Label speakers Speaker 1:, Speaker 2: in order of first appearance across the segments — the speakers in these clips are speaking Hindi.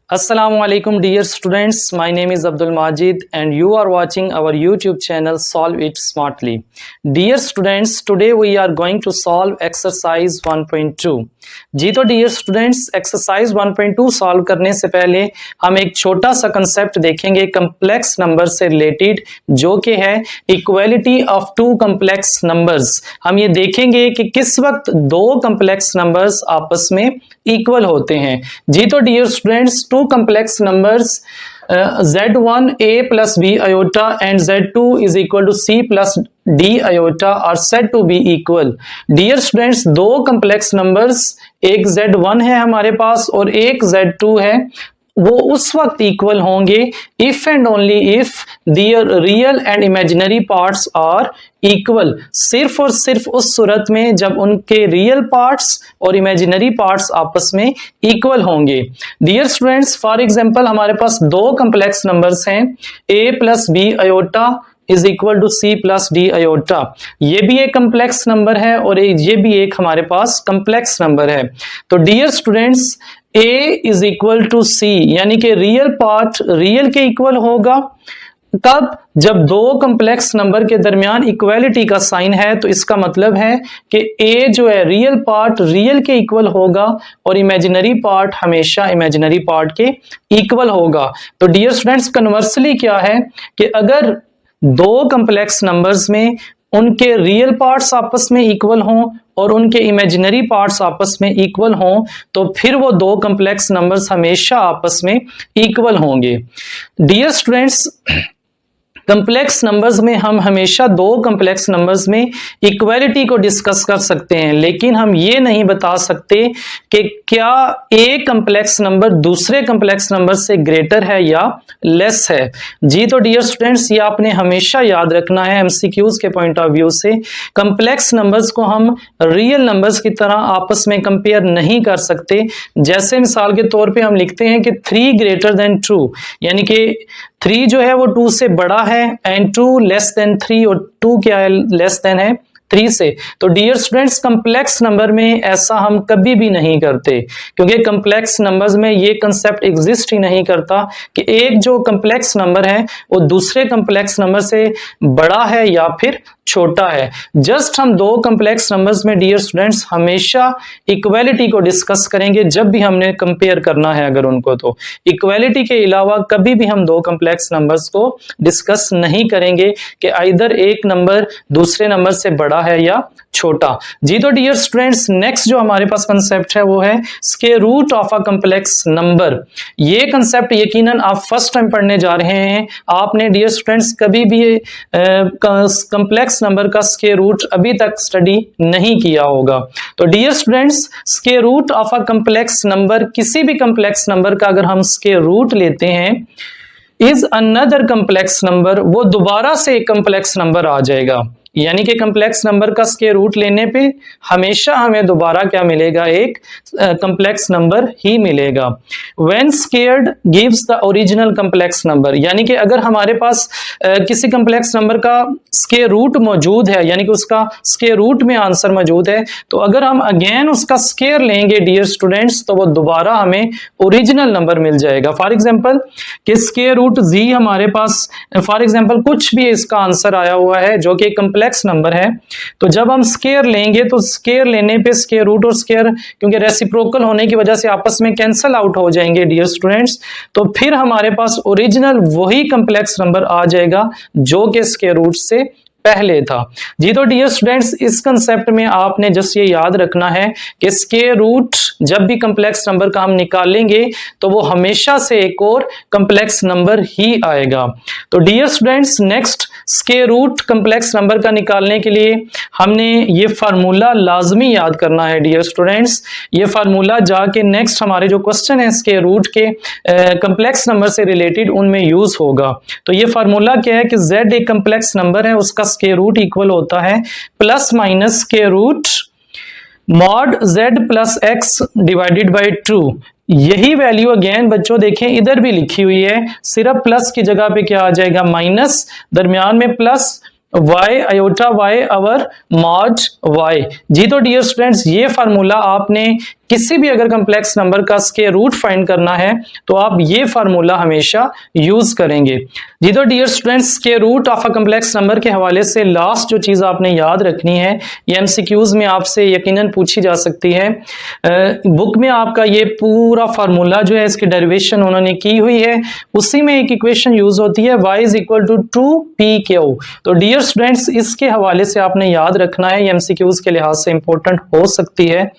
Speaker 1: Assalamualaikum dear students, my name is Abdul Majid and you are watching our YouTube channel Solve It Smartly. Dear students, today we are going to solve exercise 1.2. जी तो डियर स्टूडेंट्स, एक्सरसाइज 1.2 सॉल्व करने से पहले हम एक छोटा सा कंसेप्ट देखेंगे कम्प्लेक्स नंबर से रिलेटेड, जो कि है equality of two complex numbers. हम ये देखेंगे कि किस वक्त दो कम्प्लेक्स नंबर्स आपस में इक्वल होते हैं। जी तो dear students, two complex numbers Z1 A plus B iota and Z2 is equal to C plus D iota are said to be equal. Dear students, दो कम्प्लेक्स नंबर्स, एक Z1 है हमारे पास और एक Z2 है, वो उस वक्त इक्वल होंगे if and only if their real and imaginary parts are equal. सिर्फ और सिर्फ उस सूरत में जब उनके रियल पार्ट्स और इमेजिनरी पार्ट्स आपस में इक्वल होंगे। डियर स्टूडेंट्स, फॉर एग्जांपल हमारे पास दो कम्प्लेक्स नंबर्स हैं, a plus b iota is equal to c plus d iota. ये भी एक कम्प्लेक्स नंबर है और ये भी एक हमारे पास कम्प्लेक्स नंबर है। तो dear students, a is equal to c, यानी कि रियल पार्ट रियल के इक्वल होगा। तब जब दो कम्प्लेक्स नंबर के दरमियान इक्वालिटी का साइन है तो इसका मतलब है कि a जो है रियल पार्ट रियल के इक्वल होगा और इमेजिनरी पार्ट हमेशा इमेजिनरी पार्ट के इक्वल होगा। तो डियर स्टूडेंट्स, कन्वर्सली क्या है कि अगर दो कम्प्लेक्स नंबर्स में उनके रियल पार्ट्स आपस में इक्वल हों और उनके इमेजिनरी पार्ट्स आपस में इक्वल हों तो फिर वो दो कम्प्लेक्स नंबर्स हमेशा आपस में इक्वल होंगे। डियर स्टूडेंट्स, कम्प्लेक्स नंबर्स में हम हमेशा दो कम्प्लेक्स नंबर्स में इक्वालिटी को डिस्कस कर सकते हैं, लेकिन हम ये नहीं बता सकते कि क्या एक कम्प्लेक्स नंबर दूसरे कम्प्लेक्स नंबर से ग्रेटर है या लेस है। जी तो डियर स्टूडेंट्स, ये आपने हमेशा याद रखना है एमसीक्यूज के पॉइंट ऑफ व्यू से। कम्प्लेक्स नंबर्स को हम रियल नंबर्स की तरह आपस में कंपेयर नहीं कर सकते। जैसे मिसाल के तौर पे हम लिखते हैं कि 3 ग्रेटर देन 2, यानी कि 3 जो है वो 2 से बड़ा है एंड 2 लेस देन 3, और 2 क्या है, लेस देन है 3 से। तो डियर स्टूडेंट्स, कम्प्लेक्स नंबर में ऐसा हम कभी भी नहीं करते, क्योंकि कम्प्लेक्स नंबर्स में ये कंसेप्ट एग्जिस्ट ही नहीं करता कि एक जो कम्प्लेक्स नंबर है वो दूसरे कम्प्लेक्स नंबर से बड़ा है या फिर छोटा है। जस्ट हम दो कम्प्लेक्स नंबर्स में डियर स्टूडेंट्स हमेशा इक्वालिटी को डिस्कस करेंगे जब भी हमने कंपेयर करना है अगर उनको, तो इक्वालिटी के अलावा कभी भी हम दो कम्प्लेक्स नंबर्स को डिस्कस नहीं करेंगे कि आइदर एक नंबर दूसरे नंबर से बड़ा है या छोटा। जी तो डियर स्टूडेंट्स, नेक्स्ट जो हमारे पास कंसेप्ट है वो है square root of a complex number. ये कंसेप्ट यकीनन आप फर्स्ट टाइम पढ़ने जा रहे हैं। आपने डियर स्टूडेंट्स कभी भी कम्प्लेक्स नंबर का स्क्वायर रूट अभी तक स्टडी नहीं किया होगा। तो dear students, square root of a complex number, किसी भी कम्प्लेक्स नंबर का अगर हम स्क्वायर रूट लेते हैं इज अनदर कम्प्लेक्स नंबर, वो दोबारा से एक कम्प्लेक्स नंबर आ जाएगा। यानी कि कम्प्लेक्स नंबर का स्क्वायर रूट लेने पे हमेशा हमें दोबारा क्या मिलेगा, एक कम्प्लेक्स नंबर ही मिलेगा। When squared gives the original complex number, यानी कि अगर हमारे पास किसी कम्प्लेक्स नंबर का स्क्वायर रूट मौजूद है, यानी कि उसका स्क्वायर रूट में आंसर मौजूद है, तो अगर हम अगेन उसका स्क्वायर लेंगे डियर स्टूडेंट्स तो वो दोबारा हमें ओरिजिनल नंबर मिल जाएगा। फॉर एग्जाम्पल कि स्क्वायर रूट जी हमारे पास फॉर एग्जाम्पल कुछ भी इसका आंसर आया हुआ है जो कि कम्प्लेक्स नंबर है, तो जब हम स्क्वायर लेंगे तो स्क्वायर लेने पे स्क्वायर रूट और स्क्वायर क्योंकि रेसिप्रोकल होने की वजह से आपस में कैंसल आउट हो जाएंगे डियर स्टूडेंट्स, तो फिर हमारे पास ओरिजिनल वही कम्प्लेक्स नंबर आ जाएगा जो कि स्क्वायर रूट से पहले था। जी तो डियर स्टूडेंट्स, इस कंसेप्ट में आपने जस्ट ये याद रखना है कि स्क्वायर रूट जब भी कम्प्लेक्स नंबर का हम निकालेंगे तो वो हमेशा से एक और कम्प्लेक्स नंबर ही आएगा। तो dear students, next square root complex number का निकालने के लिए हमने ये फार्मूला लाजमी याद करना है डियर स्टूडेंट्स। ये फार्मूला जाके नेक्स्ट हमारे जो क्वेश्चन है स्क्वायर रूट के कम्प्लेक्स नंबर से रिलेटेड उनमें यूज होगा। तो ये फार्मूला क्या है कि z एक कम्प्लेक्स नंबर है, उसका स्क्वायर रूट इक्वल होता है plus minus square root mod z plus x divided by 2। यही वैल्यू अगेन बच्चों देखें इधर भी लिखी हुई है, सिर्फ प्लस की जगह पे क्या आ जाएगा, माइनस, दरमियान में प्लस y आयोटा y अवर मॉड y। जी तो डियर स्टूडेंट्स, ये फार्मूला आपने किसी भी अगर कम्प्लेक्स नंबर का स्क्वायर रूट फाइंड करना है तो आप ये फार्मूला हमेशा यूज करेंगे। जी तो dear students, square root of a complex number के हवाले से लास्ट जो चीज आपने याद रखनी है, ये एमसीक्यूज में आपसे यकीनन पूछी जा सकती है। बुक में आपका ये पूरा फार्मूला जो है, इसकी डेरिवेशन उन्होंने की हुई है, उसी में एक इक्वेशन यूज होती है y is equal to 2pq। तो डियर स्टूडेंट्स, इसके हवाले से आपने याद रखना है, ये एमसीक्यूज के लिहाज से इंपॉर्टेंट हो सकती है।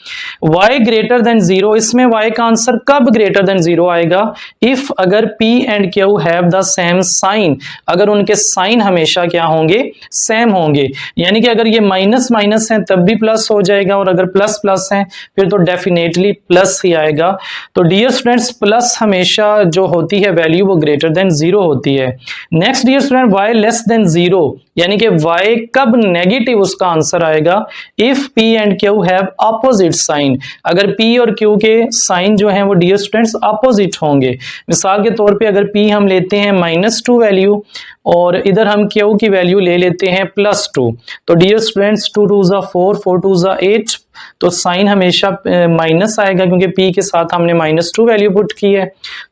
Speaker 1: y ग्रेटर देन 0, इसमें y का आंसर कब ग्रेटर देन 0 आएगा? इफ अगर p and q have the same sign, अगर उनके साइन हमेशा क्या होंगे? सेम होंगे। यानी कि अगर ये माइनस माइनस है तब भी प्लस हो जाएगा, और अगर प्लस प्लस है फिर तो डेफिनेटली प्लस ही आएगा। तो डियर स्टूडेंट्स, प्लस हमेशा जो होती है वैल्यू वो ग्रेटर देन 0 होती है। Next dear student, y less than 0, यानी कि y कब नेगेटिव उसका आंसर आएगा? If p and q have opposite sign, अगर p और q के साइन जो हैं वो डियर स्टूडेंट्स अपोजिट होंगे। मिसाल के तौर पे अगर p हम लेते हैं -2 वैल्यू और इधर हम q की वैल्यू ले लेते हैं +2, तो डियर स्टूडेंट्स 2 2 ज़ा 4, 4 2 ज़ा 8, तो साइन हमेशा माइनस आएगा क्योंकि p के साथ हमने -2 वैल्यू पुट की है।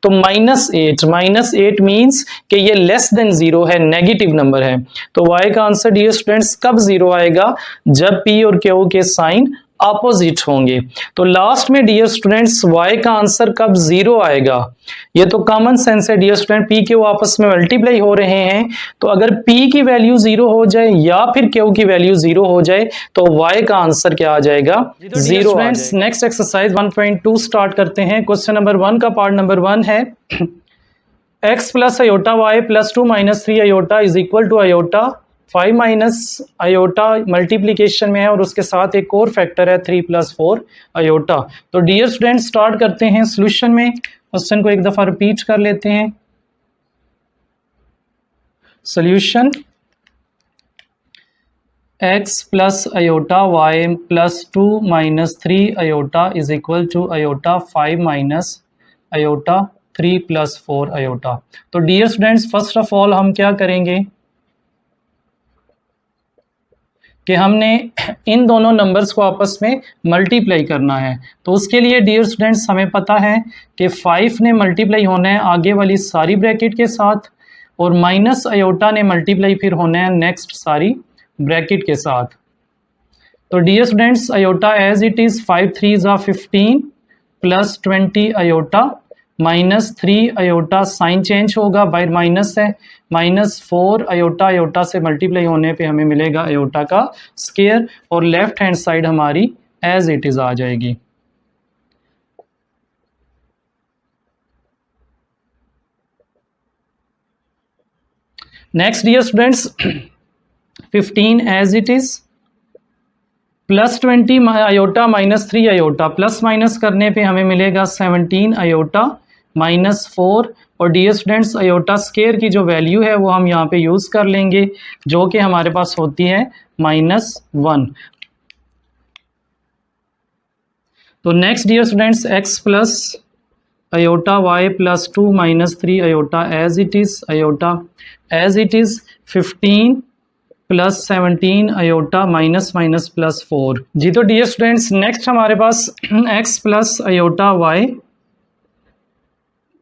Speaker 1: तो -8 मींस कि ये लेस देन 0 है, नेगेटिव नंबर है। तो y का आंसर डियर स्टूडेंट्स कब 0 आएगा? जब p और q के साइन अपोजिट होंगे। तो लास्ट में डियर स्टूडेंट्स y का आंसर कब 0 आएगा? ये तो कॉमन सेंस है डियर स्टूडेंट, p q आपस में मल्टीप्लाई हो रहे हैं, तो अगर p की वैल्यू 0 हो जाए या फिर q की वैल्यू 0 हो जाए तो y का आंसर क्या आ जाएगा? 0। स्टूडेंट्स, नेक्स्ट एक्सरसाइज 1.2 स्टार्ट करते हैं। क्वेश्चन नंबर 1 का पार्ट नंबर 1 है x plus iota y plus 2 minus 3 iota is equal to iota 5 minus iota multiplication में है और उसके साथ एक और फैक्टर है 3 प्लस 4 आयोटा। तो डियर स्टूडेंट, स्टार्ट करते हैं सॉल्यूशन में। क्वेश्चन को एक दफा रिपीट कर लेते हैं। Solution x plus iota y plus 2 minus 3 iota is equal to iota 5 minus iota 3 plus 4 iota. तो dear students, first of all हम क्या करेंगे कि हमने इन दोनों नंबर्स को आपस में मल्टीप्लाई करना है। तो उसके लिए डियर स्टूडेंट्स हमें पता है कि 5 ने मल्टीप्लाई होना है आगे वाली सारी ब्रैकेट के साथ, और माइनस आयोटा ने मल्टीप्लाई फिर होना है नेक्स्ट सारी ब्रैकेट के साथ। तो dear students, iota as it is 5 3 ज़ा 15 plus 20 iota minus 3 iota, sign change होगा, बाय माइनस है, माइनस 4 आयोटा, आयोटा से मल्टीप्लाई होने पे हमें मिलेगा आयोटा का स्क्वायर, और लेफ्ट हैंड साइड हमारी एज इट इज आ जाएगी। Next dear students, 15 as it is plus 20 iota minus 3 iota, plus minus करने पे हमें मिलेगा 17 आयोटा माइनस 4, और डियर स्टूडेंट्स आयोटा स्क्वायर की जो वैल्यू है वो हम यहाँ पे यूज़ कर लेंगे, जो कि हमारे पास होती है -1। तो next dear students, x plus iota y plus 2 minus 3 iota as it is, iota as it is 15 plus 17 iota minus minus plus 4। जी तो डियर स्टूडेंट्स, नेक्स्ट हमारे पास x plus iota y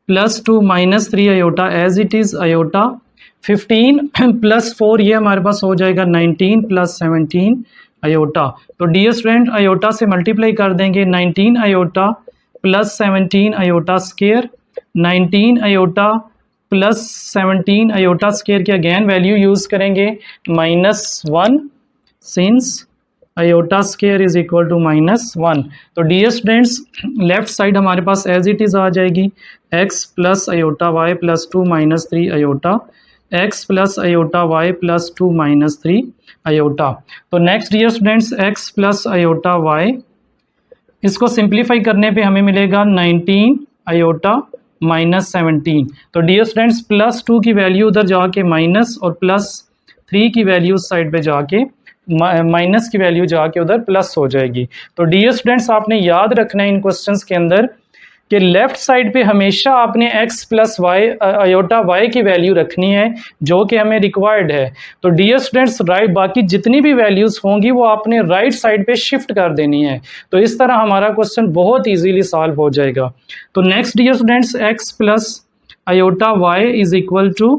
Speaker 1: plus 2 minus 3 iota as it is, iota 15 plus 4, ये हमारे पास हो जाएगा 19 प्लस 17 आयोटा। तो डियर स्टूडेंट, आयोटा से मल्टीप्लाई कर देंगे, 19 iota plus 17 iota square, 19 iota plus 17 iota square की अगेन वैल्यू यूज़ करेंगे -1, since iota square is equal to -1। तो डियर स्टूडेंट्स, लेफ्ट साइड हमारे पास एज इट इज़ आ जाएगी, x plus iota y plus 2 minus 3 iota, x plus iota y plus 2 minus 3 iota. तो next dear students, x plus iota y, इसको सिंप्लीफाई करने पे हमें मिलेगा 19 आयोटा माइनस 17। तो डियर स्टूडेंट्स, प्लस 2 की वैल्यू उधर जाके माइनस, और प्लस 3 की वैल्यू उस साइड पे जाके माइनस की वैल्यू जाके उधर प्लस हो जाएगी। तो डियर स्टूडेंट्स, आपने याद रखना है इन क्वेश्चंस के अंदर कि लेफ्ट साइड पे हमेशा आपने x plus y iota y की वैल्यू रखनी है जो कि हमें रिक्वायर्ड है। तो डियर स्टूडेंट्स राइट बाकी जितनी भी वैल्यूज़ होंगी वो आपने राइट साइड पे शिफ्ट कर देनी है। तो इस तरह हमारा क्वेश्चन बहुत ईजीली सॉल्व हो जाएगा। तो next dear students x plus iota y is equal to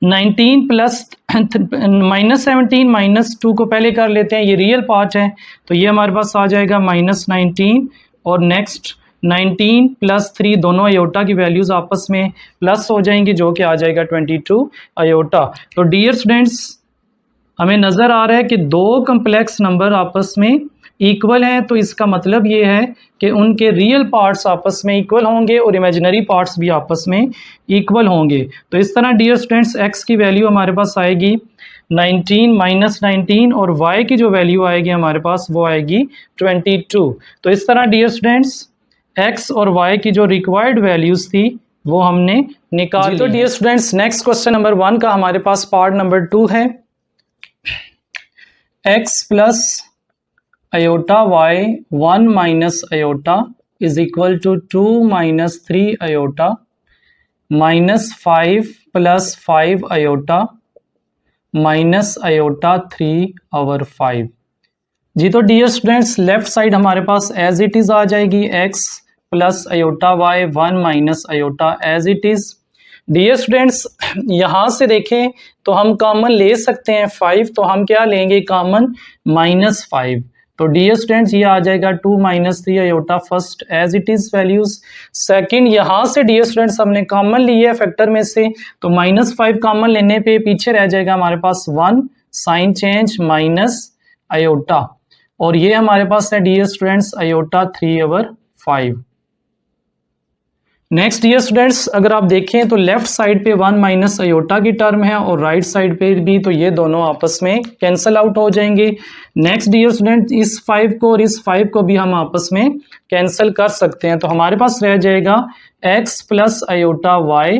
Speaker 1: 19 plus -17 -2 को पहले कर लेते हैं, ये रियल पार्ट है तो ये हमारे पास आ जाएगा -19 और नेक्स्ट 19 प्लस 3 दोनों अयोटा की वैल्यूज़ आपस में प्लस हो जाएंगी जो कि आ जाएगा 22 अयोटा। तो डियर स्टूडेंट्स हमें नज़र आ रहा है कि दो कम्प्लेक्स नंबर आपस में इक्वल हैं, तो इसका मतलब ये है कि उनके रियल पार्ट्स आपस में इक्वल होंगे और इमेजिनरी पार्ट्स भी आपस में इक्वल होंगे। तो इस तरह डियर स्टूडेंट्स x की वैल्यू हमारे पास आएगी 19 -19 और y की जो वैल्यू आएगी हमारे पास वो आएगी 22। तो इस तरह डियर स्टूडेंट्स x और y की जो रिक्वायर्ड वैल्यूज़ थी वो हमने निकाल। तो dear students next question number 1 का हमारे पास पार्ट नंबर 2 है। x plus iota y 1 minus iota is equal to 2 minus 3 iota minus 5 plus 5 iota minus iota 3/5। जी तो डियर स्टूडेंट्स लेफ्ट साइड हमारे पास एज इट इज़ आ जाएगी x plus iota y 1 minus iota as it is. Dear students यहाँ से देखें तो हम कॉमन ले सकते हैं 5, तो हम क्या लेंगे कॉमन -5। तो डियर स्टूडेंट्स ये आ जाएगा 2 minus 3 iota first as it is values. Second यहाँ से डियर स्टूडेंट्स हमने कॉमन लिया है फैक्टर में से, तो -5 कॉमन लेने पे पीछे रह जाएगा हमारे पास 1 साइन चेंज माइनस आयोटा और ये हमारे पास है dear students iota 3/5। Next dear students अगर आप देखें तो लेफ्ट साइड पे 1 माइनस आयोटा की टर्म है और राइट साइड पे भी, तो ये दोनों आपस में कैंसिल आउट हो जाएंगे। नेक्स्ट डियर स्टूडेंट इस 5 को और इस 5 को भी हम आपस में कैंसिल कर सकते हैं, तो हमारे पास रह जाएगा x plus iota y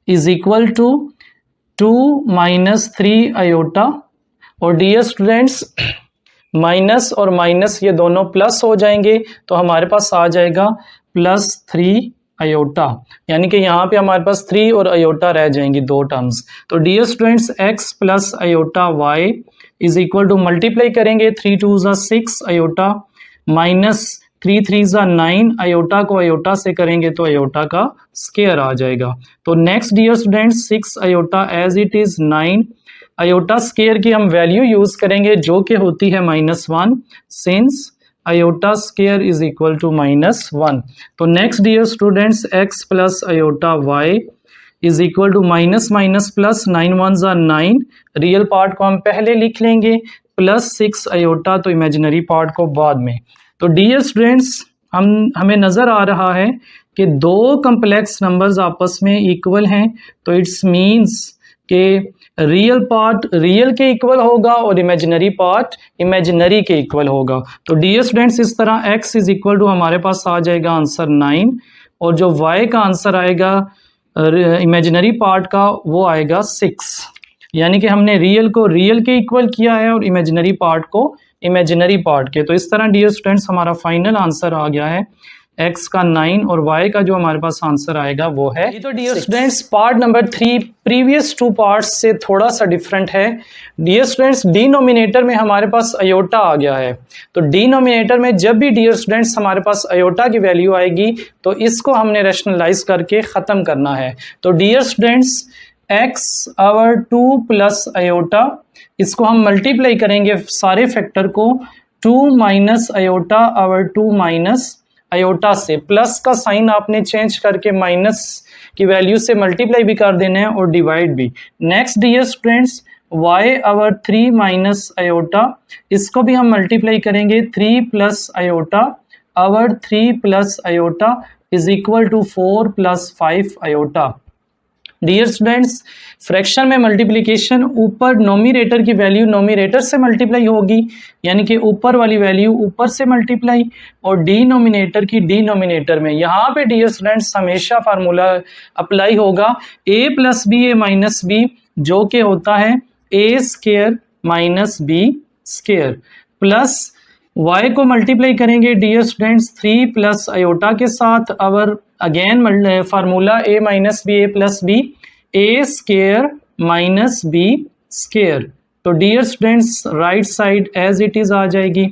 Speaker 1: is equal to 2 minus 3 iota और डियर स्टूडेंट्स माइनस और माइनस ये दोनों प्लस हो जाएंगे, तो हमारे पास आ जाएगा +3 अयोटा, यानी कि यहाँ पे हमारे पास 3 और अयोटा रह जाएंगी दो टर्म्स। तो dear students x plus iota y is equal to multiply करेंगे 3 2 6 अयोटा माइनस 3 3 9 अयोटा को अयोटा से करेंगे तो अयोटा का स्क्वायर आ जाएगा। तो next dear students 6 iota as it is 9 iota square की हम वैल्यू यूज करेंगे जो कि होती है -1 since iota square is equal to -1। तो next dear students x plus iota y is equal to minus minus plus 9 1 9, real part को हम पहले लिख लेंगे +6 अयोटा तो इमेजिनरी पार्ट को बाद में। तो डियर स्टूडेंट्स हमें नज़र आ रहा है कि दो कम्प्लेक्स नंबर्स आपस में इक्वल हैं, तो इट्स मीन्स के रियल पार्ट रियल के इक्वल होगा और इमेजिनरी पार्ट इमेजिनरी के इक्वल होगा। तो डियर स्टूडेंट्स इस तरह x इज इक्वल टू हमारे पास आ जाएगा आंसर 9 और जो y का आंसर आएगा इमेजिनरी पार्ट का वो आएगा 6, यानी कि हमने रियल को रियल के इक्वल किया है और इमेजिनरी पार्ट को इमेजिनरी पार्ट के। तो इस तरह डियर स्टूडेंट्स हमारा फाइनल आंसर आ गया है x का 9 और y का जो हमारे पास आंसर आएगा वो है। तो dear students part number 3 previous 2 parts से थोड़ा सा डिफरेंट है। डियर स्टूडेंट्स डिनोमिनेटर में हमारे पास अयोटा आ गया है, तो डिनोमिनेटर में जब भी डियर स्टूडेंट्स हमारे पास अयोटा की वैल्यू आएगी तो इसको हमने रैशनलाइज करके ख़त्म करना है। तो dear students x/2 plus iota इसको हम मल्टीप्लाई करेंगे सारे फैक्टर को 2 माइनस अयोटा/2 माइनस अयोटा से, प्लस का साइन आपने चेंज करके माइनस की वैल्यू से मल्टीप्लाई भी कर देना है और डिवाइड भी। Next dear students y/3 minus iota इसको भी हम मल्टीप्लाई करेंगे 3 प्लस अयोटा/3 plus iota is equal to 4 plus 5 iota. Dear students fraction में मल्टीप्लिकेशन ऊपर नोमिनेटर की वैल्यू नोमिनेटर से मल्टीप्लाई होगी, यानी कि ऊपर वाली वैल्यू ऊपर से मल्टीप्लाई और डिनोमिनेटर की डिनोमिनेटर में। यहाँ पे डियर स्टूडेंट्स हमेशा फार्मूला अप्लाई होगा a plus b a minus b जो कि होता है a square minus b square plus y को मल्टीप्लाई करेंगे डियर स्टूडेंट्स 3 प्लस आयोटा के साथ, और again formula a minus b a plus b, a square minus b square. तो dear students right side as it is आ जाएगी।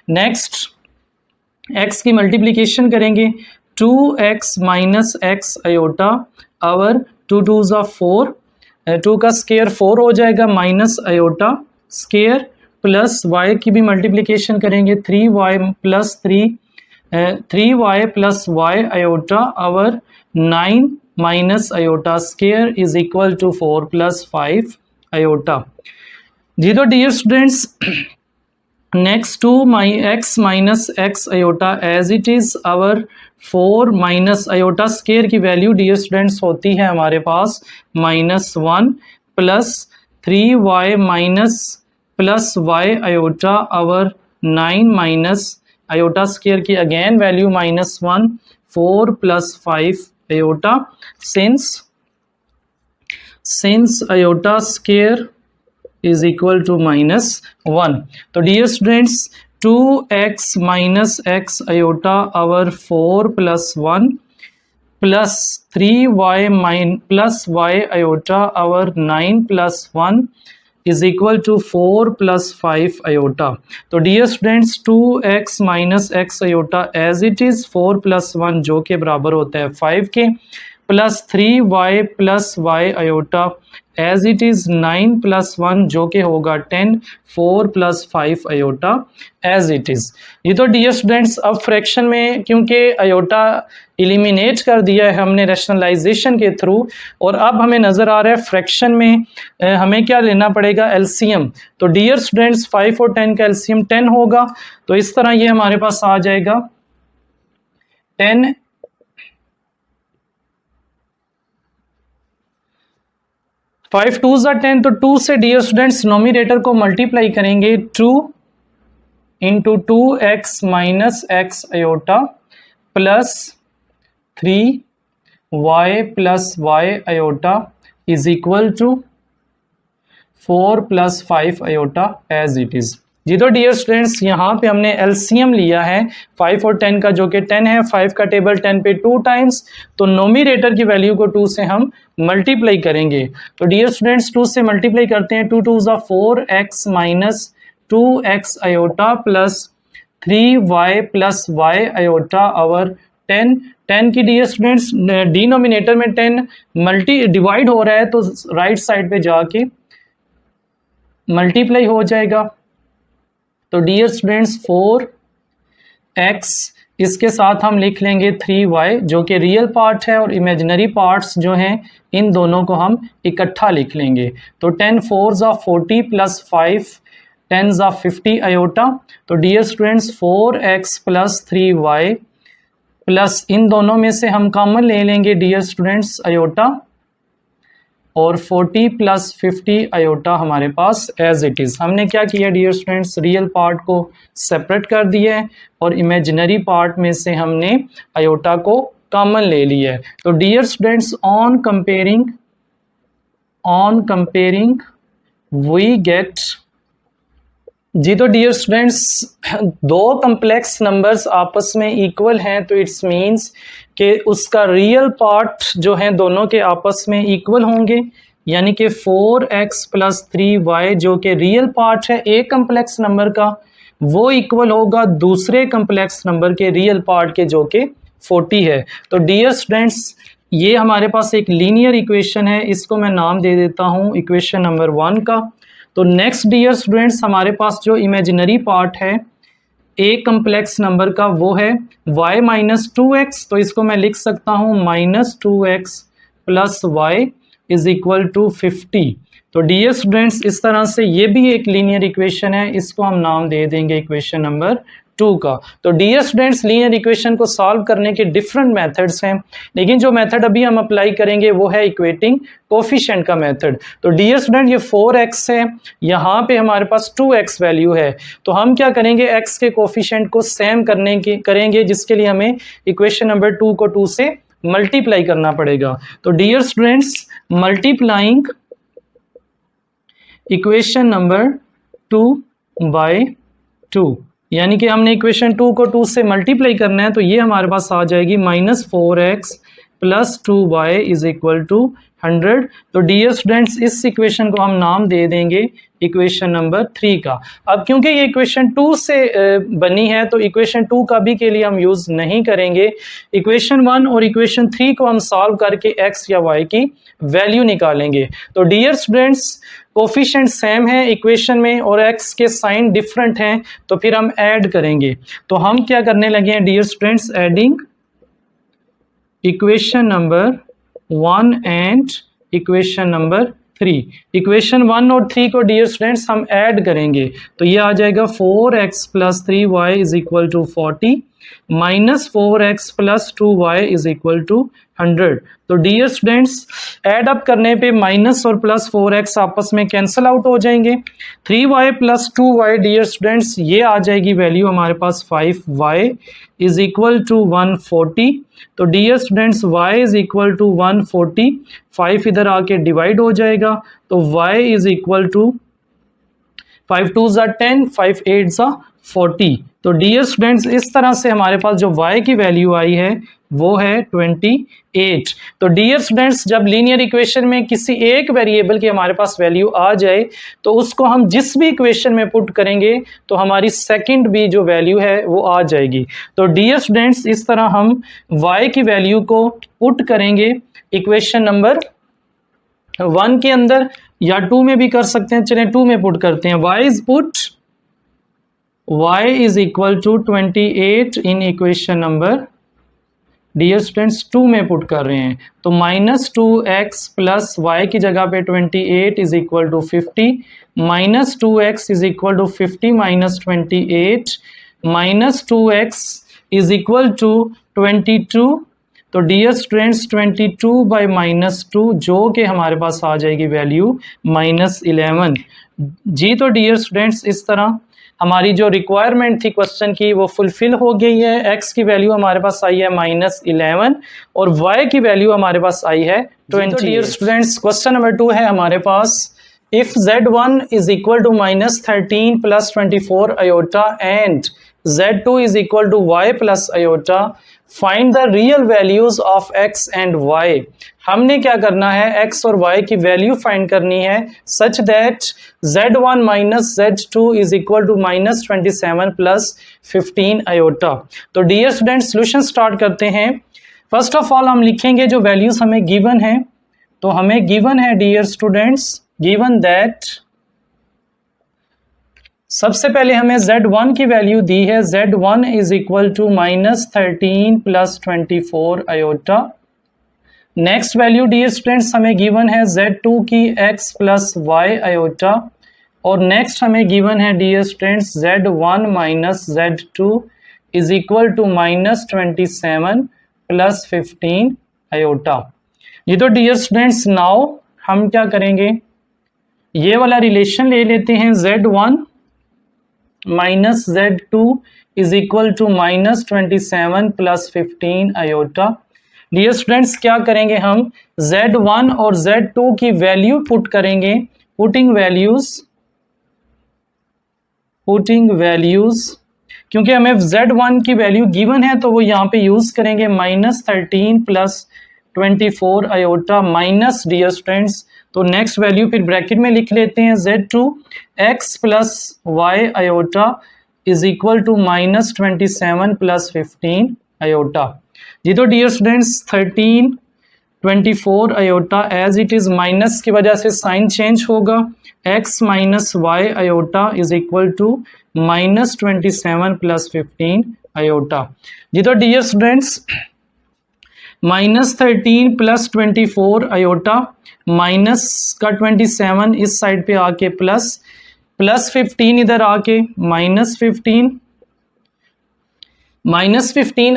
Speaker 1: नेक्स्ट x की मल्टीप्लिकेशन करेंगे 2x माइनस एक्स आयोटा, और 2 2 ज़ा 4, 2 का स्केयर 4 हो जाएगा, minus iota square, plus y की भी मल्टीप्लिकेशन करेंगे 3y plus 3y plus y iota, और 9 minus iota square is equal to 4 plus 5 iota. जी तो dear students next 2 x minus x iota as it is, और 4 माइनस आयोटा स्केयर की वैल्यू डियर स्टूडेंट्स होती है हमारे पास -1, plus 3y minus plus y iota, और 9 माइनस आयोटा स्केयर की again value -1, 4 plus 5 iota, since iota square is equal to -1। तो dear students 2x minus x iota, और 4 plus 1 plus 3y plus y iota, और 9 plus 1 is equal to 4 plus 5 iota. तो dear students 2x minus x iota as it is, 4 plus 1 जो के बराबर होता है 5 के, plus 3y plus y iota as it is, 9 plus 1 जो के होगा 10, 4 plus 5 iota as it is. ये तो डियर स्टूडेंट्स अब फ्रैक्शन में क्योंकि आयोटा एलिमिनेट कर दिया है हमने रैशनलाइजेशन के थ्रू, और अब हमें नज़र आ रहा है फ्रैक्शन में हमें क्या लेना पड़ेगा, एलसीएम। तो डियर स्टूडेंट्स 5 और 10 का एलसीएम 10 होगा, तो इस तरह ये हमारे पास आ जाएगा 10 5 2 ज़ा 10, तो 2 से डियर स्टूडेंट्स नोमिनेटर को मल्टीप्लाई करेंगे 2 into 2x minus x iota plus 3y plus y iota is equal to 4 plus 5 iota as it is. जी तो डियर स्टूडेंट्स यहाँ पे हमने एलसीएम लिया है 5 और 10 का, जो कि 10 है, 5 का टेबल 10 पे 2 टाइम्स, तो नोमिनेटर की वैल्यू को 2 से हम मल्टीप्लाई करेंगे। तो डियर स्टूडेंट्स 2 से मल्टीप्लाई करते हैं, 2 2 ज़ा 4x minus 2x iota plus 3y plus y iota, और 10 की डियर स्टूडेंट्स डिनोमिनेटर में 10 डिवाइड हो रहा है, तो राइट साइड पे जाके मल्टीप्लाई हो जाएगा। तो डियर स्टूडेंट्स 4x, इसके साथ हम लिख लेंगे 3y जो कि रियल पार्ट है, और इमेजिनरी पार्ट्स जो हैं इन दोनों को हम इकट्ठा लिख लेंगे। तो 10 4 ज़ा 40 प्लस 5 10 ज़ा 50 आयोटा। तो dear students 4x plus 3y plus इन दोनों में से हम कॉमन ले लेंगे डियर स्टूडेंट्स आयोटा, और 40 प्लस 50 आयोटा हमारे पास एज इट इज़। हमने क्या किया डियर स्टूडेंट्स, रियल पार्ट को सेपरेट कर दिया है, और इमेजिनरी पार्ट में से हमने आयोटा को कॉमन ले लिया है। तो dear students on comparing we get, जी तो डियर स्टूडेंट्स दो कम्प्लेक्स नंबर्स आपस में इक्वल हैं, तो इट्स मीन्स कि उसका रियल पार्ट जो है दोनों के आपस में इक्वल होंगे, यानी कि 4x प्लस 3y जो कि रियल पार्ट है एक कम्प्लेक्स नंबर का, वो इक्वल होगा दूसरे कम्प्लेक्स नंबर के रियल पार्ट के जो कि 40 है। तो डियर स्टूडेंट्स ये हमारे पास एक लीनियर इक्वेशन है, इसको मैं नाम दे देता हूँ इक्वेशन नंबर 1 का। तो नेक्स्ट डियर स्टूडेंट्स हमारे पास जो इमेजिनरी पार्ट है एक कम्प्लेक्स नंबर का वो है y माइनस 2x, तो इसको मैं लिख सकता हूँ -2x plus y is equal to 50। तो डियर स्टूडेंट्स इस तरह से ये भी एक लीनियर इक्वेशन है, इसको हम नाम दे देंगे इक्वेशन नंबर 2 का। तो डियर स्टूडेंट्स लीनियर इक्वेशन को सॉल्व करने के डिफरेंट मेथड्स हैं, लेकिन जो मेथड अभी हम अप्लाई करेंगे वो है इक्वेटिंग कोफिशिएंट का मेथड। तो डियर स्टूडेंट ये 4x है, यहाँ पे हमारे पास 2x वैल्यू है, तो हम क्या करेंगे x के कोफिशिएंट को सेम करेंगे, जिसके लिए हमें इक्वेशन नंबर 2 को 2 से मल्टीप्लाई करना पड़ेगा। तो dear students multiplying equation number 2 by 2 यानी कि हमने इक्वेशन 2 को 2 से मल्टीप्लाई करना है, तो ये हमारे पास आ जाएगी -4x + 2y = 100। तो डियर स्टूडेंट्स, इस इक्वेशन को हम नाम दे देंगे इक्वेशन नंबर 3 का। अब क्योंकि ये इक्वेशन 2 से बनी है, तो इक्वेशन 2 का भी के लिए हम यूज़ नहीं करेंगे। इक्वेशन 1 और इक्वेशन 3 को हम सॉल्व करके x या y की वैल्यू निकालेंगे। तो डियर स्टूडेंट्स, कोफिशिएंट सेम है इक्वेशन में और x के साइन डिफरेंट हैं, तो फिर हम ऐड करेंगे। तो हम क्या करने लगे हैं dear students, adding equation number 1 and equation number 3। Equation 1 और 3 को डियर स्टूडेंट्स हम ऐड करेंगे, तो ये आ जाएगा 4x + 3y = 40 -4x + 2y = 100। तो डियर स्टूडेंट्स, ऐड अप करने पे माइनस और प्लस 4x आपस में कैंसिल आउट हो जाएंगे। 3y + 2y डियर स्टूडेंट्स, ये आ जाएगी वैल्यू हमारे पास 5y = 140। तो डियर स्टूडेंट्स, y = 140, 5 इधर आके डिवाइड हो जाएगा, तो y = 5 2 = 10, 5 8 = 40। तो डियर स्टूडेंट्स, इस तरह से हमारे पास जो y की वैल्यू आई है वो है 28। तो डियर स्टूडेंट्स, जब लीनियर इक्वेशन में किसी एक वेरिएबल की हमारे पास वैल्यू आ जाए, तो उसको हम जिस भी इक्वेशन में पुट करेंगे तो हमारी सेकंड भी जो वैल्यू है वो आ जाएगी। तो डियर स्टूडेंट्स, इस तरह हम y की वैल्यू को पुट करेंगे इक्वेशन नंबर 1 के अंदर, या 2 में भी कर सकते हैं। चलें 2 में पुट करते हैं। y = 28 in equation number, dear students 2 में पुट कर रहे हैं, तो -2x + y की जगह पे 28 = 50, -2x = 50 - 28, -2x = 22। तो डियर स्टूडेंट्स, 22/- 2, जो कि हमारे पास आ जाएगी वैल्यू -11 जी। तो डियर स्टूडेंट्स, इस तरह हमारी जो रिक्वायरमेंट थी क्वेश्चन की वो फुलफिल हो गई है। x की वैल्यू हमारे पास आई है -11 और y की वैल्यू हमारे पास आई है 20। तो डियर स्टूडेंट्स, क्वेश्चन नंबर 2 है हमारे पास, if z1 = -13 + 24 iota and z2 = y + iota, find the real values of x and y। हमने क्या करना है, x और y की वैल्यू फाइंड करनी है such that z1 - z2 = -27 + 15 iota। तो डियर स्टूडेंट, सॉल्यूशन स्टार्ट करते हैं। फर्स्ट ऑफ ऑल हम लिखेंगे जो वैल्यूज हमें गिवन है। तो हमें गिवन है डियर स्टूडेंट्स, गिवन दैट, सबसे पहले हमें z1 की वैल्यू दी है, z1 = -13 + 24 iota। Next value dear students हमें गिवन है z2 की x + y iota, और नेक्स्ट हमें गिवन है dear students z1 - z2 = -27 + 15 iota। ये तो डियर स्टूडेंट्स, नाउ हम क्या करेंगे, ये वाला रिलेशन ले लेते हैं, z1 - z2 = -27 + 15 iota। Dear students, क्या करेंगे हम, z1 और z2 की वैल्यू पुट करेंगे, पुटिंग वैल्यूज, क्योंकि हमें z1 की वैल्यू गिवन है तो वो यहाँ पे यूज करेंगे -13 + 24 iota माइनस, डियर स्टूडेंट्स, तो नेक्स्ट वैल्यू फिर ब्रैकेट में लिख लेते हैं, z2 x + y iota = -27 + 15 iota। जी तो dear students, 13 24 iota as it is, minus की वजह से साइन चेंज होगा, x - y iota = -27 + 15 iota। जी तो डियर स्टूडेंट्स, -13 + 24 iota, माइनस का 27 इस साइड पे आके प्लस 15 इधर आके -15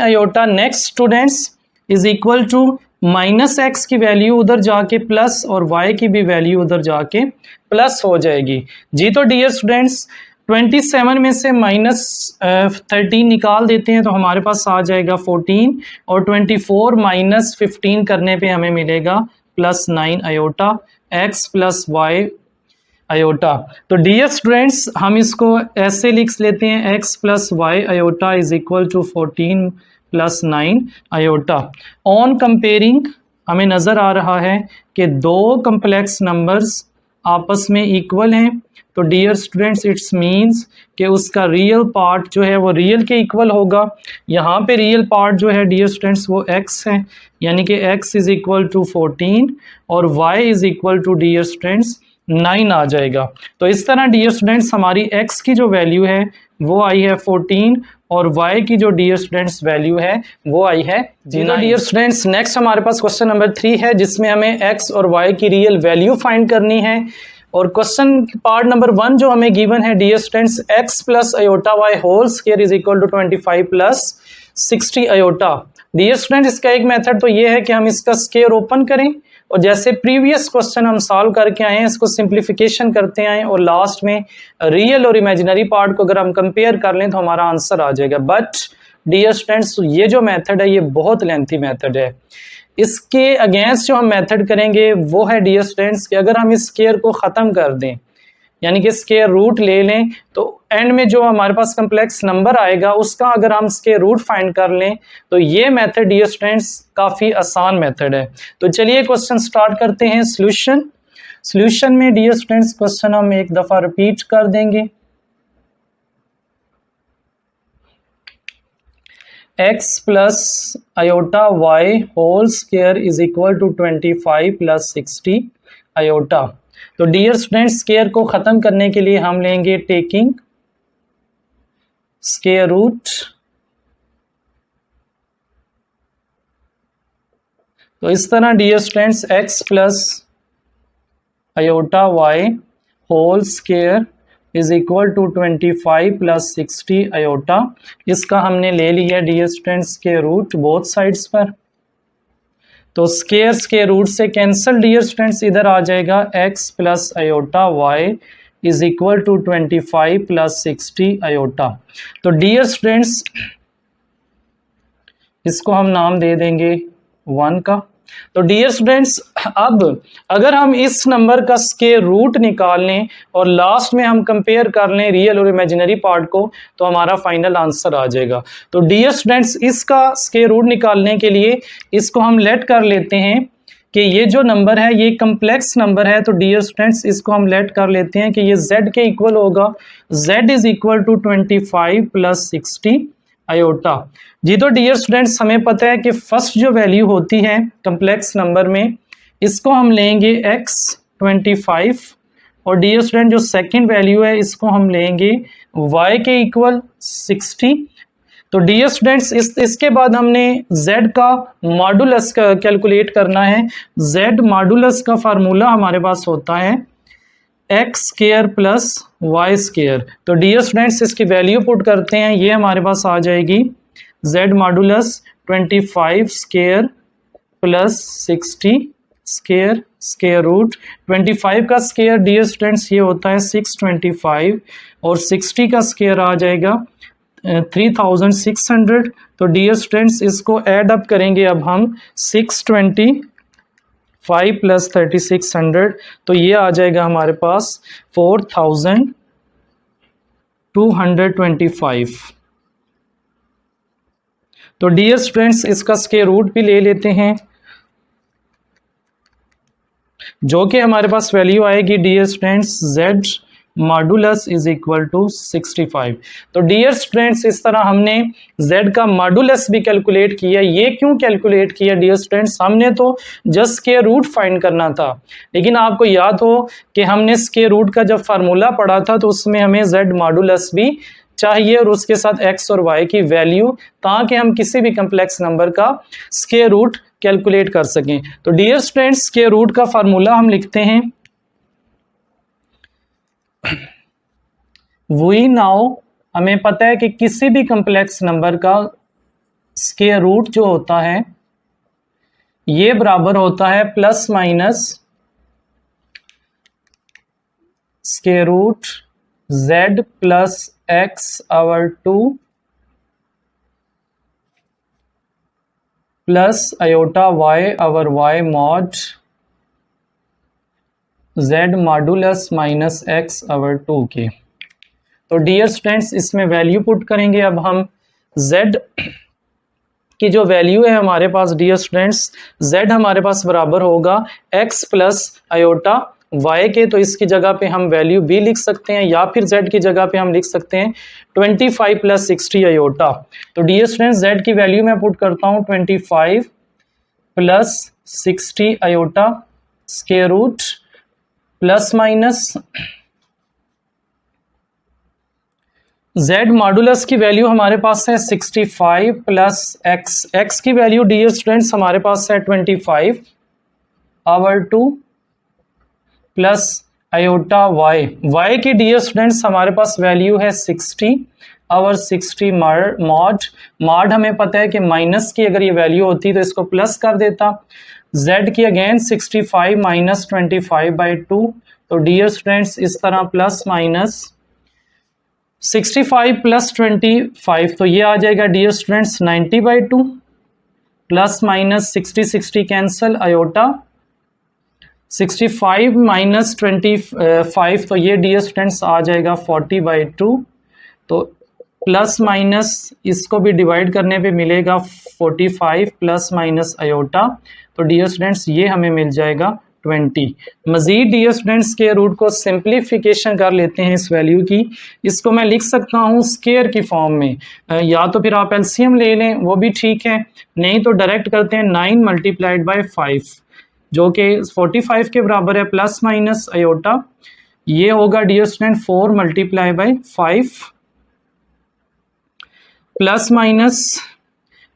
Speaker 1: iota। नेक्स्ट स्टूडेंट्स = -x की वैल्यू उधर जाके प्लस और y की भी वैल्यू उधर जाके प्लस हो जाएगी। जी तो डियर स्टूडेंट्स, 27 में से -13 निकाल देते हैं तो हमारे पास आ जाएगा 14, और 24 - 15 करने पे हमें मिलेगा +9 iota। x + y iota. तो डियर स्टूडेंट्स हम इसको ऐसे लिख लेते हैं x plus y iota is equal to 14 plus 9 iota. On comparing हमें नज़र आ रहा है कि दो कम्प्लेक्स नंबर्स आपस में इक्वल हैं, तो डियर स्टूडेंट्स इट्स मीन्स कि उसका रियल पार्ट जो है वो रियल के इक्वल होगा। यहाँ पे रियल पार्ट जो है डियर स्टूडेंट्स वो x है, यानी कि x इज़ इक्वल टू 14 और y is equal to dear students 9 आ जाएगा। तो इस तरह डियर स्टूडेंट्स हमारी x की जो वैल्यू है वो आई है 14 और y की जो डियर स्टूडेंट्स वैल्यू है वो आई है 9। डियर स्टूडेंट्स नेक्स्ट हमारे पास क्वेश्चन नंबर 3 है जिसमें हमें x और y की रियल वैल्यू फाइंड करनी है। और क्वेश्चन पार्ट नंबर 1 जो हमें गिवन है dear students x plus iota y whole square is equal to 25 plus 60 iota. Dear student इसका एक मेथड तो ये है कि हम इसका स्क्वायर ओपन करें और जैसे प्रीवियस क्वेश्चन हम सॉल्व करके आए हैं इसको सिंप्लीफिकेशन करते आए और लास्ट में रियल और इमेजिनरी पार्ट को अगर हम कंपेयर कर लें तो हमारा आंसर आ जाएगा। बट डियर स्टूडेंट्स ये जो मेथड है ये बहुत लेंथी मेथड है। इसके अगेंस्ट जो हम मेथड करेंगे वो है डियर स्टूडेंट्स कि अगर हम इस स्क्वायर को ख़त्म कर दें यानी कि स्क्वायर रूट ले लें तो एंड में जो हमारे पास कम्प्लेक्स नंबर आएगा उसका अगर हम स्क्वायर रूट फाइंड कर लें तो ये मेथड डियर स्टूडेंट्स काफ़ी आसान मेथड है। तो चलिए क्वेश्चन स्टार्ट करते हैं। सॉल्यूशन में डियर स्टूडेंट्स क्वेश्चन हम एक दफ़ा रिपीट कर देंगे। x plus iota y whole square is equal to 25 plus 60 iota. तो डियर स्टूडेंट्स स्क्वायर को ख़त्म करने के लिए हम लेंगे टेकिंग स्क्वायर रूट। तो इस तरह dear students x plus iota y whole square is equal to 25 plus 60 iota. इसका हमने ले लिया डियर स्टूडेंट्स के रूट बोथ साइड्स पर। तो स्क्वायर्स के रूट से कैंसल डियर स्टूडेंट्स इधर आ जाएगा x plus iota y is equal to 25 plus 60 iota. तो डियर स्टूडेंट्स इसको हम नाम दे देंगे 1 का। तो डियर स्टूडेंट्स अब अगर हम इस नंबर का स्क्वायर रूट निकाल लें और लास्ट में हम कंपेयर कर लें रियल और इमेजिनरी पार्ट को तो हमारा फाइनल आंसर आ जाएगा। तो डियर स्टूडेंट्स इसका स्क्वायर रूट निकालने के लिए इसको हम लेट कर लेते हैं कि ये जो नंबर है ये कम्प्लेक्स नंबर है। तो डियर स्टूडेंट्स इसको हम लेट कर लेते हैं कि ये z के इक्वल होगा। z is equal to 25 plus 60 iota. जी तो डियर स्टूडेंट्स हमें पता है कि फर्स्ट जो वैल्यू होती है कम्प्लेक्स नंबर में इसको हम लेंगे x 25 और डियर स्टूडेंट जो सेकंड वैल्यू है इसको हम लेंगे y के इक्वल 60। तो डियर स्टूडेंट्स इसके बाद हमने z का मॉडुलस कैलकुलेट करना है। z मॉडुलस का फार्मूला हमारे पास होता है x square plus y square. तो डियर स्टूडेंट्स इसकी वैल्यू पुट करते हैं, ये हमारे पास आ जाएगी z modulus 25 square plus 60 square square root 25 का स्क्वायर डियर स्टूडेंट्स ये होता है 625 और 60 का स्क्वायर आ जाएगा 3600। तो डियर स्टूडेंट्स इसको ऐड अप करेंगे अब हम 625 प्लस 3600 तो ये आ जाएगा हमारे पास 4225। तो डियर स्टूडेंट्स इसका स्क्वायर रूट भी ले लेते हैं जो कि हमारे पास वैल्यू आएगी dear students z modulus is equal to 65। तो डियर स्टूडेंट्स इस तरह हमने z का मॉडुलस भी कैलकुलेट किया। ये क्यों कैलकुलेट किया डियर स्टूडेंट्स, हमने तो जस्ट स्क्वायर रूट फाइंड करना था, लेकिन आपको याद हो कि हमने स्क्वायर रूट का जब फार्मूला पढ़ा था तो उसमें हमें z मॉडुलस भी चाहिए और उसके साथ x और y की वैल्यू, ताकि हम किसी भी कम्प्लेक्स नंबर का स्क्वायर रूट कैलकुलेट कर सकें। तो डियर स्टूडेंट्स स्क्वायर रूट का फार्मूला हम लिखते हैं वी नाउ। हमें पता है कि किसी भी कम्प्लेक्स नंबर का स्क्वायर रूट जो होता है ये बराबर होता है plus minus square root z plus x over 2 plus iota y over y mod z modulus minus x over 2 के। तो डियर स्टूडेंट्स इसमें वैल्यू पुट करेंगे। अब हम z की जो वैल्यू है हमारे पास डियर स्टूडेंट्स, z हमारे पास बराबर होगा x प्लस आयोटा y के। तो इसकी जगह पे हम वैल्यू b लिख सकते हैं, या फिर z की जगह पे हम लिख सकते हैं 25 प्लस 60 आयोटा। तो डियर स्टूडेंट्स z की वैल्यू मैं पुट करता हूँ 25 plus 60 iota square root plus minus z modulus की वैल्यू हमारे पास है 65 प्लस x की वैल्यू डियर स्टूडेंट्स हमारे पास है 25 ओवर 2 प्लस आयोटा y की डियर स्टूडेंट्स हमारे पास वैल्यू है 60 ओवर 60 मॉड हमें पता है कि माइनस की अगर ये वैल्यू होती तो इसको प्लस कर देता। z की अगेन 65 माइनस 25/2। तो डियर स्टूडेंट्स इस तरह प्लस माइनस 65 प्लस 25 तो ये आ जाएगा dear students 90/2 plus minus 60 cancel iota 65 minus 25 तो ये डियर स्टूडेंट्स आ जाएगा 40/2। तो प्लस माइनस इसको भी डिवाइड करने पे मिलेगा 45 प्लस माइनस आयोटा। तो डियर स्टूडेंट्स ये हमें मिल जाएगा 20। मजीद डियर स्टूडेंट्स के रूट को सिंप्लीफिकेशन कर लेते हैं इस वैल्यू की। इसको मैं लिख सकता हूँ स्केयर की फॉर्म में, या तो फिर आप एलसीएम ले लें वो भी ठीक है, नहीं तो डायरेक्ट करते हैं 9 मल्टीप्लाइड बाय 5 जो कि 45 के बराबर है प्लस माइनस आयोटा। ये होगा dear student 4 multiply by 5 plus minus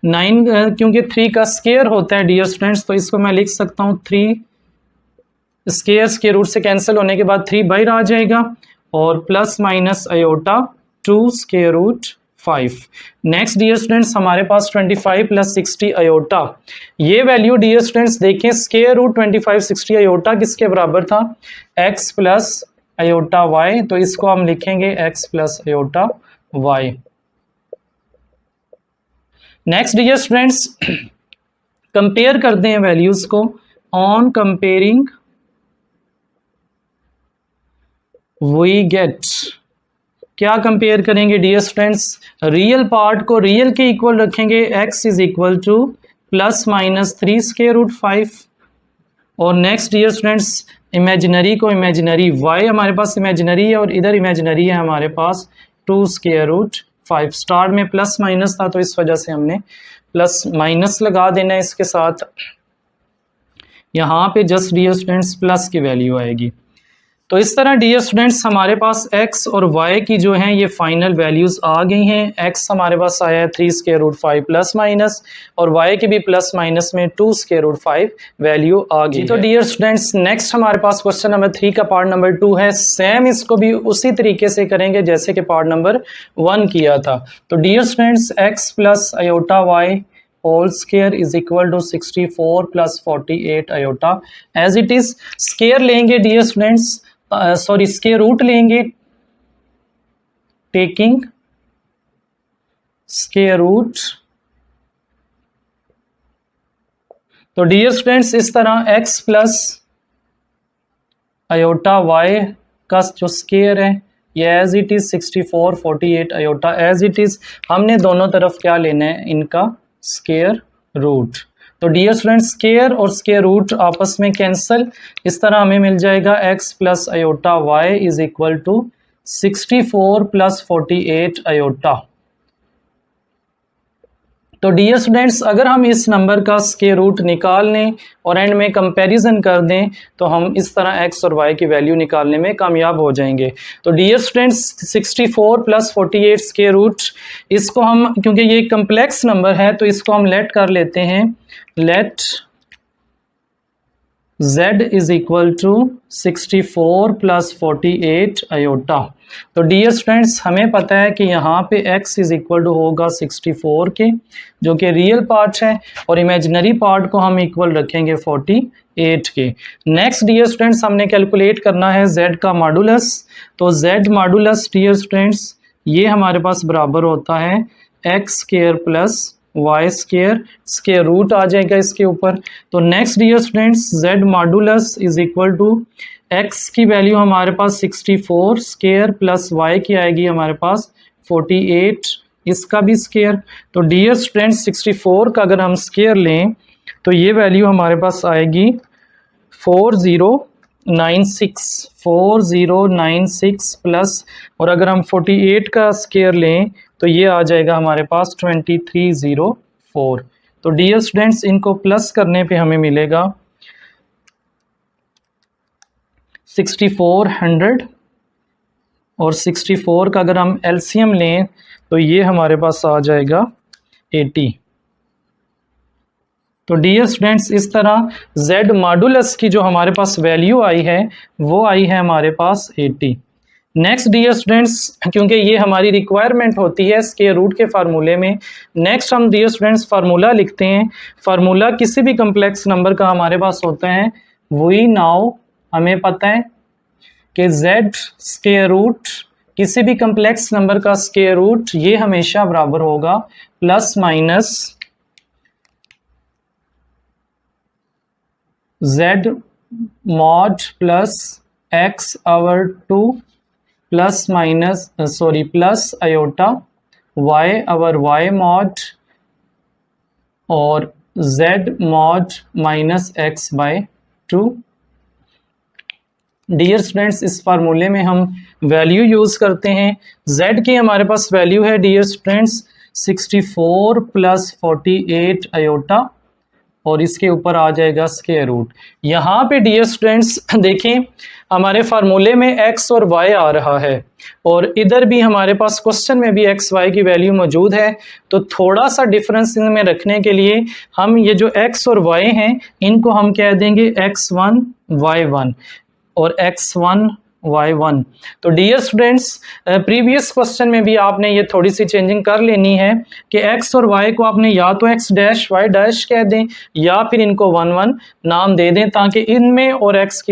Speaker 1: 9 क्योंकि 3 का स्केयर होता है डियर स्टूडेंट्स, तो इसको मैं लिख सकता हूँ 3 स्केयर्स के रूट से कैंसिल होने के बाद 3 बाहर आ जाएगा और plus minus iota 2 square root 5। Next dear students हमारे पास 25 प्लस 60 आयोटा। ये वैल्यू डियर स्टूडेंट्स देखें स्क्वायर रूट 25 60 आयोटा किसके बराबर था, x प्लस आयोटा y। तो इसको हम लिखेंगे x plus iota y। Next dear students compare करते हैं वैल्यूज को। ऑन कंपेयरिंग वी गेट, क्या कंपेयर करेंगे डियर स्टूडेंट्स, रियल पार्ट को रियल के इक्वल रखेंगे, x is equal to plus minus 3 square root 5। और नेक्स्ट डियर स्टूडेंट्स इमेजिनरी को इमेजिनरी, y हमारे पास इमेजिनरी है और इधर इमेजिनरी है हमारे पास 2 स्क्वायर रूट 5। स्टार्ट में प्लस माइनस था तो इस वजह से हमने प्लस माइनस लगा देना है इसके साथ। यहाँ पे जस्ट डियर स्टूडेंट्स प्लस की वैल्यू आएगी। तो इस तरह डियर स्टूडेंट्स हमारे पास x और y की जो हैं ये फाइनल वैल्यूज आ गई हैं। x हमारे पास आया है 3 स्क्वायर रूट 5 प्लस माइनस, और y की भी प्लस माइनस में 2 स्क्वायर रूट 5 वैल्यू आ गई। तो डियर स्टूडेंट्स नेक्स्ट हमारे पास क्वेश्चन नंबर 3 का पार्ट नंबर 2 है। सेम इसको भी उसी तरीके से करेंगे जैसे कि पार्ट नंबर 1 किया था। तो dear students x plus iota y whole square is equal to 64 plus 48 iota. As it is square लेंगे dear students, sorry square root लेंगे, टेकिंग स्क्वायर रूट। तो डियर स्टूडेंट्स इस तरह x प्लस आयोटा y का जो स्क्वायर है ये as it is 64 48 iota as it is हमने दोनों तरफ क्या लेना है, इनका स्क्वायर रूट। तो डियर स्टूडेंट स्क्वायर और स्क्वायर रूट आपस में कैंसल, इस तरह हमें मिल जाएगा x plus iota y is equal to 64 plus 48 iota. तो डियर स्टूडेंट्स अगर हम इस नंबर का स्क्वायर रूट निकाल लें और एंड में कंपैरिजन कर दें तो हम इस तरह x और y की वैल्यू निकालने में कामयाब हो जाएंगे। तो dear students 64 plus 48 square root, इसको हम क्योंकि ये कम्प्लेक्स नंबर है तो इसको हम लेट कर लेते हैं, let z is equal to 64 plus 48 iota. तो डियर स्टूडेंट्स हमें पता है कि यहाँ पे x इज इक्वल टू होगा 64 के जो कि रियल पार्ट है, और इमेजिनरी पार्ट को हम इक्वल रखेंगे 48 के। नेक्स्ट डियर स्टूडेंट्स हमने कैलकुलेट करना है z का मॉडुलस। तो z मॉडुलस डियर स्टूडेंट्स ये हमारे पास बराबर होता है x square plus y square, square root आ जाएगा इसके ऊपर। तो next dear students z modulus is equal to x की वैल्यू हमारे पास 64 स्क्वायर प्लस y की आएगी हमारे पास 48, इसका भी स्क्वायर। तो डियर स्टूडेंट्स 64 का अगर हम स्क्वायर लें तो ये वैल्यू हमारे पास आएगी 4096 प्लस, और अगर हम 48 का स्क्वायर लें तो ये आ जाएगा हमारे पास 2304। तो डियर स्टूडेंट्स इनको प्लस करने पे हमें मिलेगा 6400, और 64 का अगर हम एलसीएम लें तो ये हमारे पास आ जाएगा 80। तो डियर स्टूडेंट्स इस तरह z मॉडुलस की जो हमारे पास वैल्यू आई है वो आई है हमारे पास 80। नेक्स्ट डियर स्टूडेंट्स, क्योंकि ये हमारी रिक्वायरमेंट होती है स्क्वायर रूट के फार्मूले में, नेक्स्ट हम डियर स्टूडेंट्स फार्मूला लिखते हैं। फार्मूला किसी भी कम्प्लेक्स नंबर का हमारे पास होता है, वही नाउ हमें पता है कि z स्क्वायर रूट किसी भी कम्प्लेक्स नंबर का स्क्वायर रूट ये हमेशा बराबर होगा plus minus z mod plus x over 2 plus minus plus iota y over y mod और z mod minus x by 2। Dear students इस फार्मूले में हम वैल्यू यूज़ करते हैं। z की हमारे पास वैल्यू है डियर स्टूडेंट्स 64 प्लस 48 आयोटा, और इसके ऊपर आ जाएगा स्क्वायर रूट। यहाँ पे डियर स्टूडेंट्स देखें हमारे फार्मूले में x और y आ रहा है, और इधर भी हमारे पास क्वेश्चन में भी x y की वैल्यू मौजूद है। तो थोड़ा सा डिफरेंस इनमें रखने के लिए हम ये जो x और y हैं इनको हम कह देंगे x1 y1 और x1 y1। तो डियर स्टूडेंट्स प्रीवियस क्वेश्चन में भी आपने ये थोड़ी सी चेंजिंग कर लेनी है कि x और y को आपने या तो x डैश y डैश कह दें या फिर इनको 1 1 नाम दे दें, ताकि इनमें और x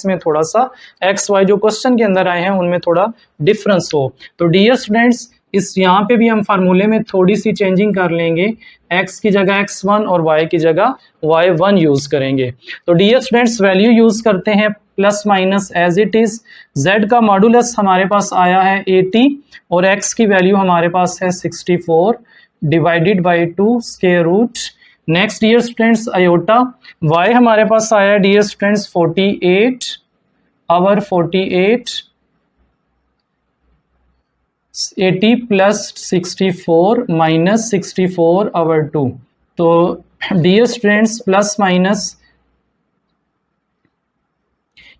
Speaker 1: में थोड़ा सा x y जो क्वेश्चन के अंदर आए हैं उनमें थोड़ा डिफरेंस हो। तो डियर स्टूडेंट्स इस यहाँ पे भी हम फार्मूले में थोड़ी सी चेंजिंग कर लेंगे, x की जगह x1 और y की जगह y1 यूज़ करेंगे। तो डियर स्टूडेंट्स वैल्यू यूज़ करते हैं plus minus as it is. z का मॉडुलस हमारे पास आया है 80 और x की वैल्यू हमारे पास है 64 divided by 2 square root. Next dear students iota y हमारे पास आया है dear students 48 over 48 80 plus 64 minus 64 over 2। तो डियर स्टूडेंट्स प्लस माइनस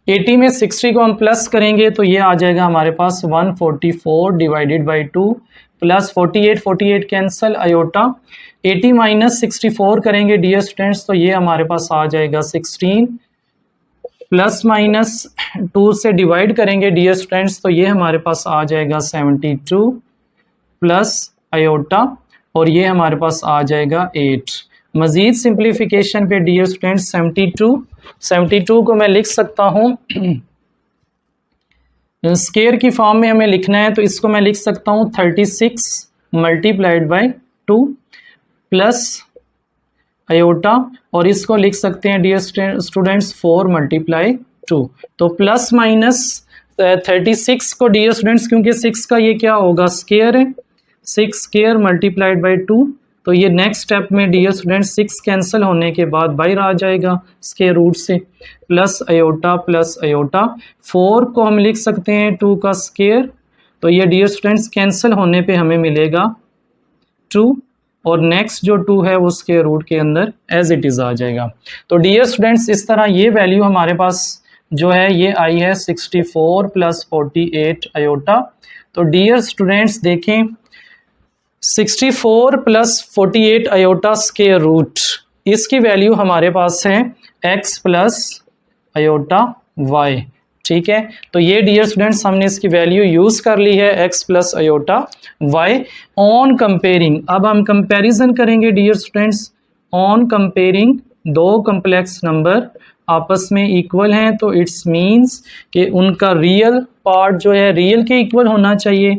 Speaker 1: 80 में 60 को हम प्लस करेंगे तो ये आ जाएगा हमारे पास 144 divided by 2 plus 48 cancel iota 80 minus 64 करेंगे डियर स्टूडेंट्स तो ये हमारे पास आ जाएगा 16 प्लस माइनस 2 से डिवाइड करेंगे डियर स्टूडेंट्स तो ये हमारे पास आ जाएगा 72 प्लस आयोटा और ये हमारे पास आ जाएगा 8। मज़ीद सिंप्लीफिकेशन पे डियर स्टूडेंट्स 72 को मैं लिख सकता हूँ स्क्वायर की फॉर्म में हमें लिखना है तो इसको मैं लिख सकता हूँ 36 मल्टीप्लाइड बाई 2 प्लस आयोटा और इसको लिख सकते हैं डियर स्टूडेंट्स 4 मल्टीप्लाई 2। तो प्लस माइनस 36 को डियर स्टूडेंट्स क्योंकि 6 का ये क्या होगा स्क्वायर है 6 स्क्वायर मल्टीप्लाइड बाई 2 तो ये नेक्स्ट स्टेप में डियर स्टूडेंट्स 6 कैंसिल होने के बाद बाहर आ जाएगा स्क्वायर रूट से प्लस आयोटा 4 को हम लिख सकते हैं 2 का स्क्वायर तो ये डियर स्टूडेंट्स कैंसिल होने पे हमें मिलेगा 2 और नेक्स्ट जो 2 है वो स्क्वायर रूट के अंदर एज इट इज़ आ जाएगा। तो डियर स्टूडेंट्स इस तरह ये वैल्यू हमारे पास जो है ये आई है 64 प्लस 48 आयोटा। तो डियर स्टूडेंट्स देखें 64 प्लस 48 आयोटा स्क्वायर रूट इसकी वैल्यू हमारे पास है x प्लस आयोटा y। ठीक है तो ये डियर स्टूडेंट्स हमने इसकी वैल्यू यूज़ कर ली है x plus iota y on comparing. अब हम कंपैरिजन करेंगे डियर स्टूडेंट्स ऑन कंपेयरिंग दो कम्प्लेक्स नंबर आपस में इक्वल हैं तो इट्स मीन्स कि उनका रियल पार्ट जो है रियल के इक्वल होना चाहिए।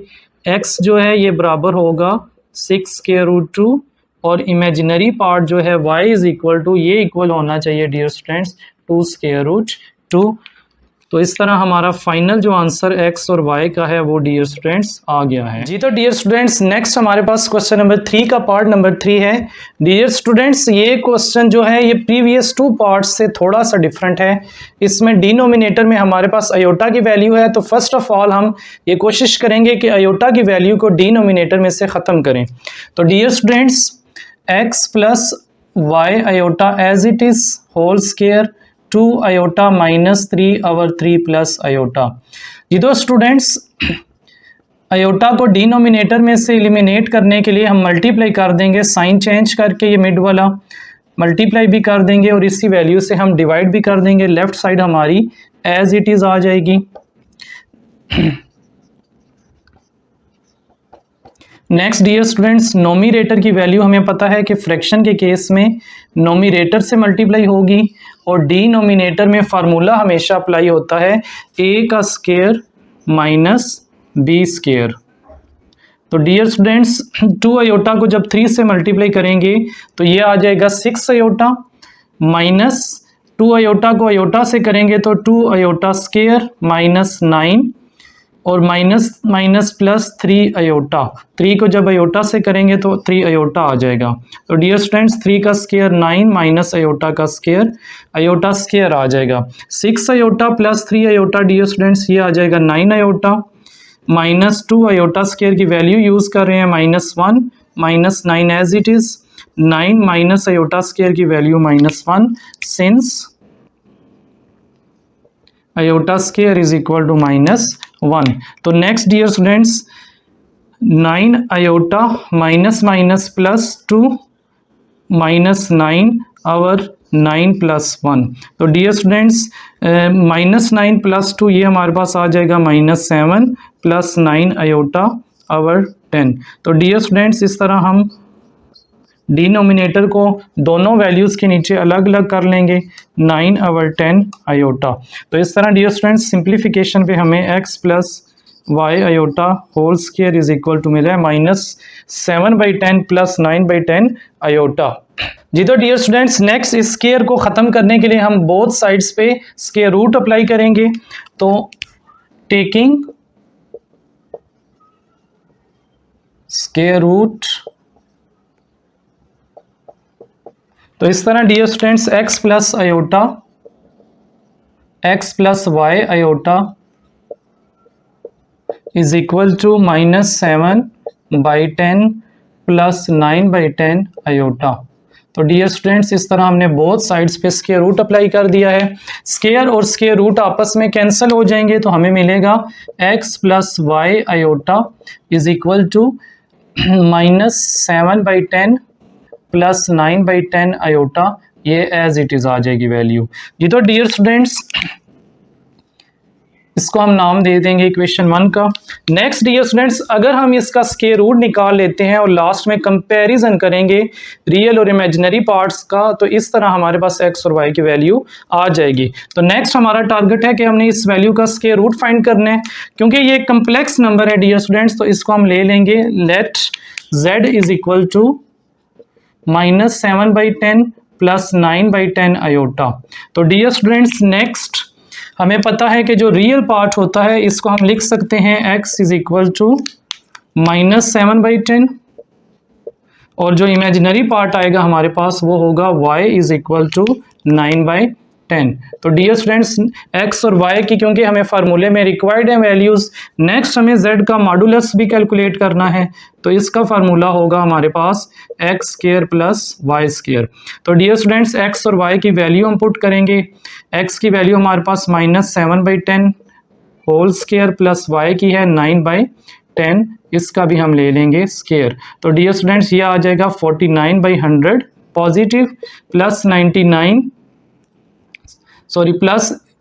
Speaker 1: x जो है ये बराबर होगा 6 स्क्वायर रूट 2 और इमेजिनरी पार्ट जो है y इज इक्वल टू ये इक्वल होना चाहिए डियर स्टूडेंट्स 2 स्क्वायर रूट 2। तो इस तरह हमारा फाइनल जो आंसर x और y का है वो डियर स्टूडेंट्स आ गया है जी। तो डियर स्टूडेंट्स नेक्स्ट हमारे पास क्वेश्चन नंबर 3 का पार्ट नंबर 3 है। डियर स्टूडेंट्स ये क्वेश्चन जो है ये प्रीवियस 2 पार्ट्स से थोड़ा सा डिफरेंट है। इसमें डिनोमिनेटर में हमारे पास अयोटा की वैल्यू है, तो फर्स्ट ऑफ ऑल हम ये कोशिश करेंगे कि अयोटा की वैल्यू को डिनोमिनेटर में से ख़त्म करें। तो dear students x plus y iota as it is whole square 2 iota minus 3 over 3 plus iota. ये दो स्टूडेंट्स अयोटा को डिनोमिनेटर में से एलिमिनेट करने के लिए हम मल्टीप्लाई कर देंगे, साइन चेंज करके ये मिड वाला मल्टीप्लाई भी कर देंगे और इसी वैल्यू से हम डिवाइड भी कर देंगे। लेफ्ट साइड हमारी एज इट इज आ जाएगी। नेक्स्ट डियर स्टूडेंट्स नोमिनेटर की वैल्यू हमें पता है कि फ्रैक्शन के केस में नोमिनेटर से मल्टीप्लाई होगी और डिनोमिनेटर में फार्मूला हमेशा अप्लाई होता है a का स्क्वायर माइनस b स्क्वायर। तो डियर स्टूडेंट्स 2 अयोटा को जब 3 से मल्टीप्लाई करेंगे तो ये आ जाएगा 6 अयोटा माइनस 2 अयोटा को अयोटा से करेंगे तो 2 अयोटा स्क्वायर माइनस 9 और माइनस माइनस प्लस 3 अयोटा। 3 को जब अयोटा से करेंगे तो 3 अयोटा आ जाएगा। तो डियर स्टूडेंट्स 3 का स्क्वायर 9 माइनस अयोटा का स्क्वायर, अयोटा स्क्वायर आ जाएगा 6 iota plus 3 iota. Dear students ये आ जाएगा 9 अयोटा माइनस 2 अयोटा स्क्वायर की वैल्यू यूज़ कर रहे हैं -1 minus 9 as it is 9 minus iota square की value -1 since iota square is equal to -1। तो next dear students 9 iota minus minus plus 2 minus 9 और 9 प्लस 1। तो डियर स्टूडेंट्स -9 प्लस 2 ये हमारे पास आ जाएगा -7 प्लस 9 अयोटा और 10। तो डियर स्टूडेंट्स इस तरह हम डिनोमिनेटर को दोनों वैल्यूज़ के नीचे अलग अलग कर लेंगे 9 ओवर 10 अयोटा। तो इस तरह डियर स्टूडेंट्स सिंप्लीफिकेशन पे हमें x plus y iota whole square is equal to मिला है -7/10 प्लस 9/10 अयोटा जी। तो डियर स्टूडेंट्स नेक्स्ट इस स्क्वायर को ख़त्म करने के लिए हम बोथ साइड्स पे स्क्वायर रूट अप्लाई करेंगे। तो टेकिंग स्क्वायर रूट, तो इस तरह dear students x plus iota x plus y iota is equal to -7/10 plus 9/10 iota. तो डियर स्टूडेंट्स इस तरह हमने बोथ साइड्स पे स्क्वायर रूट अप्लाई कर दिया है। स्क्वायर और स्क्वायर रूट आपस में कैंसिल हो जाएंगे तो हमें मिलेगा x plus y iota is equal to -7/10 plus 9/10 iota, ये एज इट इज आ जाएगी वैल्यू जी। तो डियर स्टूडेंट्स इसको हम नाम दे देंगे इक्वेशन 1 का। नेक्स्ट डियर स्टूडेंट्स अगर हम इसका स्क्वायर रूट निकाल लेते हैं और लास्ट में कंपैरिजन करेंगे रियल और इमेजिनरी पार्ट्स का, तो इस तरह हमारे पास x और y की वैल्यू आ जाएगी। तो नेक्स्ट हमारा टारगेट है कि हमने इस वैल्यू का स्क्वायर रूट फाइंड करना है। क्योंकि ये एक कम्प्लेक्स नंबर है डियर स्टूडेंट्स, तो इसको हम ले लेंगे let z is equal to -7/10 plus 9/10 iota. तो डियर स्टूडेंट्स नेक्स्ट हमें पता है कि जो रियल पार्ट होता है इसको हम लिख सकते हैं x इज इक्वल टू -7/10 और जो इमेजिनरी पार्ट आएगा हमारे पास वो होगा y इज इक्वल टू 9/10। तो डियर स्टूडेंट्स x और y की क्योंकि हमें फार्मूले में रिक्वायर्ड है वैल्यूज़, नेक्स्ट हमें z का मॉडुलस भी कैलकुलेट करना है। तो इसका फार्मूला होगा हमारे पास x square plus y square. तो डियर स्टूडेंट्स x और y की वैल्यू हम पुट करेंगे। x की वैल्यू हमारे पास -7/10 होल स्क्वायर प्लस y की है 9/10, इसका भी हम ले लेंगे स्क्वायर। तो डियर स्टूडेंट्स ये आ जाएगा 49/100 पॉजिटिव प्लस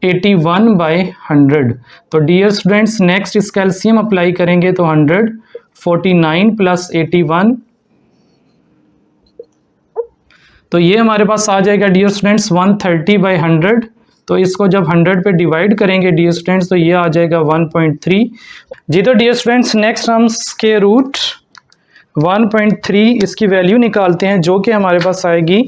Speaker 1: 81/100। तो डियर स्टूडेंट्स नेक्स्ट इस कैल्शियम अप्लाई करेंगे तो 100 49 प्लस 81, तो ये हमारे पास आ जाएगा डियर स्टूडेंट्स 130/100। तो इसको जब 100 पे डिवाइड करेंगे डियर स्टूडेंट्स तो ये आ जाएगा 1.3 जी। तो डियर स्टूडेंट्स नेक्स्ट हम स्क्वायर रूट 1.3 इसकी वैल्यू निकालते हैं जो कि हमारे पास आएगी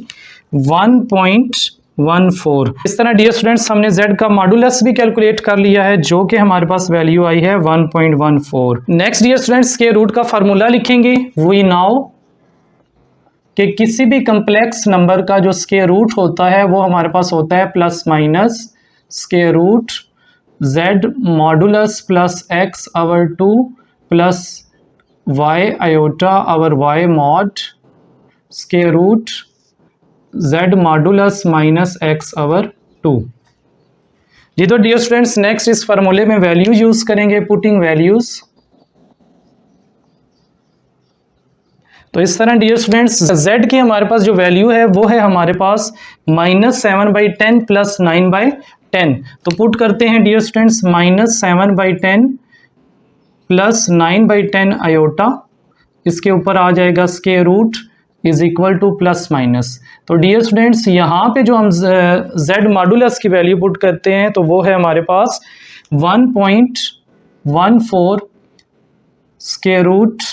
Speaker 1: 1.1 1.14। इस तरह डियर स्टूडेंट्स हमने z का मॉडुलस भी कैलकुलेट कर लिया है, जो कि हमारे पास वैल्यू आई है 1.14। Next dear students square root का फार्मूला लिखेंगे। वी नाउ कि किसी भी कम्प्लेक्स नंबर का जो स्क्वायर रूट होता है वो हमारे पास होता है plus minus square root z modulus plus x over 2 plus y iota over y mod square root z modulus minus x over 2। जी तो डियर स्टूडेंट्स नेक्स्ट इस फार्मूले में वैल्यू यूज करेंगे, पुटिंग वैल्यूज। तो इस तरह डियर स्टूडेंट्स z की हमारे पास जो वैल्यू है वो है हमारे पास -7/10 प्लस 9/10। तो पुट करते हैं डियर स्टूडेंट्स -7/10 प्लस 9/10 आयोटा, इसके ऊपर आ जाएगा square root is equal to plus minus. तो डियर स्टूडेंट्स यहाँ पे जो हम z मॉडुलस की वैल्यू पुट करते हैं तो वो है हमारे पास 1.14 स्क्वायर रूट।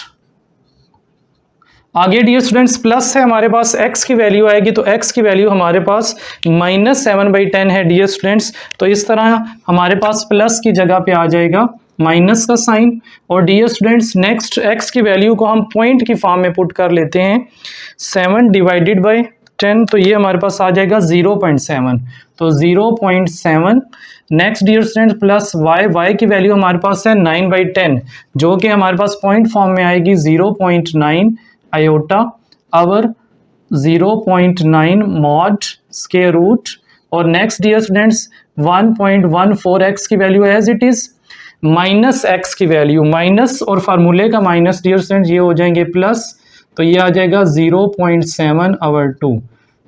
Speaker 1: आगे डियर स्टूडेंट्स प्लस है हमारे पास x की वैल्यू आएगी, तो x की वैल्यू हमारे पास -7/10 है डियर स्टूडेंट्स। तो इस तरह हमारे पास प्लस की जगह पे आ जाएगा माइनस का साइन। और डियर स्टूडेंट्स नेक्स्ट x की वैल्यू को हम पॉइंट की फॉर्म में पुट कर लेते हैं, 7 डिवाइडेड बाई 10, तो ये हमारे पास आ जाएगा 0.7, तो 0.7। Next dear students plus y की वैल्यू हमारे पास है 9/10, जो कि हमारे पास पॉइंट फॉर्म में आएगी 0.9 iota over 0.9 mod square root. और नेक्स्ट डियर स्टूडेंट्स 1.14x की value as it is minus x की वैल्यू, माइनस और फार्मूले का माइनस डियर स्टूडेंट्स ये हो जाएंगे प्लस, तो ये आ जाएगा 0.7/2।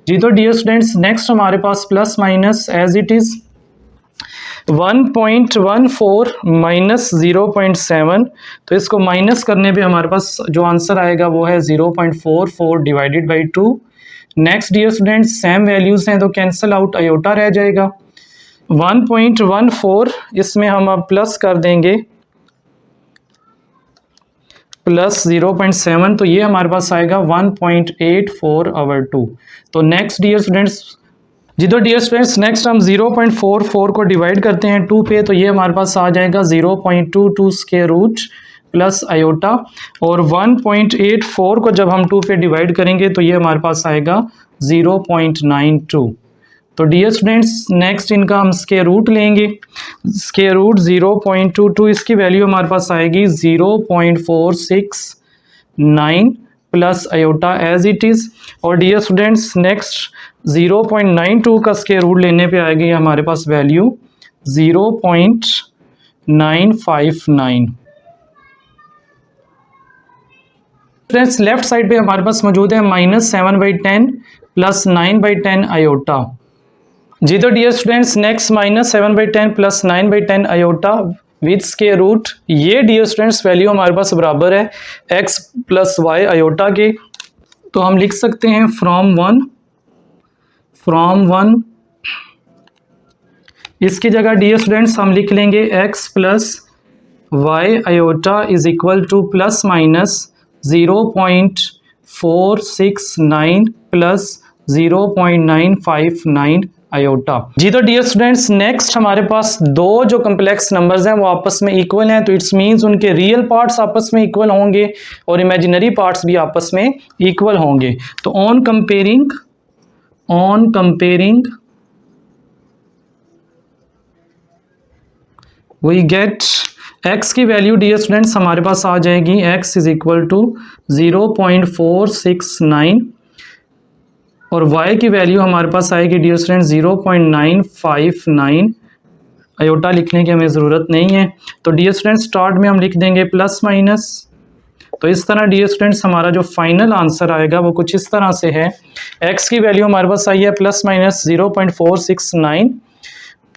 Speaker 1: जी तो डियर स्टूडेंट्स नेक्स्ट हमारे पास plus minus as it is 1.14 minus 0.7, तो इसको माइनस करने पे हमारे पास जो आंसर आएगा वो है 0.44 divided by 2। Next dear students same values हैं तो कैंसिल आउट, आयोटा रह जाएगा 1.14, इसमें हम अब प्लस कर देंगे प्लस 0.7, तो ये हमारे पास आएगा 1.84/2। तो नेक्स्ट डियर स्टूडेंट्स जी तो डियर स्टूडेंट्स नेक्स्ट हम 0.44 को डिवाइड करते हैं 2 पे, तो ये हमारे पास आ जाएगा 0.22 स्क्वायर रूट प्लस आयोटा। और 1.84 को जब हम 2 पे डिवाइड करेंगे तो ये हमारे पास आएगा 0.92। तो डियर स्टूडेंट्स नेक्स्ट इनका हम स्क्वायर रूट लेंगे, स्क्वायर रूट 0.22, इसकी वैल्यू हमारे पास आएगी 0.469 plus iota as it is. और डियर स्टूडेंट्स नेक्स्ट 0.92 का स्क्वायर रूट लेने पे आएगी हमारे पास वैल्यू 0.959। फ्रेंड्स लेफ्ट साइड पे हमारे पास मौजूद है -7/10 प्लस 9/10 आयोटा। जी तो dear students next -7/10 plus 9/10 iota with square root, ये डियर स्टूडेंट्स वैल्यू हमारे पास बराबर है x प्लस y आयोटा के। तो हम लिख सकते हैं फ्रॉम वन, इसकी जगह डियर स्टूडेंट्स हम लिख लेंगे x plus y iota is equal to plus minus 0.469 plus 0.959 iota. जी तो डियर स्टूडेंट्स नेक्स्ट हमारे पास दो जो कम्प्लेक्स नंबर्स हैं वो आपस में इक्वल हैं, तो इट्स मींस उनके रियल पार्ट्स आपस में इक्वल होंगे और इमेजिनरी पार्ट्स भी आपस में इक्वल होंगे। तो on comparing we get x की वैल्यू डियर स्टूडेंट्स हमारे पास आ जाएगी x इज इक्वल टू 0.469 और y की वैल्यू हमारे पास आएगी डियर स्टूडेंट 0.959। आयोटा लिखने की हमें ज़रूरत नहीं है, तो डियर स्टूडेंट स्टार्ट में हम लिख देंगे प्लस माइनस। तो इस तरह डियर स्टूडेंट्स हमारा जो फाइनल आंसर आएगा वो कुछ इस तरह से है, x की वैल्यू हमारे पास आई है प्लस माइनस 0.469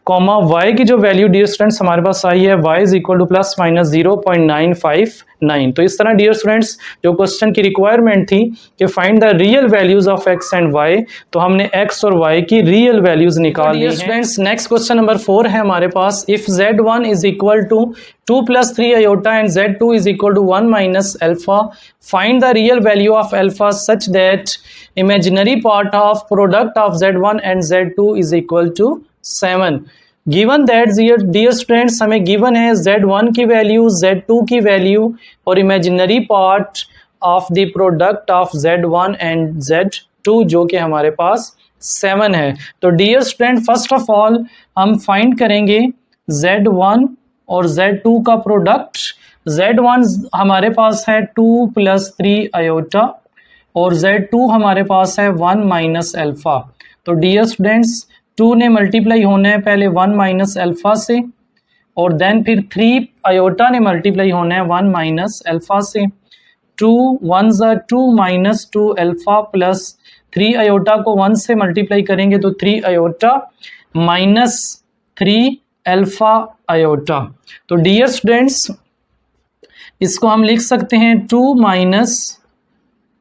Speaker 1: कॉमा y की जो वैल्यू डियर स्टूडेंट्स हमारे पास आई है y is equal to plus minus 0.959। तो इस तरह डियर स्टूडेंट्स जो क्वेश्चन की रिक्वायरमेंट थी कि find the real values of x and y, तो हमने x और y की रियल वैल्यूज निकाल ली हैं। स्टूडेंट्स नेक्स्ट क्वेश्चन नंबर 4 है हमारे पास, if z1 is equal to 2 + 3 iota and z2 is equal to 1 minus alpha, find the real value of alpha such that imaginary part of product of z1 and z2 is equal to 7। Given that dear students हमें गिवन है z1 की वैल्यू, z2 की वैल्यू और imaginary part of the product of z1 and z2 जो कि हमारे पास 7 है। तो dear student first of all हम फाइंड करेंगे z1 और z2 का प्रोडक्ट। z1 हमारे पास है 2 + 3 iota और z2 हमारे पास है 1 माइनस अल्फा। तो डियर स्टूडेंट्स 2 ने मल्टीप्लाई होना है पहले 1 माइनस अल्फा से और देन फिर 3 आयोटा ने मल्टीप्लाई होना है 1 माइनस अल्फा से। 2 1 = 2 माइनस 2 अल्फा प्लस 3 आयोटा को 1 से मल्टीप्लाई करेंगे तो 3 आयोटा माइनस 3 अल्फा आयोटा। तो डियर स्टूडेंट्स इसको हम लिख सकते हैं 2 minus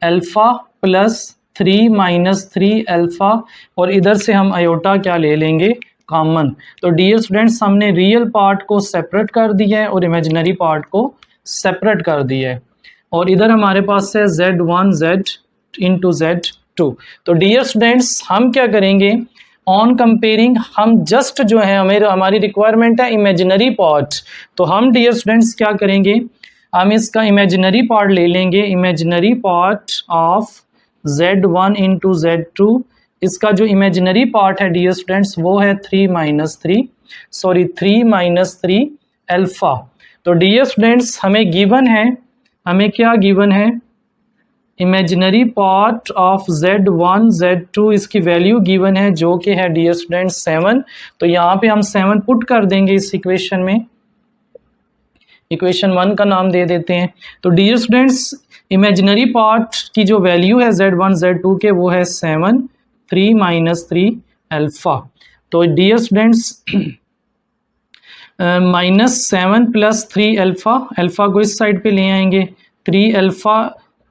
Speaker 1: alpha plus 3 minus 3 alpha और इधर से हम आयोटा क्या ले लेंगे कॉमन। तो डियर स्टूडेंट्स हमने रियल पार्ट को सेपरेट कर दिया है और इमेजिनरी पार्ट को सेपरेट कर दिया है और इधर हमारे पास है z1 z इंटू z2। तो डियर स्टूडेंट्स हम क्या करेंगे ऑन कंपेयरिंग, हम जस्ट जो है हमारी रिक्वायरमेंट है इमेजिनरी पार्ट, तो हम डियर स्टूडेंट्स क्या करेंगे हम इसका इमेजिनरी पार्ट ले लेंगे, imaginary part of z1 into z2। इसका जो इमेजिनरी पार्ट है डियर स्टूडेंट्स वो है 3 माइनस 3 अल्फा। तो डियर स्टूडेंट्स हमें गिवन है, हमें क्या गिवन है imaginary part of z1 z2, इसकी वैल्यू गिवन है जो कि है डियर स्टूडेंट्स 7। तो यहाँ पे हम 7 पुट कर देंगे इस इक्वेशन में, इक्वेशन 1 का नाम दे देते हैं। तो डियर स्टूडेंट्स इमेजिनरी पार्ट की जो वैल्यू है z1 z2 के वो है 7 3 माइनस 3 अल्फा। तो dear students minus 7 plus 3 alpha, alpha को इस साइड पे ले आएंगे 3 अल्फा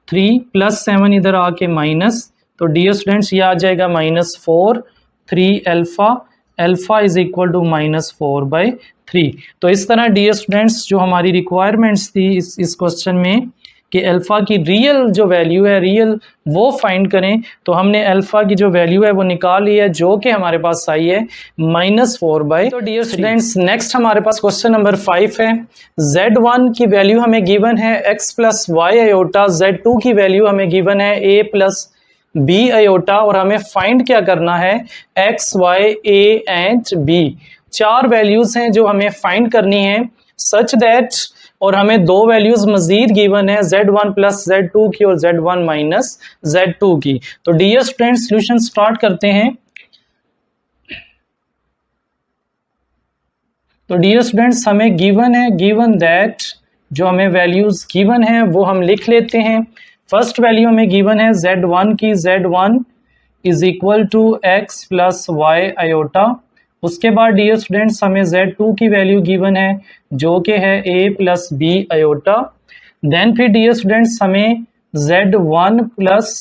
Speaker 1: 3 प्लस 7 इधर आके माइनस, तो डियर स्टूडेंट्स ये आ जाएगा -4 3 alpha, alpha is equal to -4/3। तो इस तरह डियर स्टूडेंट्स जो हमारी रिक्वायरमेंट्स थी इस क्वेश्चन में कि अल्फ़ा की रियल जो वैल्यू है रियल वो फाइंड करें, तो हमने अल्फ़ा की जो वैल्यू है वो निकाल ली है जो कि हमारे पास आई है -4/3। तो डियर स्टूडेंट्स नेक्स्ट हमारे पास क्वेश्चन नंबर 5 है। z1 की वैल्यू हमें गिवन है x + y आयोटा, z2 की वैल्यू हमें गिवन है a + b आयोटा और हमें फाइंड क्या करना है x y a and b। 4 values हैं जो हमें फाइंड करनी है सच दैट, और हमें 2 वैल्यूज मजीद गिवन है z1 + z2 की और z1 - z2 की। तो डियर स्टूडेंट्स सॉल्यूशन स्टार्ट करते हैं। तो डियर स्टूडेंट्स हमें गिवन है, गिवन दैट जो हमें वैल्यूज गिवन है वो हम लिख लेते हैं। फर्स्ट वैल्यू हमें गिवन है z1 की, z1 is equal to x + y iota. उसके बाद डियर स्टूडेंट्स हमें z2 की वैल्यू गिवन है जो कि है a + b आयोटा। देन फिर डियर स्टूडेंट्स हमें z1 +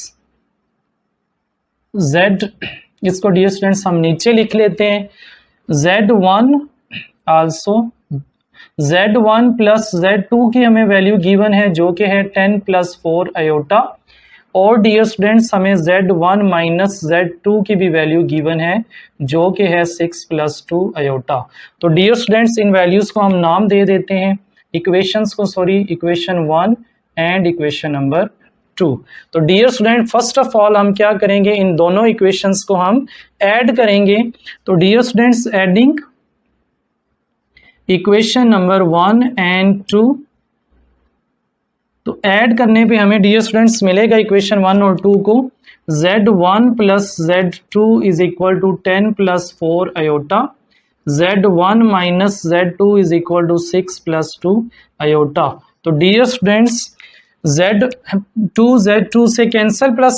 Speaker 1: z, इसको डियर स्टूडेंट्स हम नीचे लिख लेते हैं z1 आल्सो, z1 + z2 की हमें वैल्यू गिवन है जो कि है 10 + 4 आयोटा। और डियर स्टूडेंट्स हमें z1 - z2 की भी वैल्यू गिवन है जो कि है 6 + 2 आयोटा। तो डियर स्टूडेंट्स इन वैल्यूज़ को हम नाम दे देते हैं इक्वेशंस को, sorry equation 1 and equation number 2। तो dear student first of all हम क्या करेंगे इन दोनों इक्वेशंस को हम ऐड करेंगे। तो dear students adding equation number 1 and 2, तो ऐड करने पे हमें डियर स्टूडेंट्स मिलेगा इक्वेशन 1 और 2 को z1 + z2 is equal to 10 + 4 iota, z1 - z2 is equal to 6 + 2 iota. तो डियर स्टूडेंट्स z2 से कैंसिल ±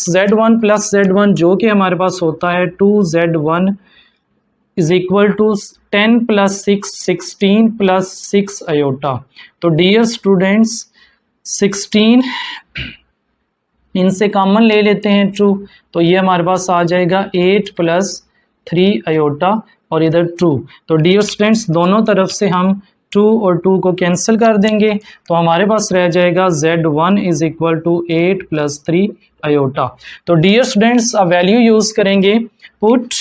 Speaker 1: z1 + z1 जो कि हमारे पास होता है 2z1 is equal to 10 plus 6 16 plus 6 iota. तो डियर स्टूडेंट्स 16 इनसे कॉमन ले लेते हैं ट्रू, तो ये हमारे पास आ जाएगा 8 प्लस 3 आयोटा और इधर 2। तो डियर स्टूडेंट्स दोनों तरफ से हम 2 और 2 को कैंसिल कर देंगे, तो हमारे पास रह जाएगा Z1 is equal to 8 plus 3 iota. तो डियर स्टूडेंट्स अब वैल्यू यूज करेंगे, put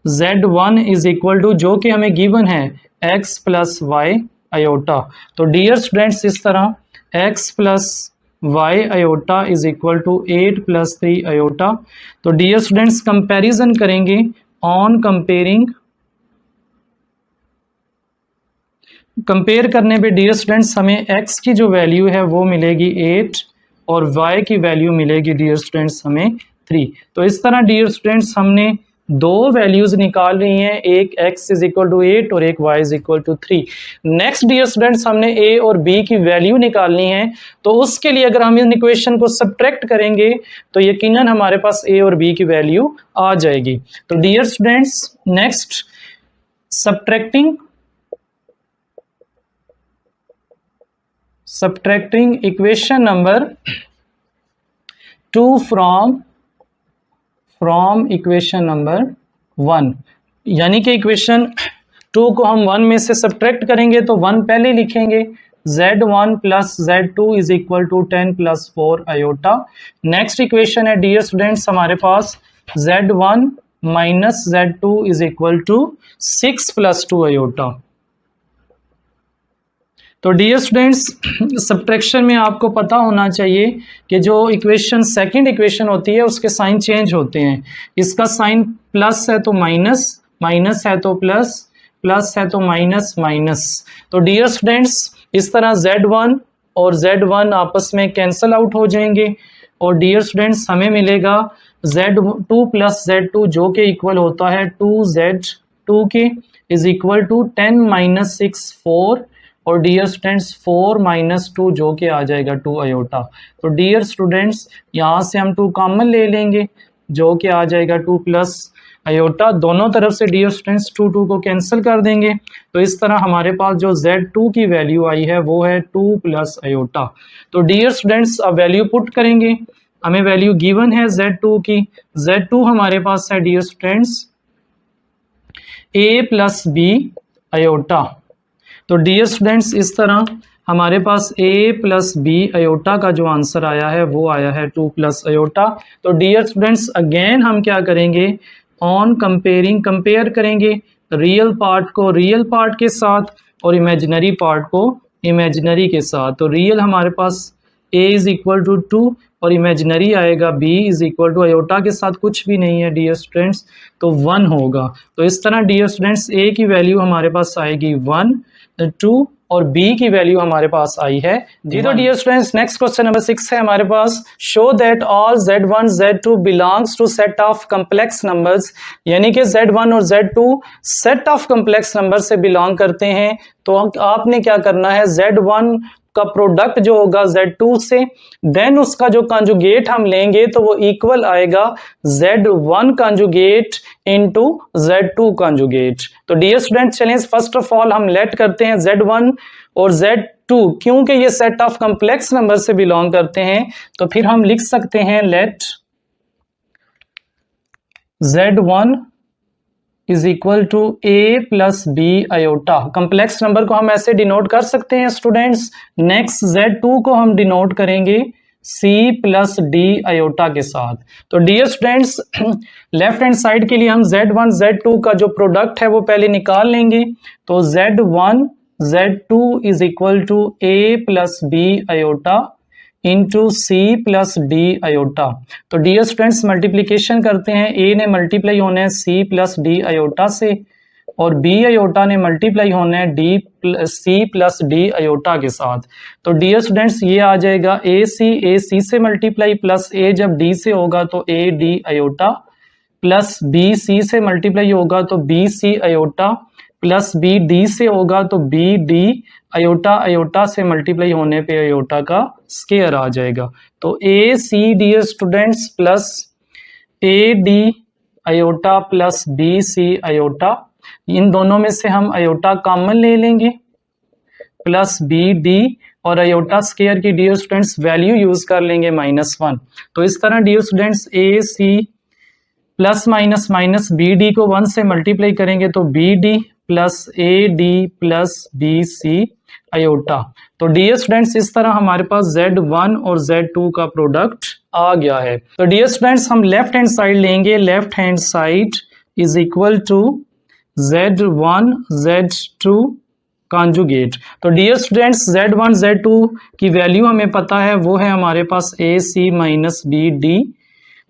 Speaker 1: Z1 is equal to जो कि हमें गिवन है x प्लस वाई आयोटा। तो डियर स्टूडेंट्स इस तरह x plus y iota is equal to 8 plus 3 iota. तो डियर स्टूडेंट्स कंपैरिजन करेंगे, ऑन कंपेयर करने पे डियर स्टूडेंट्स हमें x की जो वैल्यू है वो मिलेगी 8 और y की वैल्यू मिलेगी डियर स्टूडेंट्स हमें 3। तो इस तरह डियर स्टूडेंट्स हमने दो वैल्यूज निकाल रही हैं, एक x इज इक्वल टू 8 और एक y is equal to 3। Next dear students हमने a और b की वैल्यू निकालनी है, तो उसके लिए अगर हम इन इक्वेशन को सब्ट्रैक्ट करेंगे तो यकीनन हमारे पास a और b की वैल्यू आ जाएगी। तो dear students next subtracting equation number 2 from equation number 1, यानी कि इक्वेशन 2 को हम 1 में से सब्ट्रैक्ट करेंगे तो 1 पहले लिखेंगे, Z1 plus Z2 is equal to 10 plus 4 iota. Next equation है डियर स्टूडेंट्स हमारे पास Z1 minus Z2 is equal to 6 plus 2 iota. तो डियर स्टूडेंट्स सब्ट्रैक्शन में आपको पता होना चाहिए कि जो इक्वेशन सेकंड इक्वेशन होती है उसके साइन चेंज होते हैं। इसका साइन प्लस है तो माइनस, माइनस है तो प्लस, प्लस है तो माइनस, माइनस। तो डियर स्टूडेंट्स इस तरह Z1 और Z1 आपस में कैंसल आउट हो जाएंगे और डियर स्टूडेंट्स हमें मिलेगा Z2 प्लस Z2 जो कि इक्वल होता है 2Z2 के इज इक्वल टू 10 माइनस 6 4 और डियर स्टूडेंट्स 4 माइनस 2 जो कि आ जाएगा 2 आयोटा। तो डियर स्टूडेंट्स यहाँ से हम 2 कॉमन ले लेंगे जो कि आ जाएगा 2 प्लस आयोटा। दोनों तरफ से डियर स्टूडेंट्स 2 को कैंसिल कर देंगे, तो इस तरह हमारे पास जो Z2 की वैल्यू आई है वो है 2 प्लस आयोटा। तो डियर स्टूडेंट्स अब वैल्यू पुट करेंगे, हमें वैल्यू गिवन है Z2 की। Z2 हमारे पास है dear students a plus b iota. तो डियर स्टूडेंट्स इस तरह हमारे पास a प्लस बी आयोटा का जो आंसर आया है वो आया है 2 प्लस आयोटा। तो डियर स्टूडेंट्स अगेन हम क्या करेंगे, ऑन कंपेयर करेंगे रियल पार्ट को रियल पार्ट के साथ और इमेजिनरी पार्ट को इमेजिनरी के साथ। तो रियल हमारे पास a इज इक्वल टू 2 और इमेजिनरी आएगा b is equal to iota के साथ कुछ भी नहीं है डियर स्टूडेंट्स, तो 1 होगा। तो इस तरह डियर स्टूडेंट्स a की वैल्यू हमारे पास आएगी 1 2 और b की वैल्यू हमारे पास आई है जी। तो dear students next question number 6 है हमारे पास, show that all Z1 Z2 belongs to set of complex numbers, यानी कि Z1 और Z2 set of complex number से बिलोंग करते हैं। तो आपने क्या करना है, Z1 का प्रोडक्ट जो होगा Z2 से, देन उसका जो कंजुगेट हम लेंगे तो वो इक्वल आएगा Z1 conjugate into Z2 conjugate. तो डियर स्टूडेंट चलें फर्स्ट ऑफ ऑल हम लेट करते हैं Z1 और Z2, क्योंकि ये सेट ऑफ कम्प्लेक्स नंबर से बिलोंग करते हैं तो फिर हम लिख सकते हैं let Z1 is equal to a plus b iota. Complex number को हम ऐसे डिनोट कर सकते हैं स्टूडेंट्स। नेक्स्ट Z2 को हम डिनोट करेंगे c प्लस d आयोटा के साथ। तो dear students left hand side के लिए हम Z1 Z2 का जो प्रोडक्ट है वो पहले निकाल लेंगे। तो Z1 Z2 is equal to a plus b iota into c plus d iota. तो डियर स्टूडेंट्स मल्टीप्लीकेशन करते हैं, ए ने मल्टीप्लाई होना है सी प्लस डी आयोटा से और बी आयोटा ने मल्टीप्लाई होना है सी प्लस डी आयोटा के साथ। तो डियर स्टूडेंट्स ये आ जाएगा ए सी से मल्टीप्लाई प्लस ए जब डी से होगा तो a d iota plus b c से मल्टीप्लाई होगा तो b c iota plus b d से होगा तो बी डी आयोटा, आयोटा से मल्टीप्लाई होने पे आयोटा का स्क्वायर आ जाएगा। तो a c dear students plus a d iota plus b c iota, इन दोनों में से हम आयोटा कॉमन ले लेंगे, प्लस बी डी, और आयोटा स्क्वायर की डियर स्टूडेंट्स वैल्यू यूज कर लेंगे -1। तो इस तरह dear students a c plus minus minus b d को 1 से मल्टीप्लाई करेंगे तो b d plus a d plus b c iota. तो डियर स्टूडेंट्स इस तरह हमारे पास Z1 और Z2 का प्रोडक्ट आ गया है। तो डियर स्टूडेंट्स हम लेफ्ट हैंड साइड लेंगे, left hand side is equal to Z1 Z2 conjugate. तो डियर स्टूडेंट्स Z1 Z2 की वैल्यू हमें पता है, वो है हमारे पास ए सी माइनस बी डी।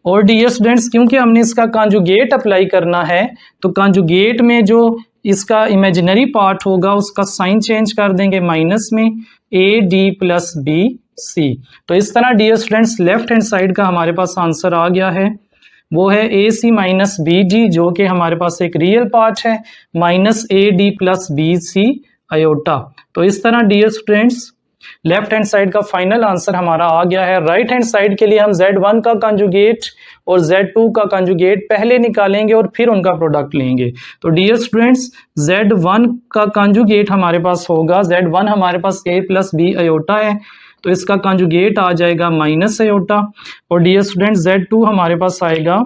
Speaker 1: और डियर स्टूडेंट्स क्योंकि हमने इसका कॉन्जुगेट अप्लाई करना है तो कॉन्जुगेट में जो इसका इमेजिनरी पार्ट होगा उसका साइन चेंज कर देंगे माइनस में, a d plus b c. तो इस तरह dear students left hand side का हमारे पास आंसर आ गया है, वो है a c minus b d, जो कि हमारे पास एक रियल पार्ट है, minus a d plus b c iota. तो इस तरह dear students left hand side का फाइनल आंसर हमारा आ गया है। राइट हैंड साइड के लिए हम Z1 का कंजुगेट और Z2 का कंजुगेट पहले निकालेंगे और फिर उनका प्रोडक्ट लेंगे। तो डियर स्टूडेंट्स Z1 का कंजुगेट हमारे पास होगा, Z1 हमारे पास a प्लस बी आयोटा है तो इसका कंजुगेट आ जाएगा माइनस आयोटा। और डियर स्टूडेंट्स Z2 हमारे पास आएगा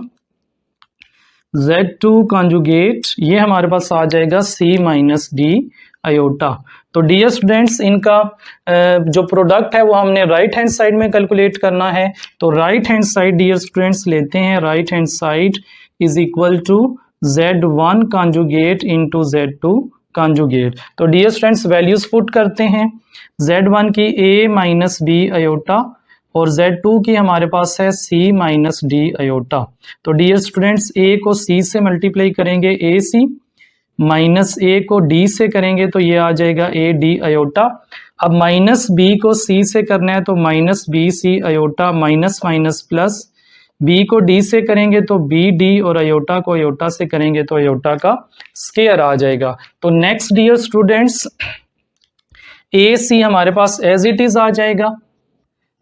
Speaker 1: Z2 कंजुगेट, ये हमारे पास आ जाएगा C माइनस डी आयोटा। तो डियर स्टूडेंट्स इनका जो प्रोडक्ट है वो हमने राइट हैंड साइड में कैलकुलेट करना है। तो right hand side dear students लेते हैं, right hand side is equal to Z1 conjugate into Z2 conjugate. तो डियर स्टूडेंट्स वैल्यूज पुट करते हैं, Z1 की A माइनस बी आयोटा और Z2 की हमारे पास है C माइनस डी आयोटा। तो डियर स्टूडेंट्स A को C से मल्टीप्लाई करेंगे AC, माइनस A को D से करेंगे तो ये आ जाएगा A डी आयोटा। अब माइनस B को C से करना है तो minus b c iota, minus minus plus, B को D से करेंगे तो बी डी और आयोटा को आयोटा से करेंगे तो आयोटा का स्क्वायर आ जाएगा। तो next dear students a c हमारे पास एज इट इज आ जाएगा,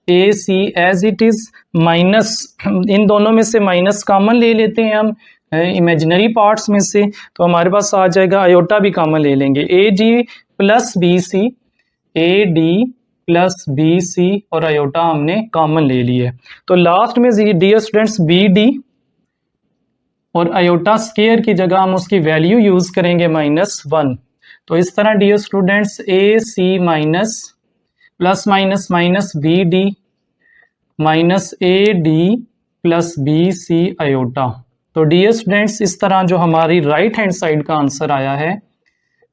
Speaker 1: a c as it is, minus इन दोनों में से माइनस कॉमन ले लेते हैं हम इमेजिनरी पार्ट्स में से, तो हमारे पास आ जाएगा आयोटा भी कॉमन ले लेंगे, a d plus b c, a d plus b c और आयोटा हमने कॉमन ले लिए। तो लास्ट में डियर स्टूडेंट्स बी डी और आयोटा स्क्वायर की जगह हम उसकी वैल्यू यूज करेंगे -1। तो इस तरह dear students a c minus plus minus minus b d minus a d plus b c iota. तो डियर स्टूडेंट्स इस तरह जो हमारी राइट हैंड साइड का आंसर आया है,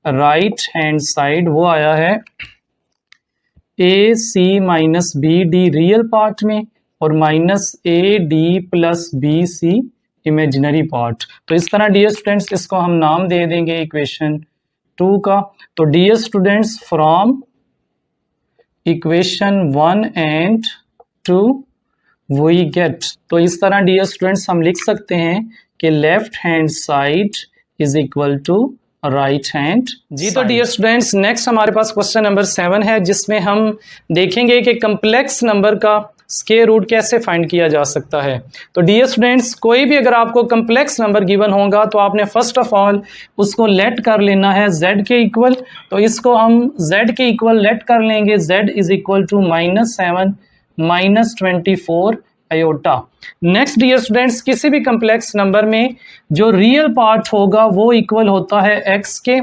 Speaker 1: राइट हैंड साइड वो आया है a c minus b d real part में और minus a d plus b c imaginary part. तो इस तरह डियर स्टूडेंट्स इसको हम नाम दे देंगे इक्वेशन 2 का। तो dear students from equation 1 and 2 we get, तो इस तरह डियर स्टूडेंट्स हम लिख सकते हैं कि left hand side is equal to right hand जी। तो डियर स्टूडेंट्स नेक्स्ट हमारे पास क्वेश्चन नंबर 7 है, जिसमें हम देखेंगे कि कम्प्लेक्स नंबर का स्क्वायर रूट कैसे फाइंड किया जा सकता है। तो डियर स्टूडेंट्स कोई भी अगर आपको कम्प्लेक्स नंबर गिवन होगा तो आपने फर्स्ट ऑफ ऑल उसको लेट कर लेना है z के इक्वल। तो इसको हम z के इक्वल लेट कर लेंगे, z is equal to -7 -24 iota. Next dear students किसी भी कम्प्लेक्स नंबर में जो रियल पार्ट होगा वो इक्वल होता है x के,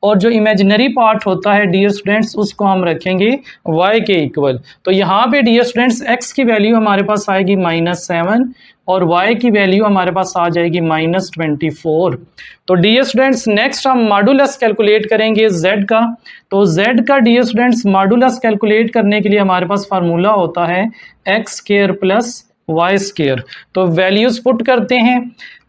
Speaker 1: और जो इमेजिनरी पार्ट होता है डियर स्टूडेंट्स उसको हम रखेंगे y के इक्वल। तो यहाँ पे डियर स्टूडेंट्स x की वैल्यू हमारे पास आएगी -7 और y की वैल्यू हमारे पास आ जाएगी -24। तो डियर स्टूडेंट्स नेक्स्ट हम मॉडुलस कैलकुलेट करेंगे z का। तो z का डियर स्टूडेंट्स मॉडुलस कैलकुलेट करने के लिए हमारे पास फार्मूला होता है x square plus y square. तो वैल्यूज पुट करते हैं,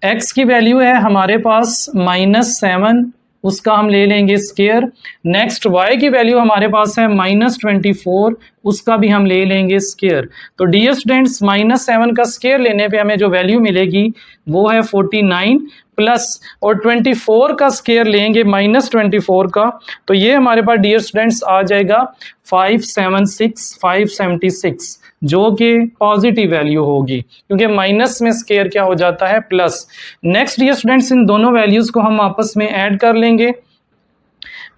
Speaker 1: x की वैल्यू है हमारे पास -7, उसका हम ले लेंगे स्क्वायर। नेक्स्ट y की वैल्यू हमारे पास है -24, उसका भी हम ले लेंगे स्क्वायर। तो डियर स्टूडेंट्स -7 का स्क्वायर लेने पे हमें जो वैल्यू मिलेगी वो है 49 प्लस और 24 का स्क्वायर लेंगे -24 का, तो ये हमारे पास डियर स्टूडेंट्स आ जाएगा 576 जो कि पॉजिटिव वैल्यू होगी, क्योंकि माइनस में स्क्वायर क्या हो जाता है प्लस। नेक्स्ट डियर स्टूडेंट्स इन दोनों वैल्यूज़ को हम आपस में ऐड कर लेंगे,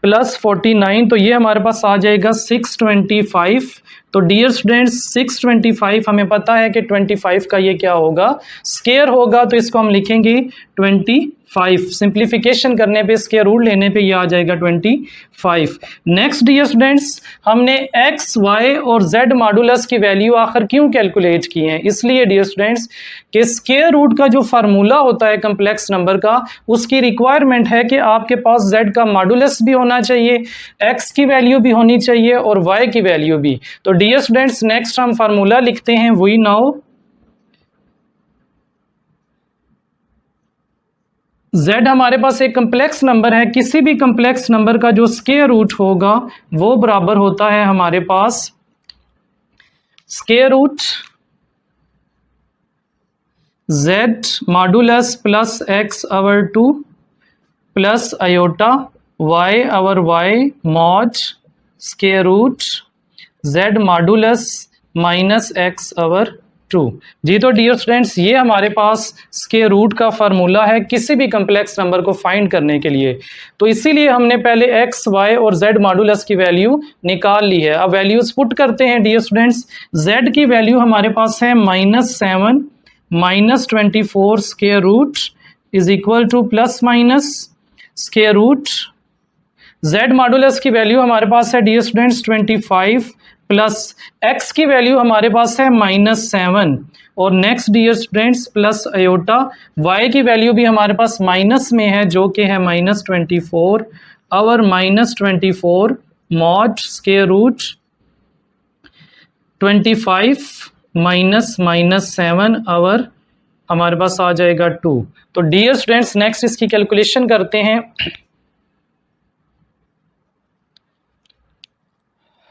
Speaker 1: +49, तो ये हमारे पास आ जाएगा 625। तो डियर स्टूडेंट्स 625 हमें पता है कि 25 का ये क्या होगा, स्क्वायर होगा, तो इसको हम लिखेंगे 25। सिंप्लीफिकेशन करने पे स्क्वायर रूट लेने पे ये आ जाएगा 25। नेक्स्ट डियर स्टूडेंट्स हमने x, y और z मॉडुलस की वैल्यू आखिर क्यों कैलकुलेट की है, इसलिए डियर स्टूडेंट्स कि स्क्वायर रूट का जो फार्मूला होता है कम्प्लेक्स नंबर का, उसकी रिक्वायरमेंट है कि आपके पास z का मॉडुलस भी होना चाहिए, x की वैल्यू भी होनी चाहिए और y की वैल्यू भी। तो डियर स्टूडेंट्स नेक्स्ट हम फार्मूला लिखते हैं, वी नाउ z हमारे पास एक कम्प्लेक्स नंबर है, किसी भी कम्प्लेक्स नंबर का जो स्क्वायर रूट होगा वो बराबर होता है हमारे पास square root z modulus plus x over 2 plus iota y over y mod square root z modulus minus x over 2। जी तो डियर स्टूडेंट्स ये हमारे पास स्क्वायर रूट का फार्मूला है किसी भी कम्प्लेक्स नंबर को फाइंड करने के लिए। तो इसीलिए हमने पहले x, y और z मॉडुलस की वैल्यू निकाल ली है। अब वैल्यूज पुट करते हैं डियर स्टूडेंट्स। z की वैल्यू हमारे पास है -7 -24 square root is equal to plus minus square root. z modulus की वैल्यू हमारे पास है डियर स्टूडेंट्स 25 प्लस x की वैल्यू हमारे पास है -7 और next dear students plus iota y की वैल्यू भी हमारे पास माइनस में है जो कि है -24 और -24 मॉड स्क्वायर रूट 25 -7 और हमारे पास आ जाएगा 2। तो डियर स्टूडेंट्स नेक्स्ट इसकी कैलकुलेशन करते हैं।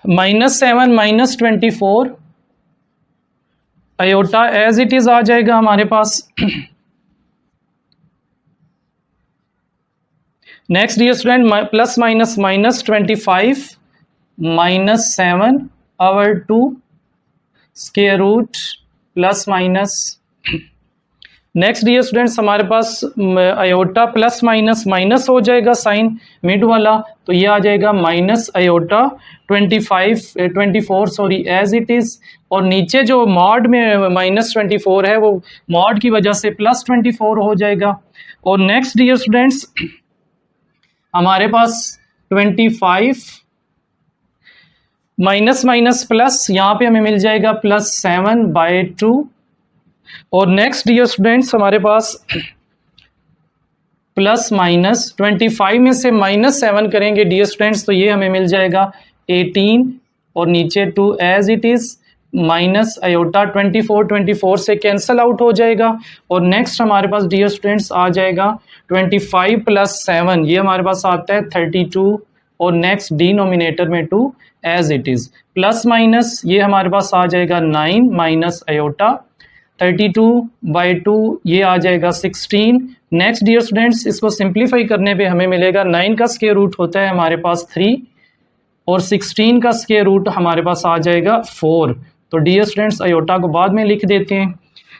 Speaker 1: -7 -24 आयोटा एज इट इज आ जाएगा हमारे पास। Next dear student plus minus -25 -7 over 2 square root plus minus. Next dear students हमारे पास आयोटा प्लस माइनस माइनस हो जाएगा साइन मिड वाला, तो ये आ जाएगा minus iota 24 sorry as it is, और नीचे जो मॉड में -24 है वो मॉड की वजह से +24 हो जाएगा। और नेक्स्ट डियर स्टूडेंट्स हमारे पास 25 माइनस माइनस प्लस, यहाँ पे हमें मिल जाएगा +7/2। और नेक्स्ट डियर स्टूडेंट्स हमारे पास प्लस माइनस 25 में से -7 करेंगे डियर स्टूडेंट्स, तो ये हमें मिल जाएगा 18 और नीचे 2 as it is minus iota 24 से कैंसल आउट हो जाएगा। और नेक्स्ट हमारे पास डियर स्टूडेंट्स आ जाएगा 25 + 7, ये हमारे पास आता है 32 और नेक्स्ट डिनोमिनेटर में 2 as it is plus minus ये हमारे पास आ जाएगा 9 माइनस आयोटा 32/2 ये आ जाएगा 16। नेक्स्ट डियर स्टूडेंट्स इसको सिंप्लीफाई करने पे हमें मिलेगा 9 का स्क्वायर रूट होता है हमारे पास 3 और 16 का स्क्वायर रूट हमारे पास आ जाएगा 4। तो डियर स्टूडेंट्स आयोटा को बाद में लिख देते हैं।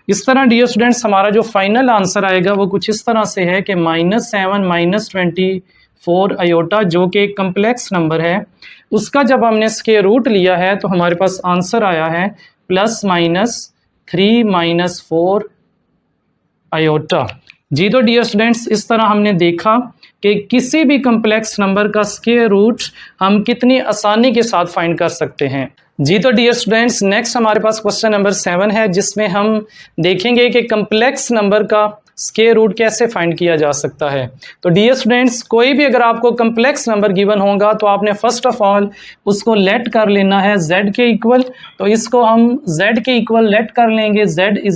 Speaker 1: इस तरह डियर स्टूडेंट्स हमारा जो फाइनल आंसर आएगा वो कुछ इस तरह से है कि -7 -24 आयोटा जो कि एक कम्प्लेक्स नंबर है, उसका जब हमने स्क्वायर रूट लिया है तो हमारे पास आंसर आया है +3 - 4 आयोटा। जी तो डियर स्टूडेंट्स इस तरह हमने देखा कि किसी भी कम्प्लेक्स नंबर का स्क्वायर रूट हम कितनी आसानी के साथ फाइंड कर सकते हैं। जी तो डियर स्टूडेंट्स नेक्स्ट हमारे पास क्वेश्चन नंबर 7 है, जिसमें हम देखेंगे कि कम्प्लेक्स नंबर का स्क्वायर रूट कैसे फाइंड किया जा सकता है। तो डियर स्टूडेंट्स कोई भी अगर आपको कम्प्लेक्स नंबर गिवन होगा तो आपने फर्स्ट ऑफ ऑल उसको लेट कर लेना है z के इक्वल। तो इसको हम z के इक्वल लेट कर लेंगे, z =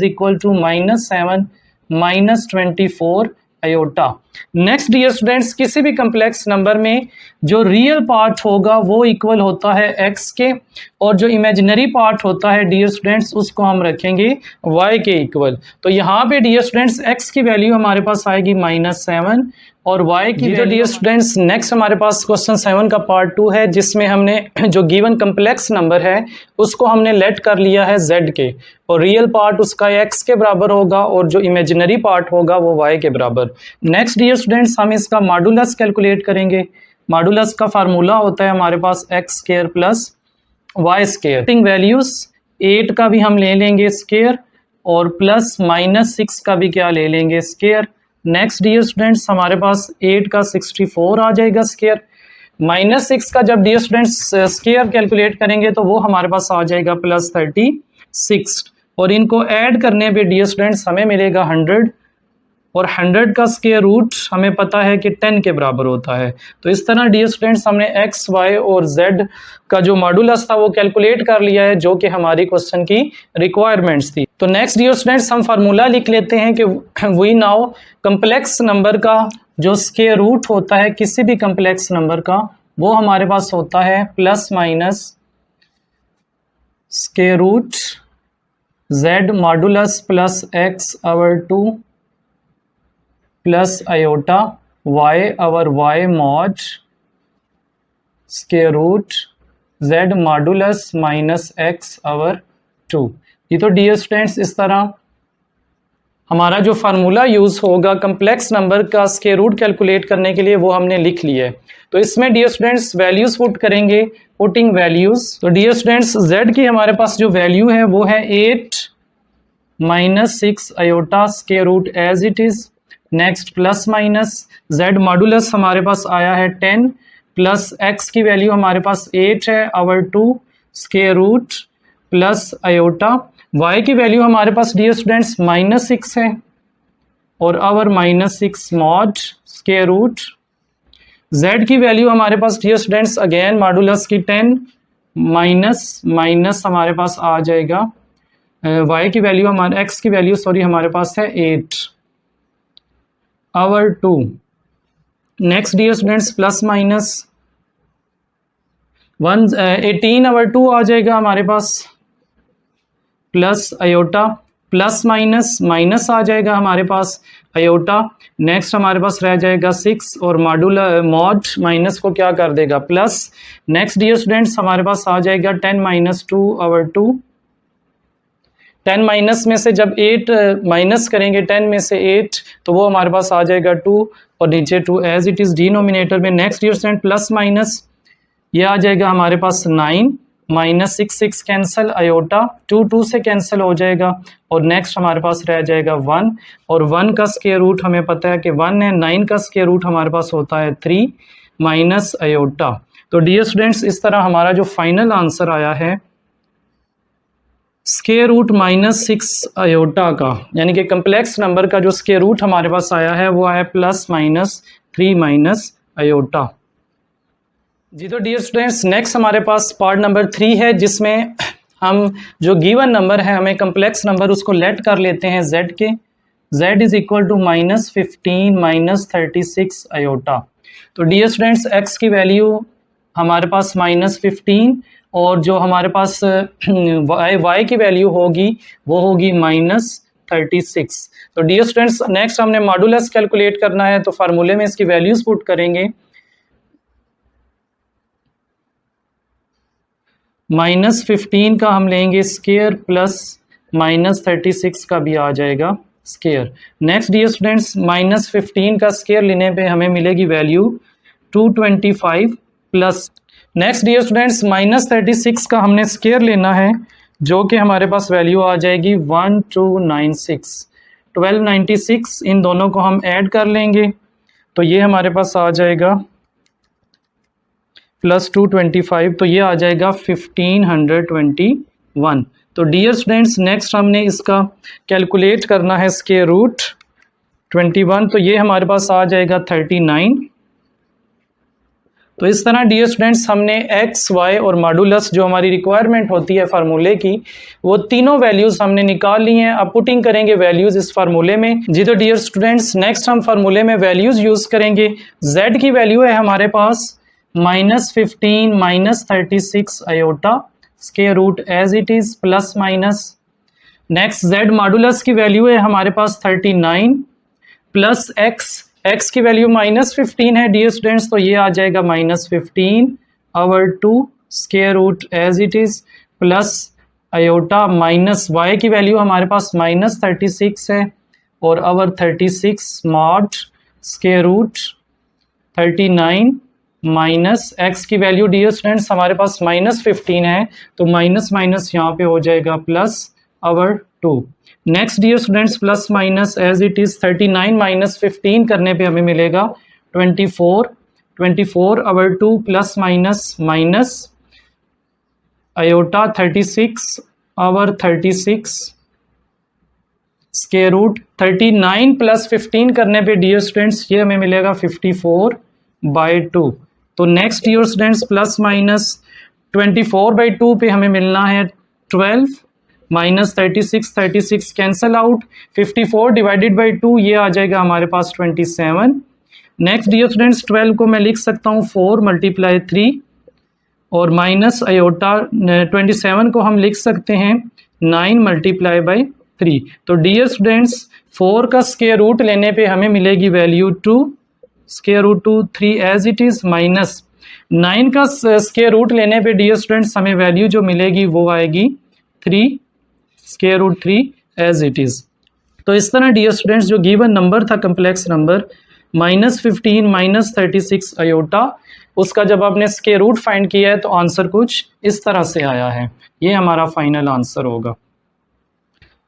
Speaker 1: -7 - 24 iota. Next dear students, किसी भी कम्प्लेक्स नंबर में जो रियल पार्ट होगा वो इक्वल होता है x के, और जो इमेजिनरी पार्ट होता है डियर स्टूडेंट्स उसको हम रखेंगे y के इक्वल। तो यहाँ पे डियर स्टूडेंट्स x की वैल्यू हमारे पास आएगी -7 और y की। तो डियर स्टूडेंट्स नेक्स्ट हमारे पास क्वेश्चन 7 का पार्ट 2 है, जिसमें हमने जो गिवन कम्प्लेक्स नंबर है उसको हमने लेट कर लिया है z के, और रियल पार्ट उसका x के बराबर होगा और जो इमेजिनरी पार्ट होगा वो y के बराबर। नेक्स्ट डियर स्टूडेंट्स हम इसका मॉडुलस कैलकुलेट करेंगे। मॉडुलस का फार्मूला होता है हमारे पास x square plus y square. Values 8 का भी हम ले लेंगे स्क्वायर और प्लस -6 का भी क्या ले लेंगे स्क्वायर। नेक्स्ट डियर स्टूडेंट्स हमारे पास 8 का 64 आ जाएगा स्क्वायर, -6 का जब डियर स्टूडेंट्स स्क्वायर कैलकुलेट करेंगे तो वो हमारे पास आ जाएगा +36, और इनको ऐड करने पे डियर स्टूडेंट्स हमें मिलेगा 100, और 100 का स्क्वायर रूट हमें पता है कि 10 के बराबर होता है। तो इस तरह डियर स्टूडेंट्स हमने x, y और z का जो मॉडुलस था वो कैलकुलेट कर लिया है, जो कि हमारी क्वेश्चन की रिक्वायरमेंट्स थी। तो नेक्स्ट डियर स्टूडेंट्स हम फार्मूला लिख लेते हैं कि वी नाउ कम्प्लेक्स नंबर का जो स्क्वायर रूट होता है किसी भी कम्प्लेक्स नंबर का वो हमारे पास होता है plus minus square root z modulus plus x over 2 plus iota y over y mod square root z modulus minus x over 2। ये तो डियर स्टूडेंट्स इस तरह हमारा जो फार्मूला यूज़ होगा कम्प्लेक्स नंबर का स्क्वायर रूट कैलकुलेट करने के लिए वो हमने लिख लिया है। तो इसमें डियर स्टूडेंट्स वैल्यूज़ पुट करेंगे, पुटिंग वैल्यूज़। तो डियर स्टूडेंट्स z की हमारे पास जो वैल्यू है वो है 8 -6 iota square root as it is. Next plus minus z modulus हमारे पास आया है 10 प्लस x की वैल्यू हमारे पास 8 है over 2 square root plus iota, y की वैल्यू हमारे पास डियर स्टूडेंट्स -6 है और over -6 mod square root. z की वैल्यू हमारे पास डियर स्टूडेंट्स अगेन मॉडुलस की 10 माइनस हमारे पास आ जाएगा, y की वैल्यू हमारे x की वैल्यू सॉरी हमारे पास है 8 over 2। Next dear students plus minus 18 over 2 आ जाएगा हमारे पास, plus iota plus minus minus आ जाएगा हमारे पास आयोटा। नेक्स्ट हमारे पास रह जाएगा 6 और मॉड माइनस को क्या कर देगा प्लस। नेक्स्ट डियर स्टूडेंट्स हमारे पास आ जाएगा 10 - 2 आवर 2। 10 माइनस में से जब 8 माइनस करेंगे 10 में से 8 तो वो हमारे पास आ जाएगा 2 और नीचे 2 एज इट इज़ डिनोमिनेटर में। Next dear student plus minus ये आ जाएगा हमारे पास 9 -6 कैंसिल आयोटा 2 से कैंसिल हो जाएगा, और नेक्स्ट हमारे पास रह जाएगा 1, और 1 का स्क्वायर रूट हमें पता है कि 1 है। 9 का स्क्वायर रूट हमारे पास होता है 3 माइनस आयोटा। तो डियर स्टूडेंट्स इस तरह हमारा जो फाइनल आंसर आया है स्क्वायर रूट -6 आयोटा का, यानी कि कम्प्लेक्स नंबर का जो स्क्वायर रूट हमारे पास आया है वो है +-3 माइनस आयोटा। जी तो डियर स्टूडेंट्स नेक्स्ट हमारे पास पार्ट नंबर 3 है, जिसमें हम जो गिवन नंबर है हमें कम्प्लेक्स नंबर उसको लेट कर लेते हैं z के। z is equal to -15 -36 iota. तो डियर स्टूडेंट्स x की वैल्यू हमारे पास -15 और जो हमारे पास y की वैल्यू होगी वो होगी -36। तो डियर स्टूडेंट्स नेक्स्ट हमने मॉडुलस कैलकुलेट करना है, तो फार्मूले में इसकी वैल्यूज़ पुट करेंगे। -15 का हम लेंगे स्क्वायर प्लस -36 का भी आ जाएगा स्क्वायर। नेक्स्ट डियर स्टूडेंट्स -15 का स्क्वायर लेने पे हमें मिलेगी value 225 plus. Next dear students -36 का हमने स्क्वायर लेना है, जो कि हमारे पास वैल्यू आ जाएगी 1296। इन दोनों को हम ऐड कर लेंगे तो ये हमारे पास आ जाएगा प्लस 225, तो ये आ जाएगा 1521। तो डियर स्टूडेंट्स नेक्स्ट हमने इसका कैलकुलेट करना है स्क्वायर रूट 21, तो ये हमारे पास आ जाएगा 39 तो इस तरह डियर स्टूडेंट्स हमने एक्स, वाई और मॉडुलस जो हमारी रिक्वायरमेंट होती है फार्मूले की, वो तीनों वैल्यूज़ हमने निकाल ली हैं। अब पुटिंग करेंगे वैल्यूज़ इस फार्मूले में। जी तो डियर स्टूडेंट्स नेक्स्ट हम फार्मूले में वैल्यूज़ यूज़ करेंगे। z की वैल्यू है हमारे पास -15 -36 iota square root as it is plus minus. Next z modulus की वैल्यू है हमारे पास 39 प्लस x की वैल्यू -15 है डियर स्टूडेंट्स, तो ये आ जाएगा -15 over 2 square root as it is plus iota minus y की वैल्यू हमारे पास -36 है और over 36 mod square root 39 minus x की वैल्यू डियर स्टूडेंट्स हमारे पास -15 है, तो माइनस माइनस यहाँ पे हो जाएगा plus over 2। Next dear students plus minus as it is 39 - 15 करने पे हमें मिलेगा 24 over 2 plus minus minus iota 36 over 36 square root 39 plus 15 करने पे डियर स्टूडेंट्स ये हमें मिलेगा 54/2। तो next dear students plus minus 24/2 पे हमें मिलना है 12 minus 36 cancel out, 54 divided by 2 ये आ जाएगा हमारे पास 27। नेक्स्ट डियर स्टूडेंट्स 12 को मैं लिख सकता हूँ 4 × 3 और माइनस आयोटा 27 को हम लिख सकते हैं 9 × 3। तो डियर स्टूडेंट्स 4 का स्क्वायर रूट लेने पे हमें मिलेगी value 2 square root 2 3 as it is minus 9 का स्क्वायर रूट लेने पे डियर स्टूडेंट्स हमें वैल्यू जो मिलेगी वो आएगी 3 square root 3 as it is. तो इस तरह डियर स्टूडेंट्स जो गिवन नंबर था कम्प्लेक्स नंबर -15 -36 आयोटा, उसका जब आपने स्क्वायर रूट फाइंड किया है तो आंसर कुछ इस तरह से आया है। ये हमारा फाइनल आंसर होगा।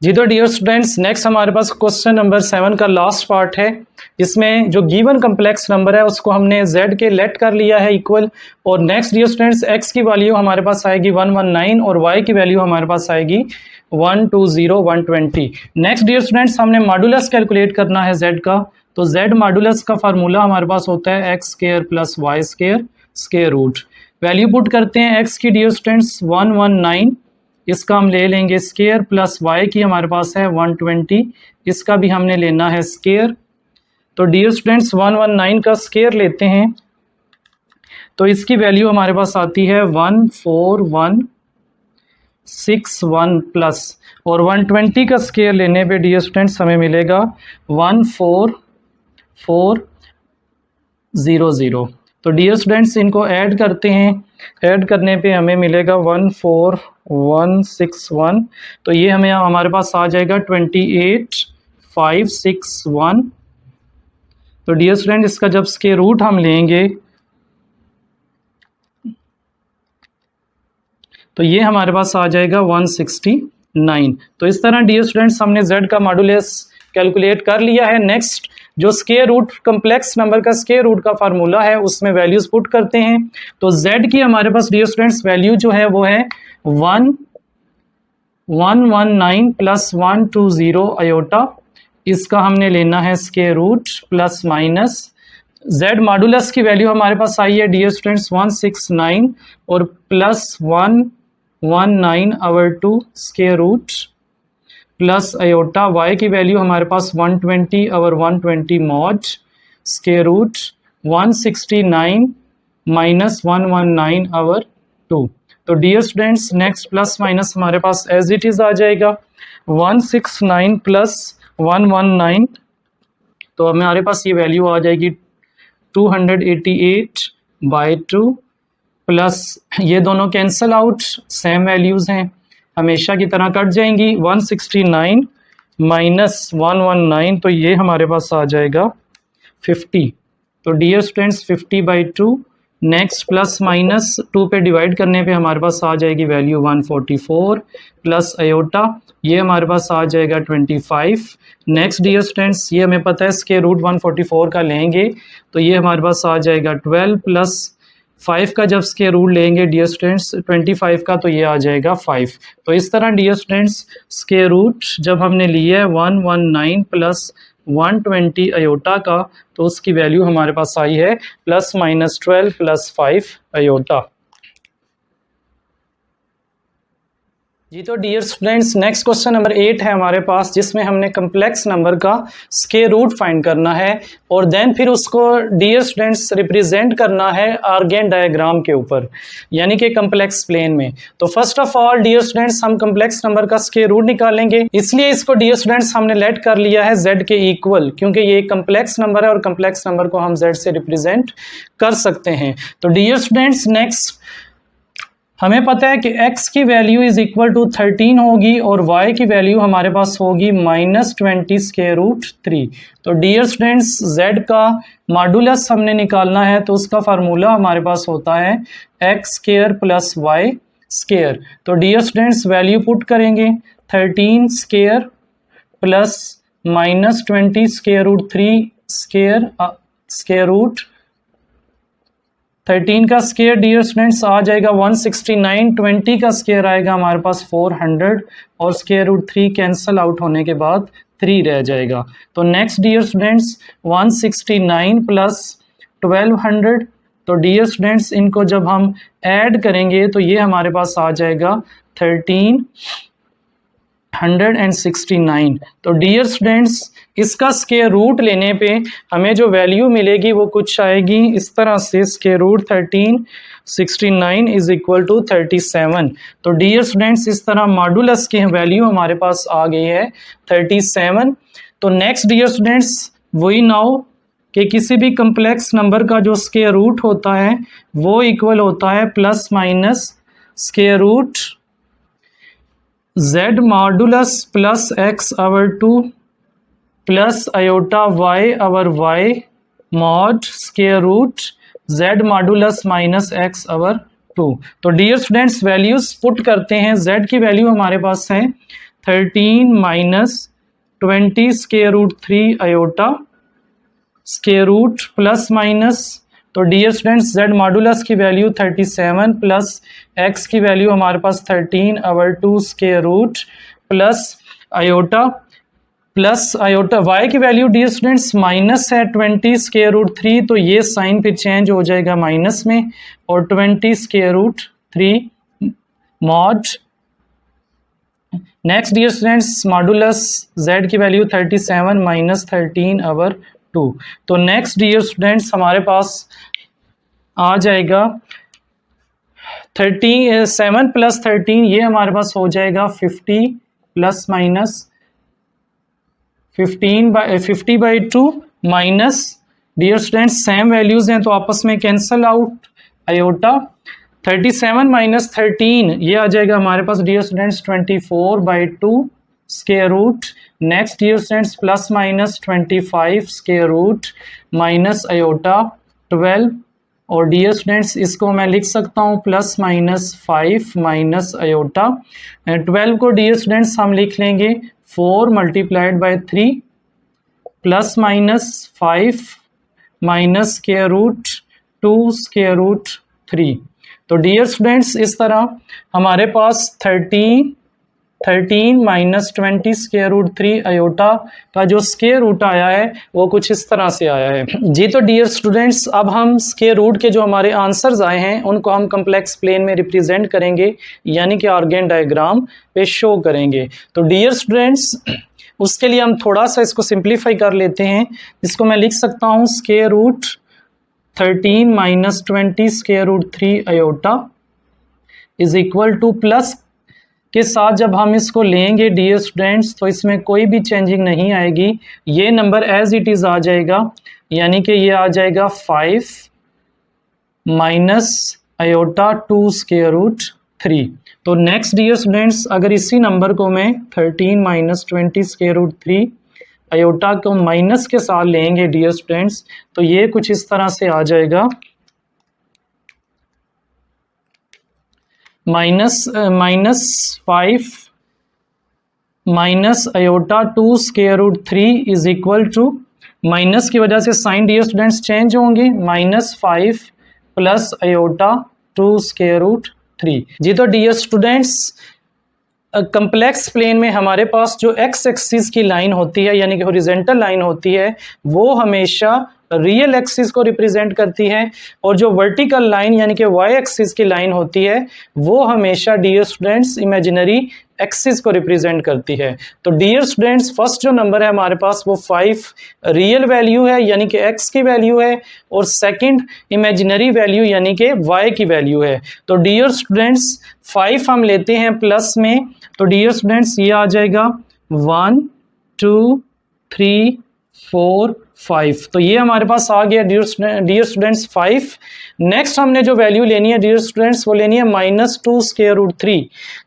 Speaker 1: जी तो डियर स्टूडेंट्स नेक्स्ट हमारे पास क्वेश्चन नंबर 7 का लास्ट पार्ट है, जिसमें जो गिवन कम्प्लेक्स नंबर है उसको हमने z के लेट कर लिया है इक्वल, और नेक्स्ट डियर स्टूडेंट्स x की वैल्यू हमारे पास आएगी 119 और y की वैल्यू हमारे पास आएगी 120 120। नेक्स्ट डियर स्टूडेंट्स हमने मॉडुलस कैलकुलेट करना है z का, तो z मॉडुलस का फार्मूला हमारे पास होता है x square plus y square square root. Value put करते हैं x की डियर स्टूडेंट्स 119, इसका हम ले लेंगे स्क्वायर प्लस y की हमारे पास है 120, इसका भी हमने लेना है स्क्वायर। तो डियर स्टूडेंट्स 119 का स्क्वायर लेते हैं तो इसकी वैल्यू हमारे पास आती है 14161 प्लस, और 120 का स्क्वायर लेने पे डियर स्टूडेंट्स हमें मिलेगा 14400। तो डियर स्टूडेंट्स इनको ऐड करते हैं, ऐड करने पे हमें मिलेगा 14161, तो ये हमें हमारे पास आ जाएगा 28561। तो डियर स्टूडेंट इसका जब स्क्वायर रूट हम लेंगे तो ये हमारे पास आ जाएगा 169। तो इस तरह डियर स्टूडेंट्स हमने z का मॉडुलस कैलकुलेट कर लिया है। नेक्स्ट जो स्क्वायर रूट कम्प्लेक्स नंबर का स्क्वायर रूट का फार्मूला है उसमें वैल्यूज पुट करते हैं। तो z की हमारे पास डियर स्टूडेंट्स वैल्यू जो है वो है 119 प्लस 120 आयोटा, इसका हमने लेना है square root plus minus z modulus की वैल्यू हमारे पास आई है डियर स्टूडेंट्स 169 और plus 119 over 2 square root plus iota, y की वैल्यू हमारे पास 120 over 120 mod square root 169 minus 119 over 2। तो dear students next plus minus हमारे पास एज इट इज़ आ जाएगा 169 प्लस 119, तो हमारे पास ये वैल्यू आ जाएगी 288/2 प्लस ये दोनों कैंसल आउट, सेम वैल्यूज़ हैं हमेशा की तरह कट जाएंगी। 169 माइनस 119, तो ये हमारे पास आ जाएगा 50। तो dear students 50/2, next plus minus 2 पे डिवाइड करने पे हमारे पास आ जाएगी वैल्यू 144 प्लस आयोटा, ये हमारे पास आ जाएगा 25। नेक्स्ट डियर स्टूडेंट्स ये हमें पता है स्क्वायर रूट 144 का लेंगे तो ये हमारे पास आ जाएगा 12 प्लस 5 का जब स्क्वायर रूट लेंगे डियर स्टूडेंट्स 25 का, तो ये आ जाएगा 5। तो इस तरह डियर स्टूडेंट्स स्क्वायर रूट जब हमने लिया है 119 प्लस 120 अयोटा का, तो उसकी वैल्यू हमारे पास आई है +-12 + 5 अयोटा। जी तो dear students, next question number 8 है हमारे पास, जिसमें हमने कम्प्लेक्स नंबर का स्क्वायर रूट फाइंड करना है और देन फिर उसको डियर स्टूडेंट्स रिप्रेजेंट करना है आर्गेन डायग्राम के ऊपर, यानी कि कम्प्लेक्स प्लेन में। तो first of all dear students, हम कम्प्लेक्स नंबर का स्क्वायर रूट निकालेंगे, इसलिए इसको डियर स्टूडेंट्स हमने लेट कर लिया है z के इक्वल, क्योंकि ये कम्प्लेक्स नंबर है और कम्प्लेक्स नंबर को हम z से रिप्रेजेंट कर सकते हैं। तो डियर स्टूडेंट्स, नेक्स्ट हमें पता है कि x की वैल्यू इज इक्वल टू 13 होगी और y की वैल्यू हमारे पास होगी -20 स्क्वायर रूट 3। तो डियर स्टूडेंट्स, z का मॉडुलस हमने निकालना है, तो उसका फार्मूला हमारे पास होता है x square plus y square. तो डियर स्टूडेंट्स, वैल्यू पुट करेंगे 13 square plus -20 square root 3 square square root 13 का स्क्वायर डियर स्टूडेंट्स आ जाएगा 169, 20 का स्क्वायर आएगा हमारे पास 400 और स्क्वायर रूट 3 कैंसल आउट होने के बाद 3 रह जाएगा। तो नेक्स्ट डियर स्टूडेंट्स 169 प्लस 1200, तो डियर स्टूडेंट्स इनको जब हम ऐड करेंगे तो ये हमारे पास आ जाएगा 1369। तो डियर स्टूडेंट्स, इसका स्क्वायर रूट लेने पे हमें जो वैल्यू मिलेगी वो कुछ आएगी इस तरह से, square root 1369 is equal to 37। तो डियर स्टूडेंट्स, इस तरह मॉडुलस की वैल्यू हमारे पास आ गई है 37। तो नेक्स्ट डियर स्टूडेंट्स, वही नाउ कि किसी भी कम्प्लेक्स नंबर का जो स्क्वायर रूट होता है वो इक्वल होता है plus minus square root z modulus plus x over 2 plus iota y over y mod square root z modulus minus x over 2। तो डियर स्टूडेंट्स, वैल्यूज पुट करते हैं। z की वैल्यू हमारे पास है 13 minus 20 square root 3 iota square root plus minus, तो डियर स्टूडेंट्स z मॉडुलस की वैल्यू 37 प्लस x की वैल्यू हमारे पास 13 over 2 square root plus iota y की वैल्यू डियर स्टूडेंट्स माइनस है 20 स्क्वायर रूट 3, तो ये साइन फिर चेंज हो जाएगा माइनस में, और 20 square root 3 mod. Next dear students, modulus z की वैल्यू 37 माइनस 13 आवर 2। तो नेक्स्ट डियर स्टूडेंट्स, हमारे पास आ जाएगा 37 प्लस 13, ये हमारे पास हो जाएगा 50 plus minus 50/2 minus, dear students same values हैं तो आपस में कैंसल आउट, अयोटा 37 माइनस 13 ये आ जाएगा हमारे पास dear students 24/2 square root. Next dear students, plus minus 25 square root minus iota 12, और डियर स्टूडेंट्स इसको मैं लिख सकता हूँ प्लस माइनस 5 माइनस अयोटा 12 को डियर स्टूडेंट्स हम लिख लेंगे 4 multiplied by 3 plus minus 5 minus square root 2 square root 3। तो डियर स्टूडेंट्स, इस तरह हमारे पास 13 माइनस 20 स्क्वायर रूट 3 अयोटा का जो स्क्वायर रूट आया है वो कुछ इस तरह से आया है। जी तो डियर स्टूडेंट्स, अब हम स्क्वायर रूट के जो हमारे आंसर्स आए हैं उनको हम कम्प्लेक्स प्लेन में रिप्रेजेंट करेंगे, यानी कि आर्गेन डायग्राम पे शो करेंगे। तो डियर स्टूडेंट्स, उसके लिए हम थोड़ा सा इसको सिंप्लीफाई कर लेते हैं। इसको मैं लिख सकता हूँ square root 13 minus 20 square root 3 iota is equal to plus के साथ जब हम इसको लेंगे डियर स्टूडेंट्स तो इसमें कोई भी चेंजिंग नहीं आएगी, ये नंबर एज इट इज़ आ जाएगा, यानी कि ये आ जाएगा 5 माइनस अयोटा 2 स्क्वायर रूट 3। तो नेक्स्ट डियर स्टूडेंट्स, अगर इसी नंबर को मैं 13 माइनस 20 स्क्वायर रूट 3 अयोटा को माइनस के साथ लेंगे डियर स्टूडेंट्स, तो ये कुछ इस तरह से आ जाएगा minus 5 minus iota 2 square root 3 is equal to, minus की वजह से साइन डियर स्टूडेंट्स चेंज होंगे, -5 प्लस अयोटा 2 स्क्वायर रूट 3। जी तो डियर स्टूडेंट्स, कम्प्लेक्स प्लेन में हमारे पास जो एक्स एक्सिस की लाइन होती है यानी कि हॉरिजॉन्टल लाइन होती है वो हमेशा रियल एक्सिस को रिप्रेजेंट करती है, और जो वर्टिकल लाइन यानी कि वाई एक्सिस की लाइन होती है वो हमेशा डियर स्टूडेंट्स इमेजिनरी एक्सिस को रिप्रेजेंट करती है। तो डियर स्टूडेंट्स फर्स्ट जो नंबर है हमारे पास वो 5 रियल वैल्यू है यानी कि x की वैल्यू है, और सेकंड इमेजिनरी वैल्यू यानी कि y की वैल्यू है। तो डियर स्टूडेंट्स 5 हम लेते हैं प्लस में, तो डियर स्टूडेंट्स ये आ जाएगा 1 2 3 4 5, तो ये हमारे पास आ गया डियर स्टूडेंट्स 5। नेक्स्ट हमने जो वैल्यू लेनी है डियर स्टूडेंट्स वो लेनी है -2 स्क्वायर रूट 3।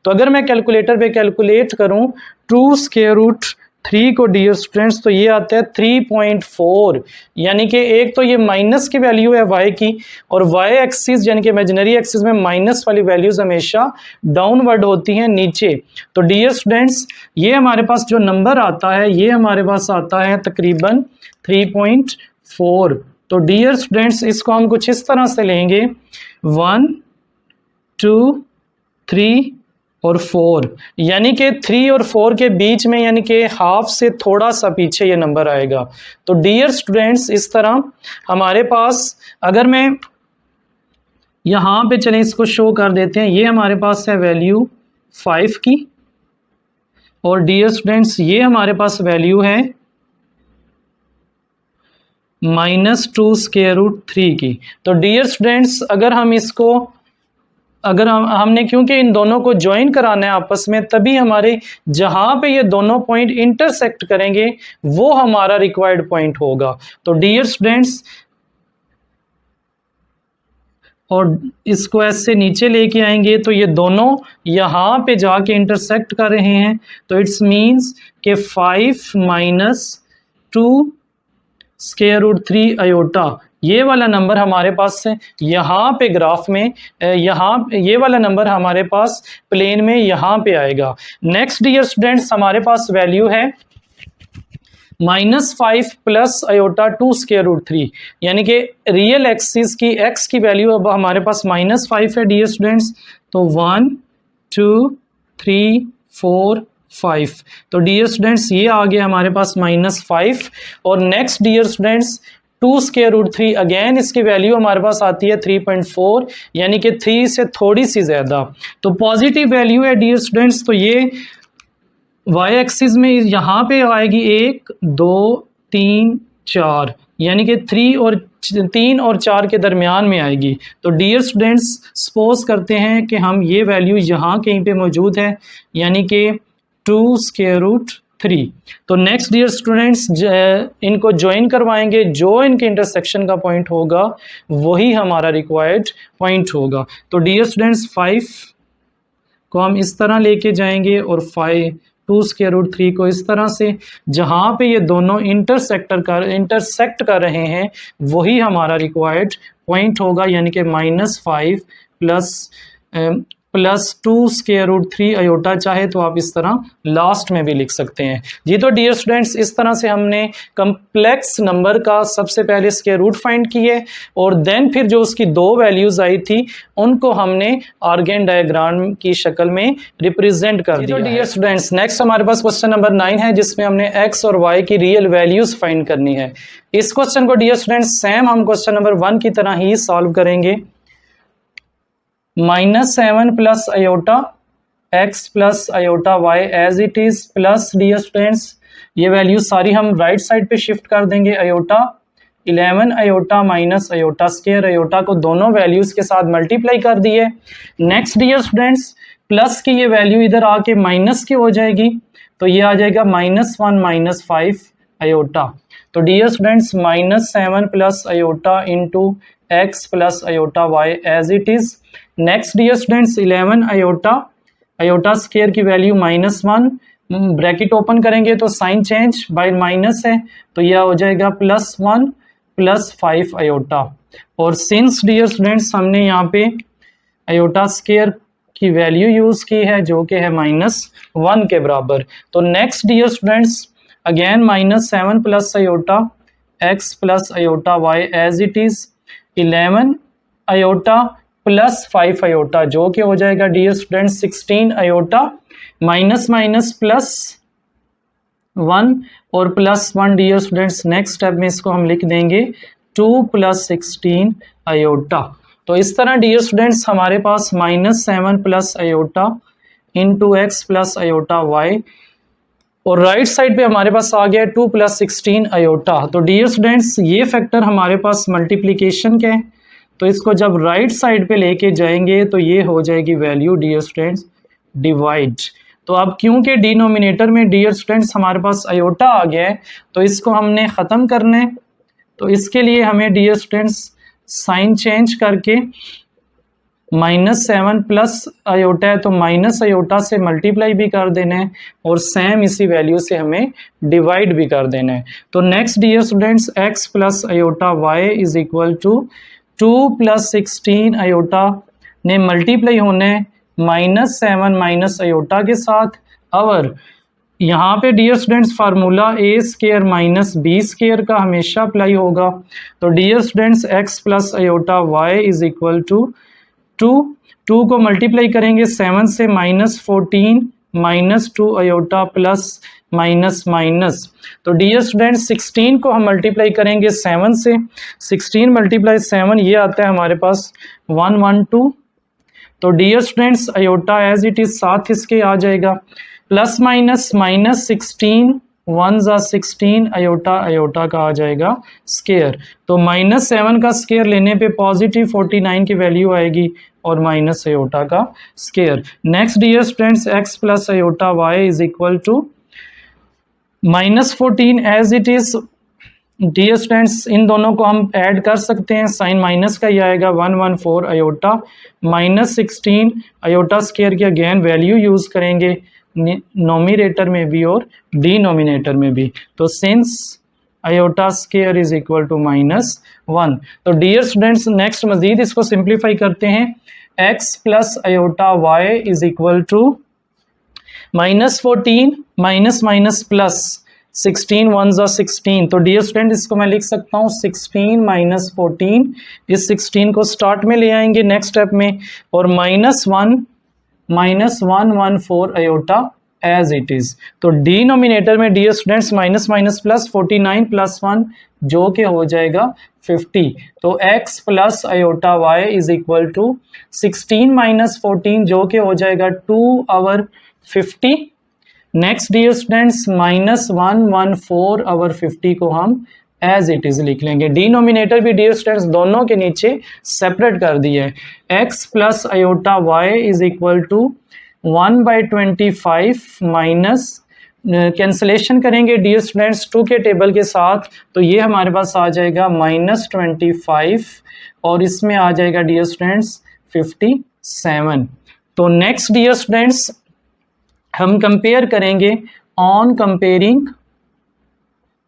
Speaker 1: तो अगर मैं कैलकुलेटर पे कैलकुलेट करूं 2 स्क्वायर रूट 3 को डियर स्टूडेंट्स तो ये आता है 3.4, यानी कि एक तो ये माइनस की वैल्यू है y की, और y एक्सिस यानी कि इमेजिनरी एक्सिस में माइनस वाली वैल्यूज हमेशा डाउनवर्ड होती हैं नीचे। तो डियर स्टूडेंट्स ये हमारे पास जो नंबर आता है ये हमारे पास आता है तकरीबन 3.4। तो डियर स्टूडेंट्स इसको हम कुछ इस तरह से लेंगे 1 2 3 और 4, यानी कि 3 और 4 के बीच में यानी कि हाफ से थोड़ा सा पीछे ये नंबर आएगा। तो डियर स्टूडेंट्स इस तरह हमारे पास, अगर मैं यहाँ पे चलें इसको शो कर देते हैं, ये हमारे पास है वैल्यू 5 की, और डियर स्टूडेंट्स ये हमारे पास वैल्यू है -2 स्क्वायर रूट 3 की। तो डियर स्टूडेंट्स अगर हम इसको हमने क्योंकि इन दोनों को ज्वाइन कराना है आपस में, तभी हमारे जहां पे ये दोनों पॉइंट इंटरसेक्ट करेंगे वो हमारा रिक्वायर्ड पॉइंट होगा। तो डियर स्टूडेंट्स और इसको ऐसे नीचे लेके आएंगे तो ये दोनों यहाँ पे जाके इंटरसेक्ट कर रहे हैं, तो इट्स मीन्स कि 5 - 2 स्क्वायर रूट 3 आयोटा ये वाला नंबर हमारे पास है यहाँ पे ग्राफ में, यहाँ ये वाला नंबर हमारे पास प्लेन में यहाँ पे आएगा। नेक्स्ट डियर स्टूडेंट्स हमारे पास वैल्यू है -5 प्लस आयोटा 2 स्क्वायर रूट 3, यानी कि रियल एक्सिस की x की वैल्यू अब हमारे पास -5 है डियर स्टूडेंट्स। तो 1 2 3 4 5, तो डियर स्टूडेंट्स ये आ गया हमारे पास -5। और next dear students 2 square root 3, again इसकी वैल्यू हमारे पास आती है 3.4, यानी कि 3 से थोड़ी सी ज़्यादा। तो पॉजिटिव वैल्यू है डियर स्टूडेंट्स, तो ये y एक्सिस में यहाँ पे आएगी 1 2 3 4, यानी कि 3 और 4 के दरमियान में आएगी। तो डियर स्टूडेंट्स सपोज करते हैं कि हम ये वैल्यू यहाँ कहीं पे मौजूद है, यानी कि 2 स्क्वायर रूट 3। तो नेक्स्ट डियर स्टूडेंट्स इनको ज्वाइन करवाएंगे, जो इनके इंटरसेक्शन का पॉइंट होगा वही हमारा रिक्वायर्ड पॉइंट होगा। तो डियर स्टूडेंट्स 5 को हम इस तरह लेके जाएंगे और 2 स्क्वायर रूट 3 को इस तरह से, जहाँ पे ये दोनों इंटरसेक्ट कर रहे हैं वही हमारा रिक्वायर्ड पॉइंट होगा, यानी कि -5 प्लस 2 स्क्वायर रूट 3 आयोटा, चाहे तो आप इस तरह लास्ट में भी लिख सकते हैं जी। तो डियर स्टूडेंट्स इस तरह से हमने कम्प्लेक्स नंबर का सबसे पहले स्क्वायर रूट फाइंड किए, और देन फिर जो उसकी दो वैल्यूज़ आई थी उनको हमने आर्गन डायग्राम की शक्ल में रिप्रेजेंट कर दिया। तो डियर स्टूडेंट्स नेक्स्ट हमारे पास क्वेश्चन नंबर 9 है, जिसमें हमने x और y की रियल वैल्यूज़ फाइंड करनी है। इस क्वेश्चन को डियर स्टूडेंट्स सेम हम क्वेश्चन नंबर 1 की तरह ही सॉल्व करेंगे। -7 plus iota x plus iota y as it is plus, dear students ये वैल्यू सारी हम राइट साइड पे शिफ्ट कर देंगे। Iota 11 iota minus iota square, iota को दोनों वैल्यूज के साथ मल्टीप्लाई कर दिए। नेक्स्ट डियर स्टूडेंट्स प्लस की ये वैल्यू इधर आके माइनस की हो जाएगी, तो ये आ जाएगा -1 -5 आयोटा। तो dear students -7 plus iota into x plus iota y as it is. Next dear students 11 iota square की वैल्यू -1, ब्रैकेट ओपन करेंगे तो साइन चेंज बाय माइनस है, तो यह हो जाएगा +1 + 5 आयोटा। और सिंस डियर स्टूडेंट्स हमने यहाँ पे आयोटा स्क्वायर की वैल्यू यूज की है जो कि है -1 के बराबर, तो next dear students again -7 plus iota x plus iota y as it is. 11 iota plus 5 iota, जो कि हो जाएगा dear students 16 iota, minus minus plus 1 और plus 1 dear students next step में इसको हम लिख देंगे 2 प्लस 16 आयोटा। तो इस तरह डियर स्टूडेंट्स हमारे पास -7 plus iota into x plus iota y, और राइट साइड पे हमारे पास आ गया 2 प्लस 16 आयोटा। तो डियर स्टूडेंट्स ये फैक्टर हमारे पास मल्टीप्लिकेशन के हैं, तो इसको जब राइट साइड पे लेके जाएंगे तो ये हो जाएगी वैल्यू डियर स्टूडेंट्स डिवाइड। तो अब क्योंकि डिनोमिनेटर में डियर स्टूडेंट्स हमारे पास आयोटा आ गया है, तो इसको हमने ख़त्म करना है। तो इसके लिए हमें डियर स्टूडेंट्स साइन चेंज करके -7 प्लस आयोटा है तो माइनस आयोटा से मल्टीप्लाई भी कर देना है, और सेम इसी वैल्यू से हमें डिवाइड भी कर देना है। तो next dear students x plus iota y is equal to 2 plus 16 iota ने मल्टीप्लाई होना है -7 माइनस आयोटा के साथ। और यहाँ पे dear students formula a square minus b square का हमेशा अप्लाई होगा। तो dear students x plus iota y is equal to 2 को मल्टीप्लाई करेंगे 7 से -14 minus 2 iota plus minus minus. तो डियर स्टूडेंट्स 16 को हम मल्टीप्लाई करेंगे 7 से, 16 मल्टीप्लाई 7 ये आता है हमारे पास 112। तो dear students iota as it is साथ इसके आ जाएगा, प्लस माइनस माइनस 16 1 जा 16 आयोटा आयोटा का आ जाएगा स्केयर। तो -7 का स्केयर लेने पे पॉजिटिव 49 की वैल्यू आएगी और माइनस आयोटा का square. Next dear students x plus iota y is equal to -14 as it is. Dear students इन दोनों को हम ऐड कर सकते हैं, साइन माइनस का ही आएगा 114 आयोटा माइनस 16 आयोटा स्केयर की अगेन वैल्यू यूज करेंगे नोमिनेटर में भी और डिनोमिनेटर में भी। तो since iota square is equal to -1। तो डियर स्टूडेंट्स नेक्स्ट मजीद इसको सिंप्लीफाई करते हैं, x plus iota y is equal to -14 minus minus plus 16 1 जा 16। तो डियर स्टूडेंट इसको मैं लिख सकता हूँ 16 माइनस 14, इस 16 को स्टार्ट में ले आएंगे नेक्स्ट स्टेप में, और -114 आयोटा एज इट इज। तो डिनोमिनेटर में dear students minus minus plus 49 plus 1 जो कि हो जाएगा 50। तो x plus iota y is equal to 16 minus 14 जो कि हो जाएगा 2 over 50। Next dear students -114 over 50 को हम एज इट इज लिख लेंगे। डिनोमिनेटर भी डियर स्टूडेंट्स दोनों के नीचे सेपरेट कर दिया है। x plus iota y is equal to 1/25 minus cancellation करेंगे डियर स्टूडेंट्स 2 के टेबल के साथ, तो ये हमारे पास आ जाएगा -25 और इसमें आ जाएगा डियर स्टूडेंट्स 57। तो नेक्स्ट डियर स्टूडेंट्स हम कंपेयर करेंगे ऑन कंपेयरिंग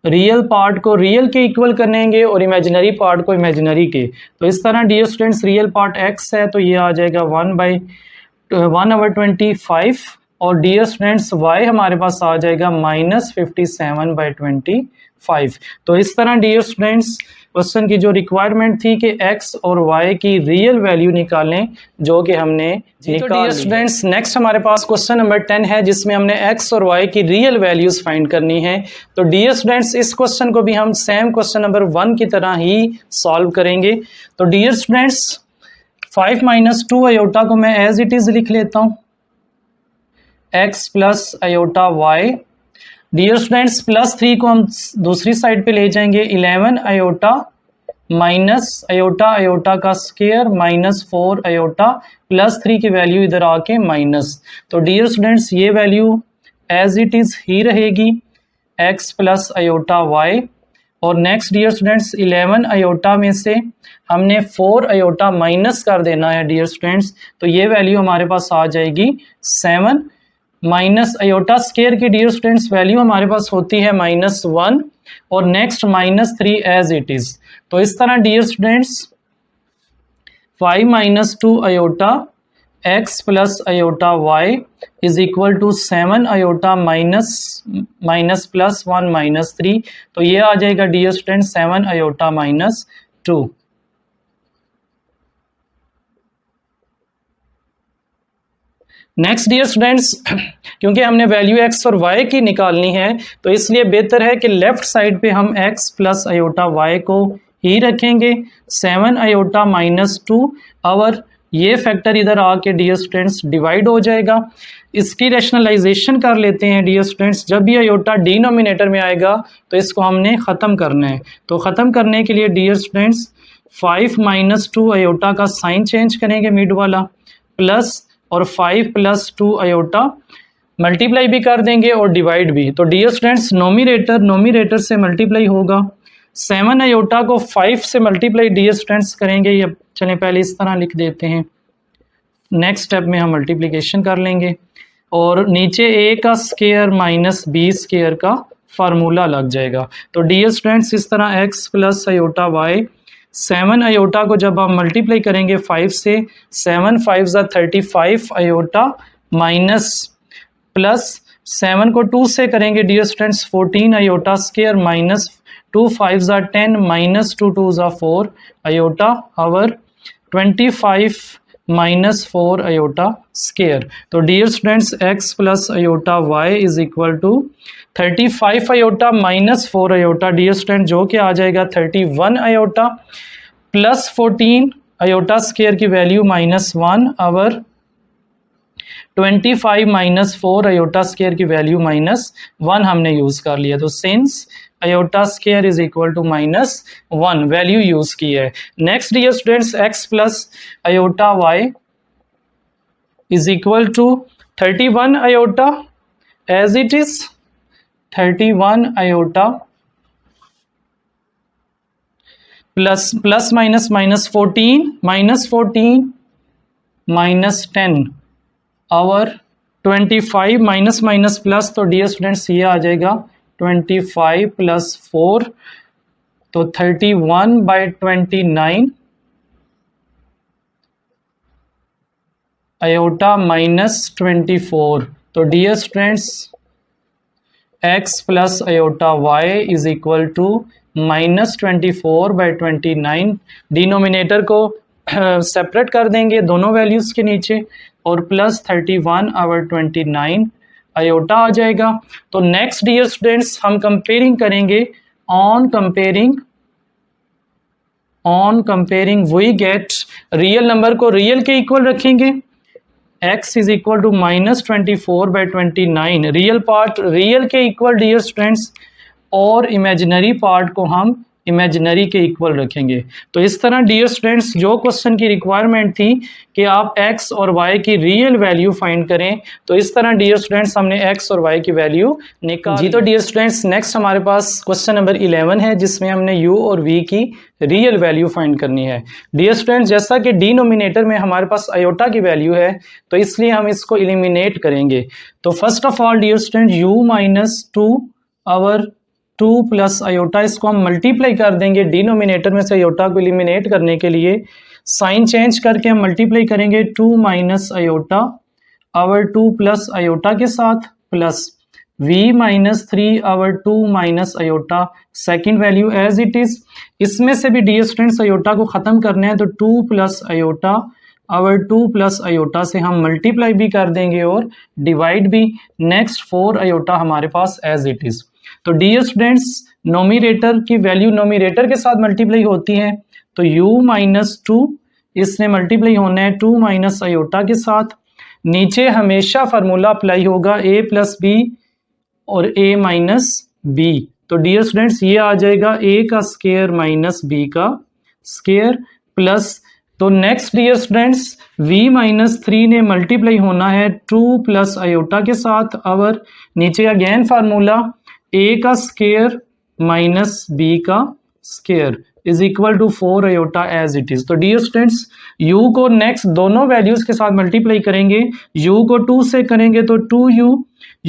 Speaker 1: रियल पार्ट को रियल के इक्वल करेंगे और इमेजिनरी पार्ट को इमेजिनरी के। तो इस तरह dear students real part x है तो ये आ जाएगा 1/25 और डियर स्टूडेंट्स y हमारे पास आ जाएगा -57/25। तो इस तरह डियर स्टूडेंट्स क्वेश्चन की जो रिक्वायरमेंट थी कि x और y की रियल वैल्यू निकालें जो कि हमने निकाल। तो डियर स्टूडेंट्स नेक्स्ट हमारे पास क्वेश्चन नंबर 10 है जिसमें हमने x और y की रियल वैल्यूज फाइंड करनी है। तो डियर स्टूडेंट्स इस क्वेश्चन को भी हम सेम क्वेश्चन नंबर 1 की तरह ही सॉल्व करेंगे। तो डियर स्टूडेंट्स 5 - 2 आयोटा को मैं एज इट इज लिख लेता हूँ, x plus iota y। Dear students +3 को हम दूसरी साइड पे ले जाएंगे, 11 आयोटा माइनस आयोटा आयोटा का स्क्वायर -4 आयोटा +3 की वैल्यू इधर आके माइनस। तो डियर स्टूडेंट्स ये वैल्यू एज इट इज ही रहेगी x प्लस आयोटा y। और नेक्स्ट डियर स्टूडेंट्स 11 आयोटा में से हमने 4 आयोटा माइनस कर देना है डियर स्टूडेंट्स, तो ये वैल्यू हमारे पास आ जाएगी 7 माइनस आयोटा स्केयर की डियर स्टूडेंट्स वैल्यू हमारे पास होती है -1 और नेक्स्ट -3 एज इट इज। तो इस तरह dear students 5 - 2 iota x plus iota y is equal to 7 iota minus +1 -3। तो ये आ जाएगा dear students 7 iota -2। Next dear students, क्योंकि हमने वैल्यू x और y की निकालनी है तो इसलिए बेहतर है कि लेफ्ट साइड पे हम x प्लस आयोटा y को ही रखेंगे। 7 आयोटा माइनस 2 और ये फैक्टर इधर आके डियर स्टूडेंट्स डिवाइड हो जाएगा। इसकी रैशनलाइजेशन कर लेते हैं डियर स्टूडेंट्स। जब भी आयोटा डिनोमिनेटर में आएगा तो इसको हमने ख़त्म करना है। तो ख़त्म करने के लिए डियर स्टूडेंट्स 5 माइनस 2 आयोटा का साइन चेंज करेंगे मिड वाला, प्लस और 5 प्लस 2 आयोटा मल्टीप्लाई भी कर देंगे और डिवाइड भी। तो डियर स्टूडेंट्स नोमिनेटर से मल्टीप्लाई होगा। 7 आयोटा को 5 से मल्टीप्लाई डियर स्टूडेंट्स करेंगे। ये चलें पहले इस तरह लिख देते हैं, नेक्स्ट स्टेप में हम मल्टीप्लिकेशन कर लेंगे और नीचे a का स्क्वायर माइनस b स्क्वायर का फार्मूला लग जाएगा। तो डियर स्टूडेंट्स इस तरह x plus iota y, 7 iota को जब हम मल्टीप्लाई करेंगे 5 से, 7 5 ज़ा 35 आयोटा माइनस प्लस 7 को 2 से करेंगे dear students 14 iota square minus 2 5 ज़ा 10 माइनस 2 2 ज़ा 4 आयोटा और 25 माइनस 4 आयोटा स्क्वायर। तो dear students x plus iota y is equal to 35 iota minus 4 iota dear student जो कि आ जाएगा 31 आयोटा प्लस 14 आयोटा स्क्वायर की वैल्यू माइनस 1 और 25 माइनस 4 आयोटा स्क्वायर की वैल्यू माइनस 1 हमने यूज़ कर लिया। तो since iota square is equal to minus 1 value use की है। Next dear students x plus iota y is equal to 31 iota as it is 31 iota plus minus minus 14 minus 10 और 25 माइनस माइनस प्लस, तो डियर स्टूडेंट्स ये आ जाएगा 25 प्लस 4 तो 31 बाई 29 आयोटा माइनस 24। तो dear students x plus iota y is equal to minus 24 by 29। Denominator को सेपरेट कर देंगे दोनों वैल्यूज़ के नीचे और प्लस 31 और 29 आयोटा आ जाएगा। तो नेक्स्ट डियर स्टूडेंट्स हम कंपेयरिंग करेंगे, on comparing we get real number को रियल के इक्वल रखेंगे। x is equal to minus 24 by 29 real part real के इक्वल डियर स्टूडेंट्स और इमेजिनरी पार्ट को हम इमेजिनरी के इक्वल रखेंगे। तो इस तरह डियर स्टूडेंट्स जो क्वेश्चन की रिक्वायरमेंट थी कि आप x और y की रियल वैल्यू फाइंड करें, तो इस तरह डियर स्टूडेंट्स हमने x और y की वैल्यू निकाली जी। तो डियर स्टूडेंट्स नेक्स्ट हमारे पास क्वेश्चन नंबर 11 है जिसमें हमने u और v की रियल वैल्यू फाइंड करनी है। डियर स्टूडेंट्स जैसा कि डिनोमिनेटर में हमारे पास आयोटा की वैल्यू है तो इसलिए हम इसको एलिमिनेट करेंगे। तो first of all dear student u minus 2 और 2 प्लस आयोटा इसको हम मल्टीप्लाई कर देंगे। डिनोमिनेटर में से आयोटा को एलिमिनेट करने के लिए साइन चेंज करके हम मल्टीप्लाई करेंगे 2 माइनस आयोटा और 2 प्लस आयोटा के साथ प्लस v माइनस 3 और 2 minus iota second value as it is. इसमें से भी डियर स्टूडेंट्स आयोटा को ख़त्म करना है तो 2 प्लस आयोटा और 2 प्लस आयोटा से हम मल्टीप्लाई भी कर देंगे और डिवाइड भी। नेक्स्ट 4 आयोटा हमारे पास एज इट इज़। तो डियर स्टूडेंट्स नोमिनेटर की वैल्यू नोमिनेटर के साथ मल्टीप्लाई होती है तो u माइनस 2 इसने मल्टीप्लाई होना है 2 माइनस आयोटा के साथ। नीचे हमेशा फार्मूला अप्लाई होगा a प्लस बी और a माइनस बी। तो डियर स्टूडेंट्स ये आ जाएगा a का स्क्वायर माइनस b का स्क्वायर प्लस, तो next dear students v minus 3 ने मल्टीप्लाई होना है 2 प्लस आयोटा के साथ और नीचे अगेन फार्मूला a का स्क्वायर माइनस b का square is equal to 4 iota as it is. तो डियर स्टूडेंट्स u को नेक्स्ट दोनों वैल्यूज के साथ मल्टीप्लाई करेंगे। u को 2 से करेंगे तो 2u,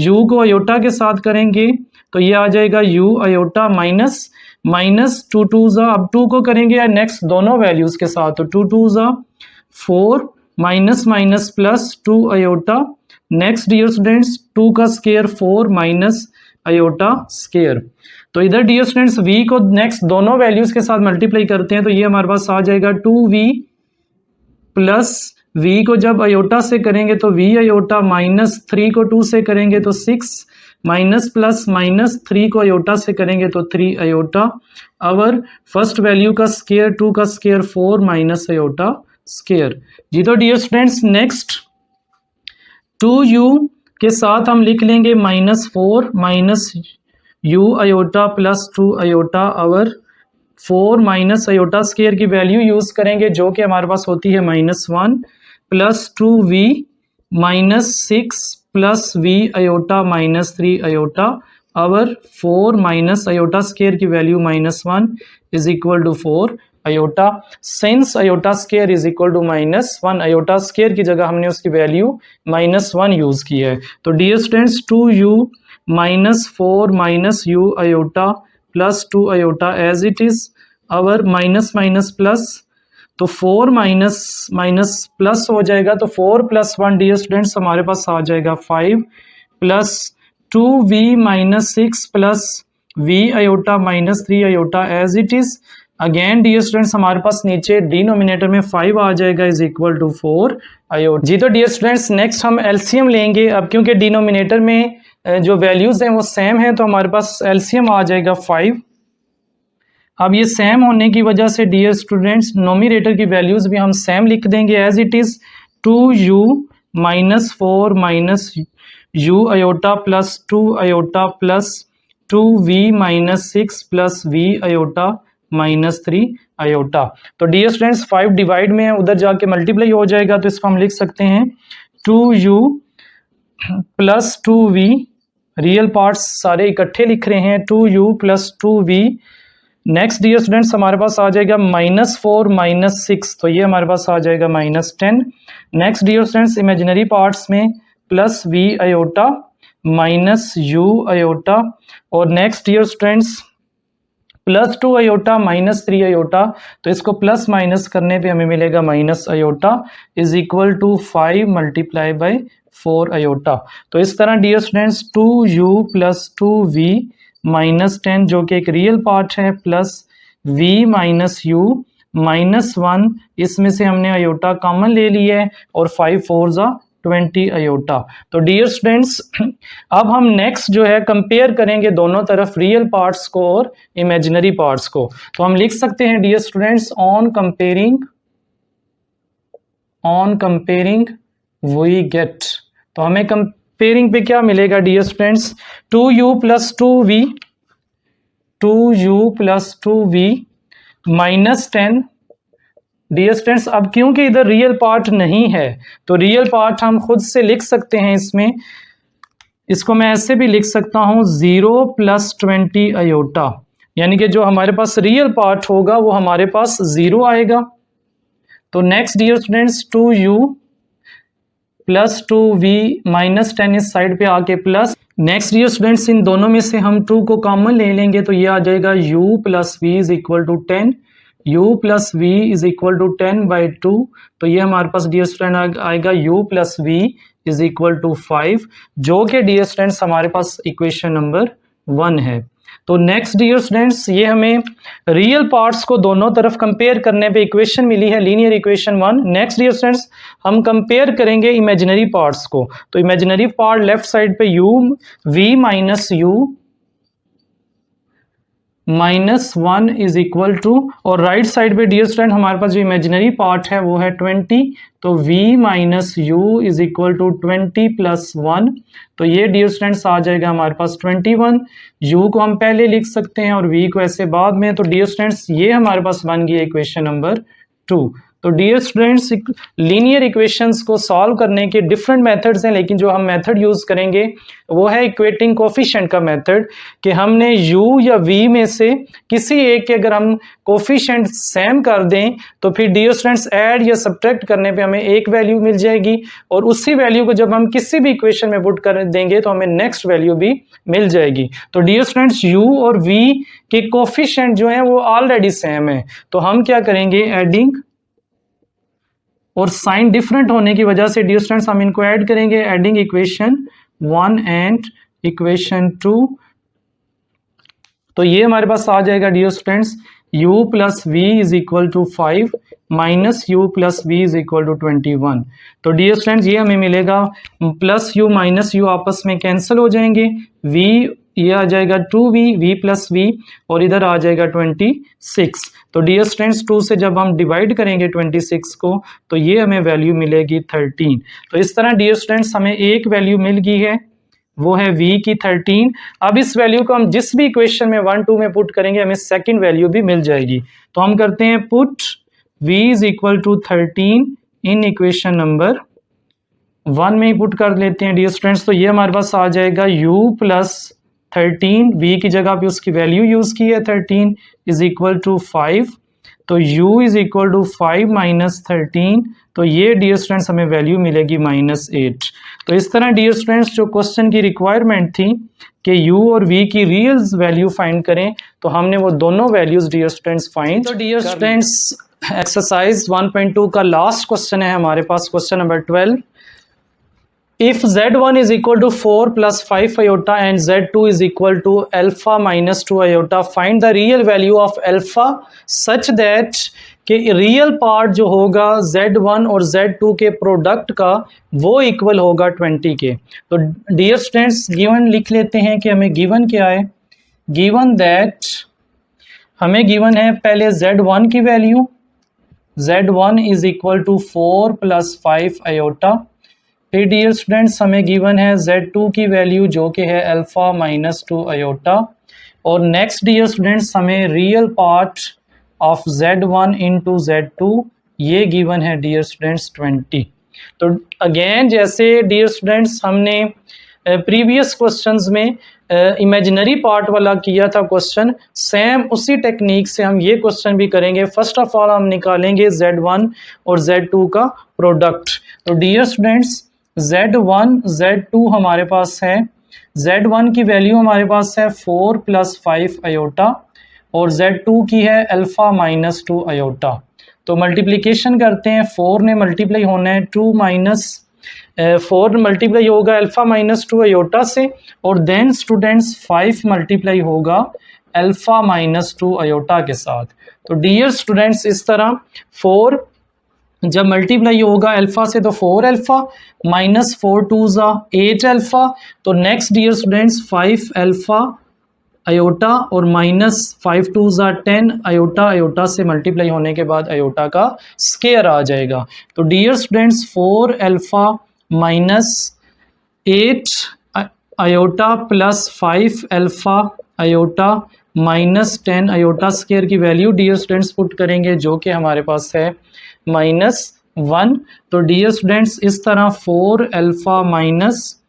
Speaker 1: u को आयोटा के साथ करेंगे तो ये आ जाएगा u आयोटा माइनस 2 2 ज़ा, अब 2 को करेंगे नेक्स्ट दोनों वैल्यूज के साथ तो 2 2 ज़ा 4 minus minus plus 2 iota. Next dear students 2 का स्क्वायर 4 माइनस आयोटा स्क्वायर। तो इधर डियर स्टूडेंट्स v को नेक्स्ट दोनों वैल्यूज के साथ मल्टीप्लाई करते हैं तो ये हमारे पास आ जाएगा 2v प्लस v को जब अयोटा से करेंगे तो v अयोटा, -3 को 2 से करेंगे तो 6, माइनस प्लस -3 को अयोटा से करेंगे तो 3 अयोटा। अवर फर्स्ट वैल्यू का स्क्वायर 2 का स्क्वायर 4 माइनस अयोटा स्क्वायर। जी तो डियर स्टूडेंट्स नेक्स्ट 2u के साथ हम लिख लेंगे -4 minus u iota plus 2 iota. Over 4 minus iota square की वैल्यू यूज करेंगे जो कि हमारे पास होती है -1 plus 2v minus 6 plus v iota minus 3 iota. Over 4 minus iota square की value -1 is equal to 4 iota. Since iota square is equal to -1, iota square की जगह हमने उसकी वैल्यू -1 यूज की है। तो dear students 2u minus 4 minus u iota plus 2 iota as it is. Our minus minus plus, तो 4 माइनस माइनस प्लस हो जाएगा, तो 4 प्लस 1 डियर स्टूडेंट्स हमारे पास आ जाएगा 5 plus 2v minus 6 plus v iota minus 3 iota as it is. Again dear students हमारे पास नीचे डिनोमिनेटर में 5 आ जाएगा इज इक्वल टू 4 अयोटा। जी तो डियर स्टूडेंट्स नेक्स्ट हम एलसीएम लेंगे। अब क्योंकि डिनोमिनेटर में जो वैल्यूज हैं वो सेम है तो हमारे पास एलसीएम आ जाएगा 5। अब ये सेम होने की वजह से डियर स्टूडेंट्स नोमिनेटर की वैल्यूज भी हम सेम लिख देंगे as it is. 2u minus 4 minus u iota plus 2 iota plus 2v minus 6 plus v iota minus 3 iota. तो डियर स्टूडेंट्स 5 डिवाइड में है, उधर जाके मल्टीप्लाई हो जाएगा तो इसको हम लिख सकते हैं 2u plus 2v, real parts सारे इकट्ठे लिख रहे हैं 2u plus 2v। Next dear students हमारे पास आ जाएगा -4 माइनस 6, तो ये हमारे पास आ जाएगा -10। Next dear students imaginary parts में plus v iota minus u iota, और next dear students plus 2 iota minus 3 iota, तो इसको प्लस माइनस करने पे हमें मिलेगा minus iota is equal to 5 multiply by 4 iota. तो इस तरह dear students 2u plus 2v minus 10 जो कि एक रियल पार्ट है plus v minus u minus 1, इसमें से हमने अयोटा कॉमन ले लिया है और 5 4 जा 20 अयोटा। तो डियर स्टूडेंट्स अब हम नेक्स्ट जो है कंपेयर करेंगे दोनों तरफ रियल पार्ट्स को और इमेजिनरी पार्ट्स को। तो हम लिख सकते हैं dear students on comparing we get, तो हमें कंपेयरिंग पे क्या मिलेगा dear students 2u plus 2v minus 10। Dear students अब क्योंकि इधर रियल पार्ट नहीं है तो रियल पार्ट हम खुद से लिख सकते हैं इसमें, इसको मैं ऐसे भी लिख सकता हूं 0 प्लस 20 अयोटा, यानी कि जो हमारे पास रियल पार्ट होगा वो हमारे पास 0 आएगा। तो next dear students 2u plus 2v minus 10 इस साइड पे आके प्लस, नेक्स्ट डियर स्टूडेंट्स इन दोनों में से हम 2 को कॉमन ले लेंगे तो ये आ जाएगा u plus v is equal to 10, u plus v is equal to 10 by 2, तो ये हमारे पास डियर स्टूडेंट आएगा u plus v is equal to 5, जो कि डियर स्टूडेंट्स हमारे पास इक्वेशन नंबर 1 है। तो नेक्स्ट डियर स्टूडेंट्स ये हमें रियल पार्ट्स को दोनों तरफ कंपेयर करने पे इक्वेशन मिली है linear equation 1। Next dear students हम कंपेयर करेंगे इमेजिनरी पार्ट्स को, तो इमेजिनरी पार्ट लेफ्ट साइड पे v minus u minus 1 is equal to, और राइट साइड पे डियर स्टूडेंट हमारे पास जो इमेजिनरी पार्ट है वो है 20, तो v minus u is equal to 20 plus 1, तो ये डियर स्टूडेंट्स आ जाएगा हमारे पास 21। u को हम पहले लिख सकते हैं और v को ऐसे बाद में, तो डियर स्टूडेंट्स ये हमारे पास बन गया इक्वेशन नंबर 2। तो डियर स्टूडेंट्स लीनियर इक्वेशंस को सॉल्व करने के डिफरेंट मेथड्स हैं, लेकिन जो हम मेथड यूज करेंगे वो है इक्वेटिंग कोफिशिएंट का मेथड, कि हमने u या v में से किसी एक के अगर हम कोफिशिएंट सेम कर दें तो फिर डियर स्टूडेंट्स ऐड या सब्ट्रैक्ट करने पे हमें एक वैल्यू मिल जाएगी, और उसी वैल्यू को जब हम किसी भी इक्वेशन में पुट कर देंगे तो हमें नेक्स्ट वैल्यू भी मिल जाएगी। तो डियर स्टूडेंट्स u और v के कोफिशिएंट जो है वो ऑलरेडी सेम है, तो हम क्या करेंगे एडिंग, और साइन डिफरेंट होने की वजह से डियर स्टूडेंट्स हम इनको ऐड करेंगे, एडिंग इक्वेशन 1 एंड इक्वेशन 2, तो ये हमारे पास आ जाएगा dear students u plus v is equal to 5 minus u plus v is equal to 21। तो डियर स्टूडेंट्स ये हमें मिलेगा प्लस यू माइनस यू आपस में कैंसिल हो जाएंगे, v ये आ जाएगा 2v, v प्लस v और इधर आ जाएगा 26। तो डियर स्टूडेंट्स 2 से जब हम डिवाइड करेंगे 26 को तो ये हमें वैल्यू मिलेगी 13। तो इस तरह डियर स्टूडेंट्स हमें एक वैल्यू मिल गई है, वो है v की 13। अब इस वैल्यू को हम जिस भी इक्वेशन में 1 2 में पुट करेंगे हमें सेकंड वैल्यू भी मिल जाएगी। तो हम करते हैं put v is equal to 13 in equation number 1 में ही पुट कर लेते हैं डियर स्टूडेंट्स। तो ये हमारे पास आ जाएगा u प्लस 13, v की जगह पे उसकी वैल्यू यूज की है 13 इज इक्वल टू 5। तो u is equal to 5 minus 13, तो ये डियर स्टूडेंट्स हमें वैल्यू मिलेगी -8। तो इस तरह डियर स्टूडेंट्स जो क्वेश्चन की रिक्वायरमेंट थी कि u और v की रियल वैल्यू फाइंड करें, तो हमने वो दोनों वैल्यूज डियर स्टूडेंट्स फाइंड। तो डियर स्टूडेंट्स एक्सरसाइज 1.2 का लास्ट क्वेश्चन है हमारे पास, question number 12। If z1 is equal to 4 plus 5 iota and z2 is equal to alpha minus 2 iota, find the real value of alpha such that कि रियल पार्ट जो होगा z1 और z2 के प्रोडक्ट का वो इक्वल होगा 20 के। तो डियर स्टूडेंट्स गिवन लिख लेते हैं कि हमें गिवन क्या है। गिवन दैट हमें गिवन है पहले z1 की value, z1 is equal to 4 plus 5 iota. फिर डियर स्टूडेंट्स हमें गिवन है z2 की वैल्यू जो कि है अल्फा माइनस 2 आयोटा। और नेक्स्ट डियर स्टूडेंट्स हमें real part of z1 into z2 ये गिवन है डियर स्टूडेंट्स 20। तो अगेन जैसे डियर स्टूडेंट्स हमने प्रीवियस क्वेश्चंस में इमेजिनरी पार्ट वाला किया था क्वेश्चन, सेम उसी टेक्निक से हम ये क्वेश्चन भी करेंगे। फर्स्ट ऑफ ऑल हम निकालेंगे z1 और z2 का प्रोडक्ट। तो डियर स्टूडेंट्स z1 z2 हमारे पास है, z1 की वैल्यू हमारे पास है 4 प्लस 5 आयोटा और z2 की है अल्फा माइनस 2 आयोटा। तो मल्टीप्लिकेशन करते हैं, 4 ने मल्टीप्लाई होना है 2 माइनस 4 मल्टीप्लाई होगा अल्फा माइनस 2 आयोटा से, और देन स्टूडेंट्स 5 मल्टीप्लाई होगा अल्फा माइनस 2 आयोटा के साथ। तो डियर स्टूडेंट्स इस तरह 4 जब मल्टीप्लाई होगा अल्फा से तो 4 अल्फा माइनस 4 2 ज़ा 8 अल्फा। तो next dear students 5 alpha iota और माइनस 5 2 ज़ा 10 आयोटा, आयोटा से मल्टीप्लाई होने के बाद आयोटा का स्केयर आ जाएगा। तो dear students 4 alpha minus 8 iota plus 5 alpha iota minus 10 iota square की वैल्यू डियर स्टूडेंट्स पुट करेंगे जो कि हमारे पास है -1। तो डियर स्टूडेंट्स इस तरह 4 alpha minus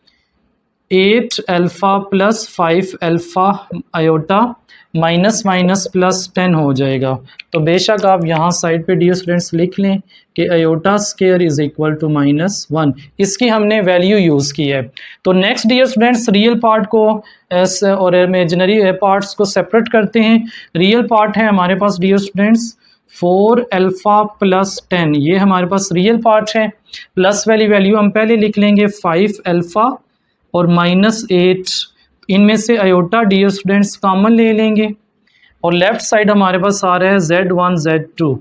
Speaker 1: 8 alpha plus 5 alpha iota minus minus plus 10 हो जाएगा। तो बेशक आप यहाँ साइड पे डियर स्टूडेंट्स लिख लें कि iota square is equal to -1, इसकी हमने वैल्यू यूज़ की है। तो next dear students real part को और इमेजिनरी पार्ट्स को सेपरेट करते हैं। रियल पार्ट है हमारे पास डियर स्टूडेंट्स 4 अल्फा प्लस 10, ये हमारे पास रियल पार्ट है। प्लस वाली वैल्यू हम पहले लिख लेंगे 5 अल्फा और -8, इनमें से आयोटा डियर स्टूडेंट्स कॉमन ले लेंगे और लेफ्ट साइड हमारे पास आ रहा है z1 z2।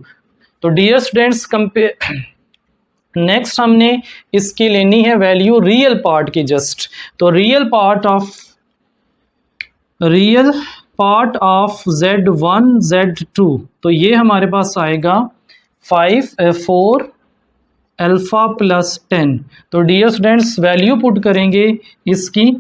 Speaker 1: तो डियर स्टूडेंट्स कंपेयर नेक्स्ट हमने इसकी लेनी है वैल्यू रियल पार्ट की जस्ट। तो real part of z1 z2, तो ये हमारे पास आएगा 4 अल्फा प्लस 10। तो डियर स्टूडेंट्स वैल्यू पुट करेंगे इसकी,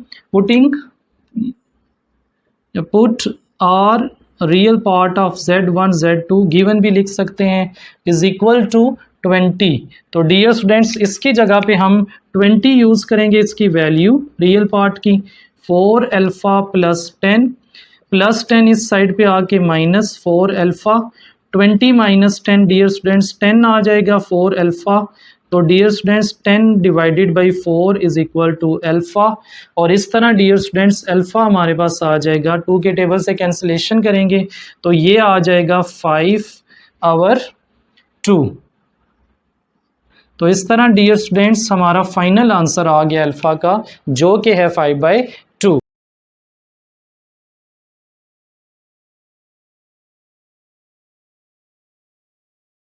Speaker 1: put are real part of z1 z2 given भी लिख सकते हैं इज इक्वल टू 20। तो डियर स्टूडेंट्स इसकी जगह पे हम 20 यूज़ करेंगे इसकी वैल्यू रियल पार्ट की। 4 अल्फा प्लस 10 प्लस 10 इस साइड पे आके -4 अल्फा, 20 माइनस 10 डियर स्टूडेंट्स 10 आ जाएगा 4 अल्फा। तो dear students 10 divided by 4 is equal to alpha. और इस तरह डियर स्टूडेंट्स अल्फा हमारे पास आ जाएगा, 2 के टेबल से कैंसिलेशन करेंगे तो ये आ जाएगा 5/2। तो इस तरह डियर स्टूडेंट्स हमारा फाइनल आंसर आ गया अल्फ़ा का जो कि है 5/2।